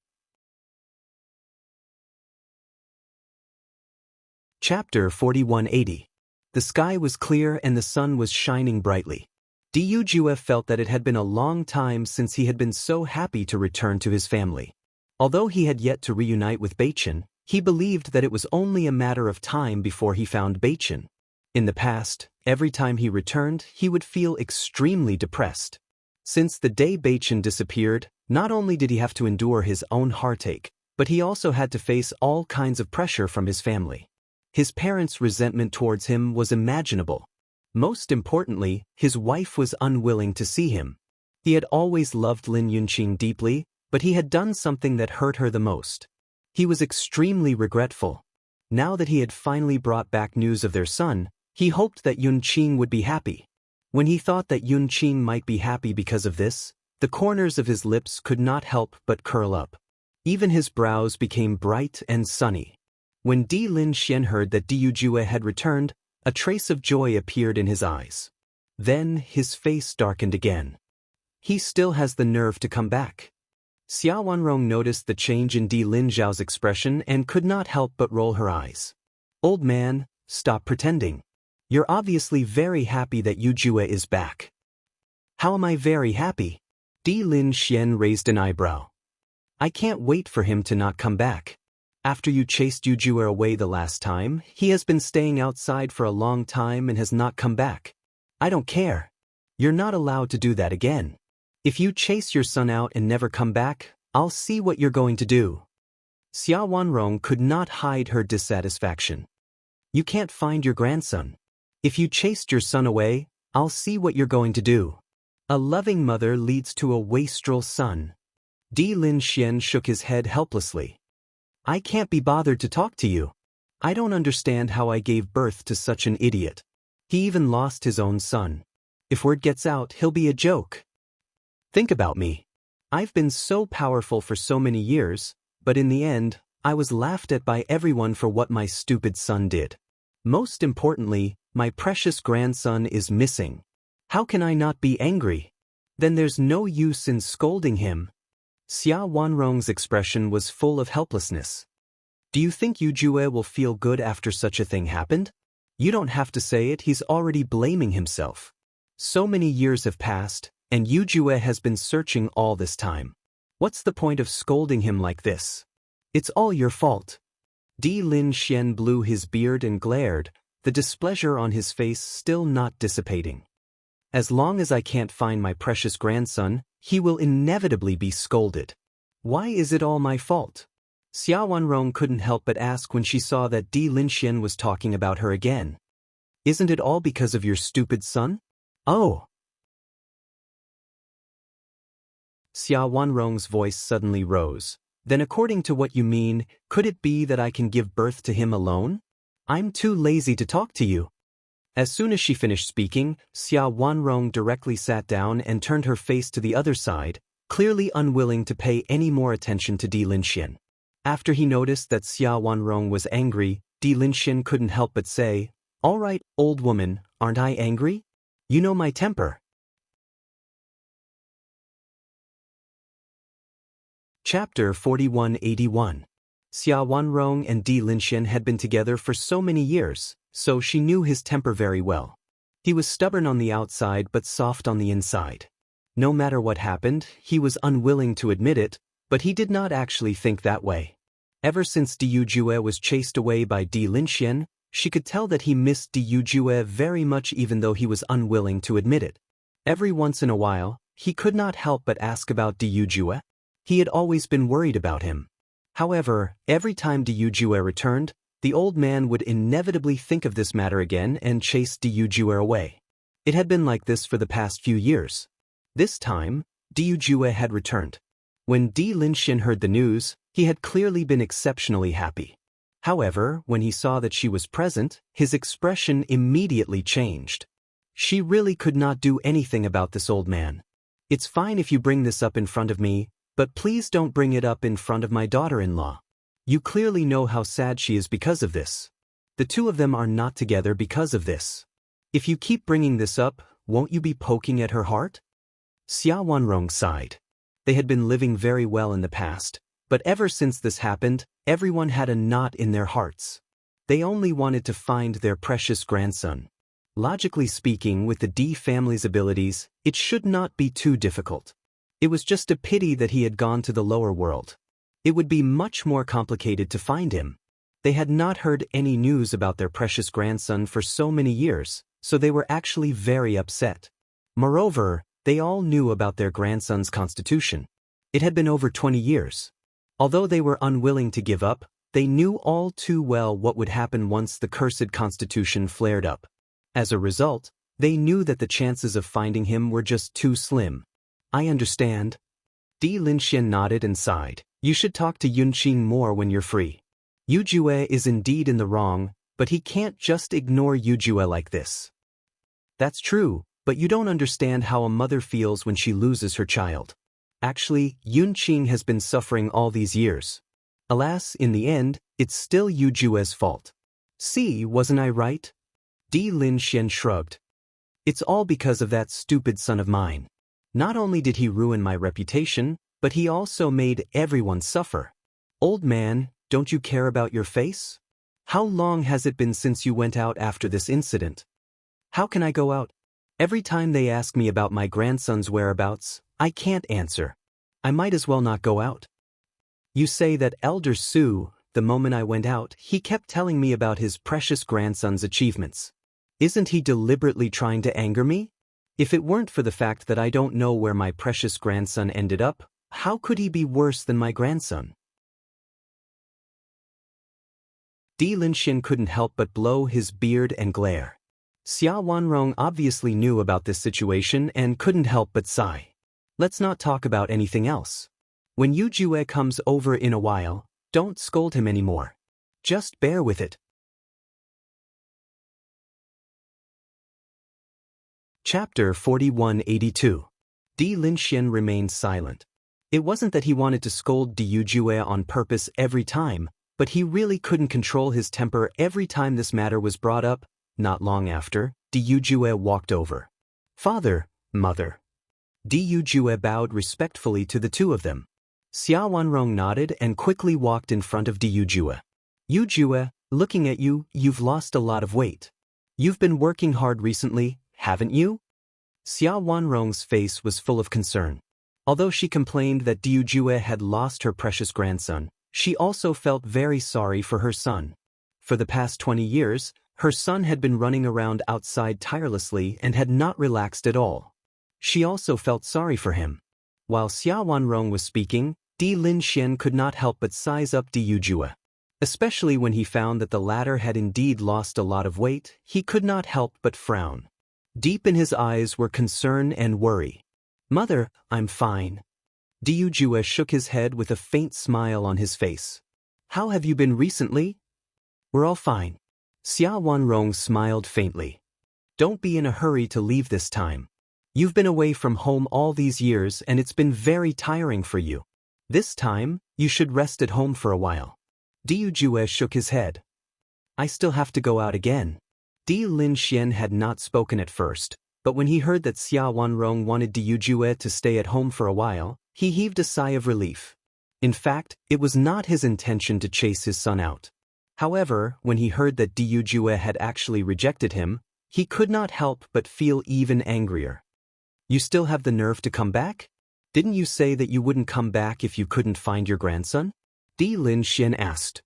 Speaker 1: Chapter 4180. The sky was clear and the sun was shining brightly. Diyu Jue felt that it had been a long time since he had been so happy to return to his family. Although he had yet to reunite with Beichen, he believed that it was only a matter of time before he found Beichen. In the past, every time he returned, he would feel extremely depressed. Since the day Beichen disappeared, not only did he have to endure his own heartache, but he also had to face all kinds of pressure from his family. His parents' resentment towards him was imaginable. Most importantly, his wife was unwilling to see him. He had always loved Lin Yunqing deeply, but he had done something that hurt her the most. He was extremely regretful. Now that he had finally brought back news of their son, he hoped that Yunqing would be happy. When he thought that Yunqing might be happy because of this, the corners of his lips could not help but curl up. Even his brows became bright and sunny. When Di Lin Xian heard that Diyu Jue had returned, a trace of joy appeared in his eyes. Then his face darkened again. He still has the nerve to come back. Xia Wanrong noticed the change in Di Lin Zhao's expression and could not help but roll her eyes. Old man, stop pretending. You're obviously very happy that Yu Jue is back. How am I very happy? Di Lin Xian raised an eyebrow. I can't wait for him to not come back. After you chased Yu Jue away the last time, he has been staying outside for a long time and has not come back. I don't care. You're not allowed to do that again. If you chase your son out and never come back, I'll see what you're going to do. Xia Wanrong could not hide her dissatisfaction. You can't find your grandson. If you chased your son away, I'll see what you're going to do. A loving mother leads to a wastrel son. Di Lin Xian shook his head helplessly. I can't be bothered to talk to you. I don't understand how I gave birth to such an idiot. He even lost his own son. If word gets out, he'll be a joke. Think about me. I've been so powerful for so many years, but in the end, I was laughed at by everyone for what my stupid son did. Most importantly, my precious grandson is missing. How can I not be angry? Then there's no use in scolding him. Xia Wanrong's expression was full of helplessness. Do you think Yu Jue will feel good after such a thing happened? You don't have to say it, he's already blaming himself. So many years have passed, and Yu Jue has been searching all this time. What's the point of scolding him like this? It's all your fault. Di Lin Xian blew his beard and glared, the displeasure on his face still not dissipating. As long as I can't find my precious grandson, he will inevitably be scolded. Why is it all my fault? Xia Wanrong couldn't help but ask when she saw that Di Lin Xian was talking about her again. Isn't it all because of your stupid son? Oh. Xia Wanrong's voice suddenly rose. Then according to what you mean, could it be that I can give birth to him alone? I'm too lazy to talk to you. As soon as she finished speaking, Xia Wanrong directly sat down and turned her face to the other side, clearly unwilling to pay any more attention to Di Lin Xian. After he noticed that Xia Wanrong was angry, Di Lin Xian couldn't help but say, "All right, old woman, aren't I angry? You know my temper." Chapter 4181. Xia Wanrong and Di Lin Xian had been together for so many years, so she knew his temper very well. He was stubborn on the outside but soft on the inside. No matter what happened, he was unwilling to admit it, but he did not actually think that way. Ever since Di Yujue was chased away by Di Lin Xian, she could tell that he missed Di Yujue very much even though he was unwilling to admit it. Every once in a while, he could not help but ask about Di Yujue. He had always been worried about him. However, every time Di Yujue returned, the old man would inevitably think of this matter again and chase Di Yujue away. It had been like this for the past few years. This time, Di Yujue had returned. When Di Lin Xian heard the news, he had clearly been exceptionally happy. However, when he saw that she was present, his expression immediately changed. She really could not do anything about this old man. It's fine if you bring this up in front of me, but please don't bring it up in front of my daughter-in-law. You clearly know how sad she is because of this. The two of them are not together because of this. If you keep bringing this up, won't you be poking at her heart? Xia Wanrong sighed. They had been living very well in the past, but ever since this happened, everyone had a knot in their hearts. They only wanted to find their precious grandson. Logically speaking, with the Di family's abilities, it should not be too difficult. It was just a pity that he had gone to the lower world. It would be much more complicated to find him. They had not heard any news about their precious grandson for so many years, so they were actually very upset. Moreover, they all knew about their grandson's constitution. It had been over 20 years. Although they were unwilling to give up, they knew all too well what would happen once the cursed constitution flared up. As a result, they knew that the chances of finding him were just too slim. I understand. Di Lin Xian nodded and sighed. You should talk to Yunqing more when you're free. Yu Jue is indeed in the wrong, but he can't just ignore Yu Jue like this. That's true, but you don't understand how a mother feels when she loses her child. Actually, Yunqing has been suffering all these years. Alas, in the end, it's still Yu Jue's fault. See, wasn't I right? Di Lin Xian shrugged. It's all because of that stupid son of mine. Not only did he ruin my reputation, but he also made everyone suffer. Old man, don't you care about your face? How long has it been since you went out after this incident? How can I go out? Every time they ask me about my grandson's whereabouts, I can't answer. I might as well not go out. You say that Elder Su, the moment I went out, he kept telling me about his precious grandson's achievements. Isn't he deliberately trying to anger me? If it weren't for the fact that I don't know where my precious grandson ended up, how could he be worse than my grandson? Di Lin Xian couldn't help but blow his beard and glare. Xia Wanrong obviously knew about this situation and couldn't help but sigh. Let's not talk about anything else. When Yu Jue comes over in a while, don't scold him anymore. Just bear with it. Chapter 4182. Di Lin Xian remained silent. It wasn't that he wanted to scold Di Yujue on purpose every time, but he really couldn't control his temper every time this matter was brought up. Not long after, Diyujue walked over. Father, mother. Diyujue bowed respectfully to the two of them. Xia Wanrong nodded and quickly walked in front of Diyujue. Yujue, looking at you, you've lost a lot of weight. You've been working hard recently, haven't you? Xia Wanrong's face was full of concern. Although she complained that Diyujue had lost her precious grandson, she also felt very sorry for her son. For the past 20 years, her son had been running around outside tirelessly and had not relaxed at all. She also felt sorry for him. While Xia Wanrong was speaking, Di Linxian could not help but size up Diyujue. Especially when he found that the latter had indeed lost a lot of weight, he could not help but frown. Deep in his eyes were concern and worry. Mother, I'm fine. Diyujue shook his head with a faint smile on his face. How have you been recently? We're all fine. Xia Wanrong smiled faintly. Don't be in a hurry to leave this time. You've been away from home all these years and it's been very tiring for you. This time, you should rest at home for a while. Diyujue shook his head. I still have to go out again. Di Linxian had not spoken at first, but when he heard that Xia Wanrong wanted Diyujue to stay at home for a while, he heaved a sigh of relief. In fact, it was not his intention to chase his son out. However, when he heard that Diyujue had actually rejected him, he could not help but feel even angrier. You still have the nerve to come back? Didn't you say that you wouldn't come back if you couldn't find your grandson? Di Linxian asked.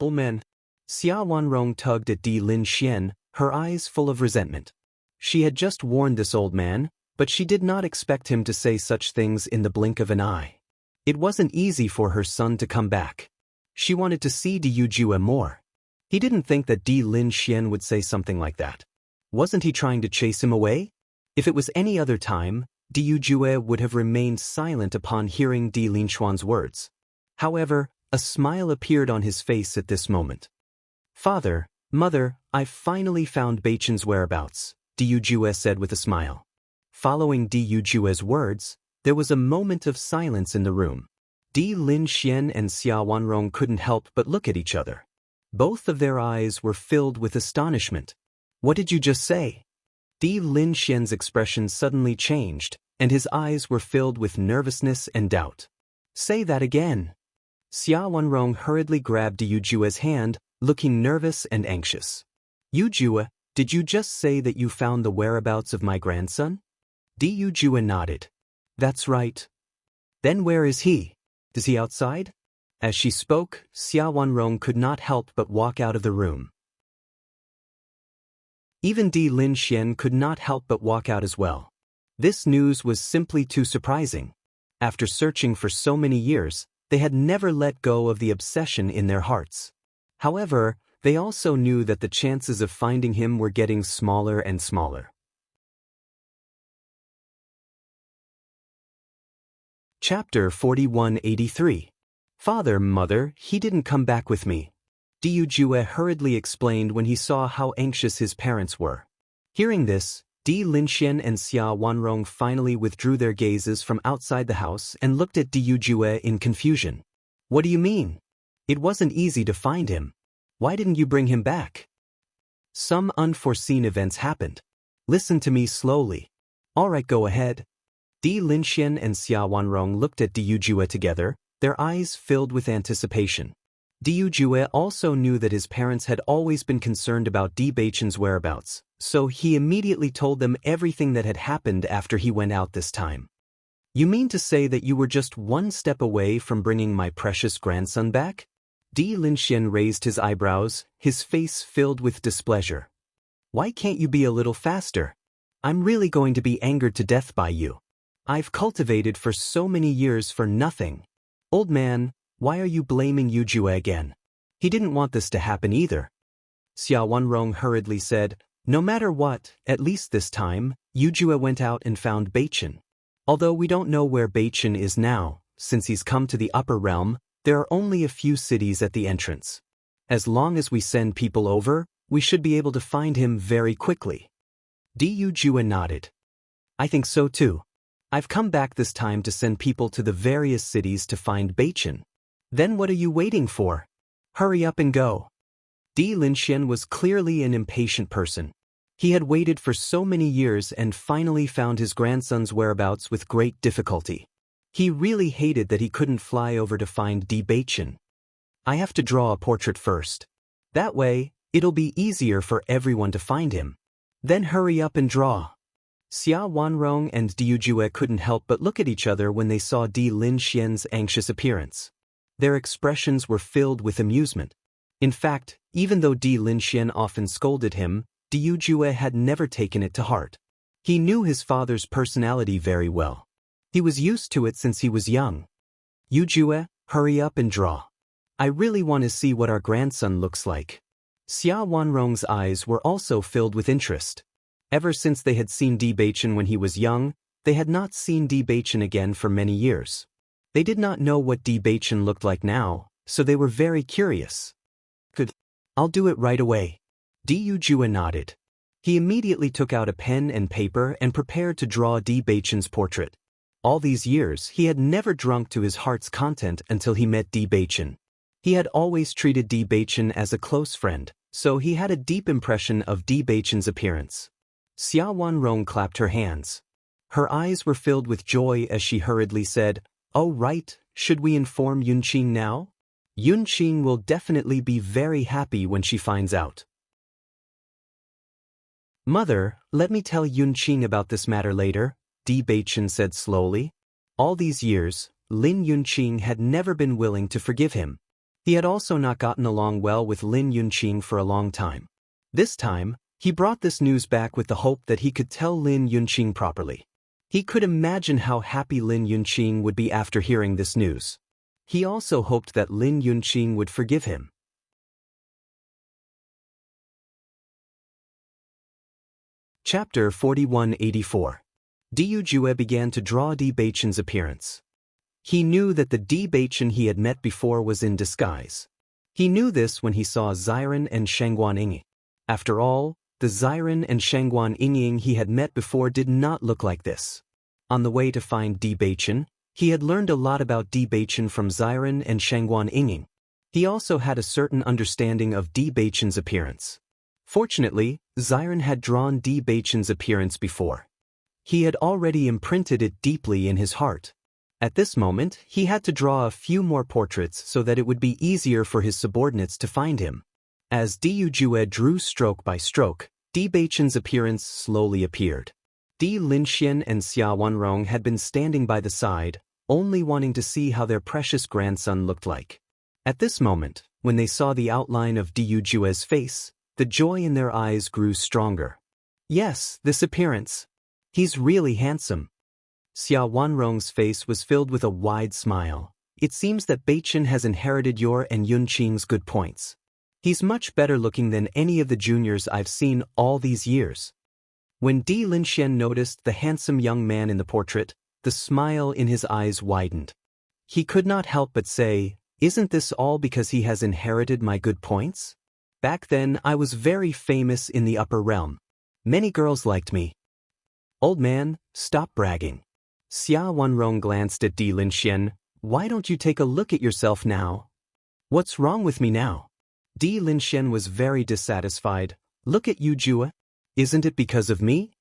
Speaker 1: Old man. Xia Wanrong tugged at Di Linxian, her eyes full of resentment. She had just warned this old man, but she did not expect him to say such things in the blink of an eye. It wasn't easy for her son to come back. She wanted to see Diyujue more. He didn't think that Di Linxian would say something like that. Wasn't he trying to chase him away? If it was any other time, Diyujue would have remained silent upon hearing Di Linxuan's words. However, a smile appeared on his face at this moment. Father, mother, I've finally found Beichen's whereabouts, Diyujue said with a smile. Following Dijue's words, there was a moment of silence in the room. Di Linxian and Xia Wanrong couldn't help but look at each other. Both of their eyes were filled with astonishment. What did you just say? Di Linxian's expression suddenly changed, and his eyes were filled with nervousness and doubt. Say that again. Xia Wanrong hurriedly grabbed Dijue's hand, looking nervous and anxious. Yujue, did you just say that you found the whereabouts of my grandson? Diyujue nodded. That's right. Then where is he? Is he outside? As she spoke, Xia Wanrong could not help but walk out of the room. Even Di Linxian could not help but walk out as well. This news was simply too surprising. After searching for so many years, they had never let go of the obsession in their hearts. However, they also knew that the chances of finding him were getting smaller and smaller. Chapter 4183. Father, mother, he didn't come back with me. Diyujue hurriedly explained when he saw how anxious his parents were. Hearing this, Di Linxian and Xia Wanrong finally withdrew their gazes from outside the house and looked at Diyujue in confusion. What do you mean? It wasn't easy to find him. Why didn't you bring him back? Some unforeseen events happened. Listen to me slowly. All right, go ahead. Di Linxian and Xia Wanrong looked at Diyujue together, their eyes filled with anticipation. Diyujue also knew that his parents had always been concerned about Di Beichen's whereabouts, so he immediately told them everything that had happened after he went out this time. You mean to say that you were just one step away from bringing my precious grandson back? Di Linxian raised his eyebrows, his face filled with displeasure. Why can't you be a little faster? I'm really going to be angered to death by you. I've cultivated for so many years for nothing. Old man, why are you blaming Yujue again? He didn't want this to happen either. Xia Wanrong hurriedly said, no matter what, at least this time, Yujue went out and found Beichen. Although we don't know where Beichen is now, since he's come to the upper realm, there are only a few cities at the entrance. As long as we send people over, we should be able to find him very quickly. Diyujue nodded. I think so too. I've come back this time to send people to the various cities to find Beichen. Then what are you waiting for? hurry up and go. Di Linxian was clearly an impatient person. He had waited for so many years and finally found his grandson's whereabouts with great difficulty. He really hated that he couldn't fly over to find Bewitching. I have to draw a portrait first. That way, it'll be easier for everyone to find him. Then hurry up and draw. Xia Wanrong and Diu Jue couldn't help but look at each other when they saw Di Linxian's anxious appearance. Their expressions were filled with amusement. In fact, even though Di Linxian often scolded him, Diu Jue had never taken it to heart. He knew his father's personality very well. He was used to it since he was young. Yu Jue, hurry up and draw. I really want to see what our grandson looks like. Xia Wanrong's eyes were also filled with interest. Ever since they had seen Bewitching when he was young, they had not seen Bewitching again for many years. They did not know what Bewitching looked like now, so they were very curious. Good. I'll do it right away. Diu Jue nodded. He immediately took out a pen and paper and prepared to draw Bewitching's portrait. All these years, he had never drunk to his heart's content until he met Bewitching. He had always treated Bewitching as a close friend, so he had a deep impression of Bewitching's appearance. Xia Wanrong clapped her hands. Her eyes were filled with joy as she hurriedly said, "Oh right, should we inform Yunqing now? Yunqing will definitely be very happy when she finds out." "Mother, let me tell Yunqing about this matter later," Bewitching said slowly. All these years, Lin Yunqing had never been willing to forgive him. He had also not gotten along well with Lin Yunqing for a long time. This time, he brought this news back with the hope that he could tell Lin Yunqing properly. He could imagine how happy Lin Yunqing would be after hearing this news. He also hoped that Lin Yunqing would forgive him. Chapter 4184. Diu Jue began to draw Bewitching's appearance. He knew that the Bewitching he had met before was in disguise. He knew this when he saw Xiren and Shangguan Ying. After all, the Xiren and Shangguan Ying he had met before did not look like this. On the way to find Bewitching, he had learned a lot about Bewitching from Xiren and Shangguan Ying. He also had a certain understanding of Bewitching's appearance. Fortunately, Xiren had drawn Bewitching's appearance before. He had already imprinted it deeply in his heart. At this moment, he had to draw a few more portraits so that it would be easier for his subordinates to find him. As Diu Jue drew stroke by stroke, Bewitching's appearance slowly appeared. Di Linxian and Xia Wanrong had been standing by the side, only wanting to see how their precious grandson looked like. At this moment, when they saw the outline of Diu Jue's face, the joy in their eyes grew stronger. Yes, this appearance. He's really handsome. Xia Wanrong's face was filled with a wide smile. It seems that Bewitching has inherited your and Yunqing's good points. He's much better looking than any of the juniors I've seen all these years. When Di Linxian noticed the handsome young man in the portrait, the smile in his eyes widened. He could not help but say, "Isn't this all because he has inherited my good points? Back then I was very famous in the upper realm. Many girls liked me." "Old man, stop bragging." Xia Wanrong glanced at Di Linxian. "Why don't you take a look at yourself now? What's wrong with me now?" Di Linxian was very dissatisfied. "Look at Yu Jue. Isn't it because of me?"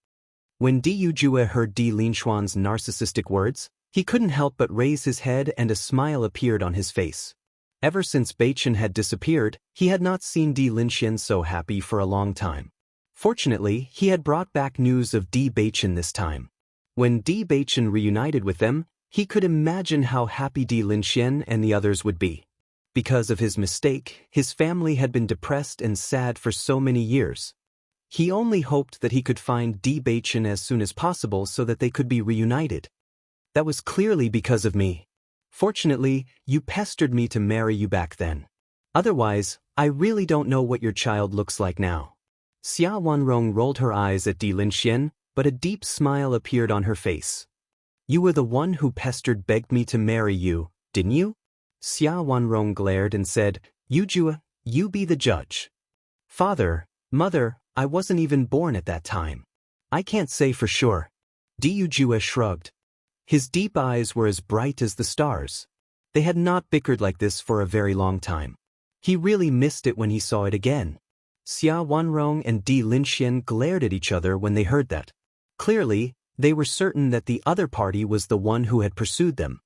Speaker 1: When Diu Jue heard Di Linxian's narcissistic words, he couldn't help but raise his head and a smile appeared on his face. Ever since Bewitching had disappeared, he had not seen Di Linxian so happy for a long time. Fortunately, he had brought back news of Bewitching this time. When Bewitching reunited with them, he could imagine how happy Di Linxian and the others would be. Because of his mistake, his family had been depressed and sad for so many years. He only hoped that he could find Bewitching as soon as possible so that they could be reunited. "That was clearly because of me. Fortunately, you pestered me to marry you back then. Otherwise, I really don't know what your child looks like now." Xia Wanrong rolled her eyes at Di Linxian, but a deep smile appeared on her face. "You were the one who begged me to marry you, didn't you?" Xia Wanrong glared and said, "Yu Jue, you be the judge." "Father, mother, I wasn't even born at that time. I can't say for sure." Diu Jue shrugged. His deep eyes were as bright as the stars. They had not bickered like this for a very long time. He really missed it when he saw it again. Xia Wanrong and Di Linxian glared at each other when they heard that. Clearly, they were certain that the other party was the one who had pursued them.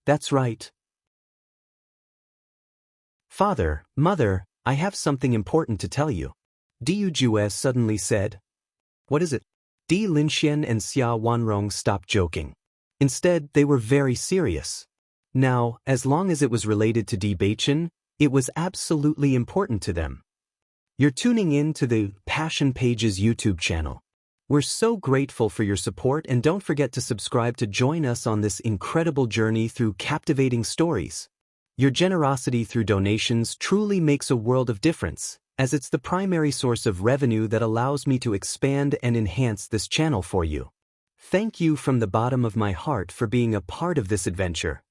Speaker 1: That's right. Father, Mother, I have something important to tell you. Diu Jue suddenly said. What is it? Di Linxian and Xia Wanrong stopped joking. Instead, they were very serious. Now, as long as it was related to Bewitching, it was absolutely important to them. You're tuning in to the Passion Pages YouTube channel. We're so grateful for your support, and don't forget to subscribe to join us on this incredible journey through captivating stories. Your generosity through donations truly makes a world of difference, as it's the primary source of revenue that allows me to expand and enhance this channel for you. Thank you from the bottom of my heart for being a part of this adventure.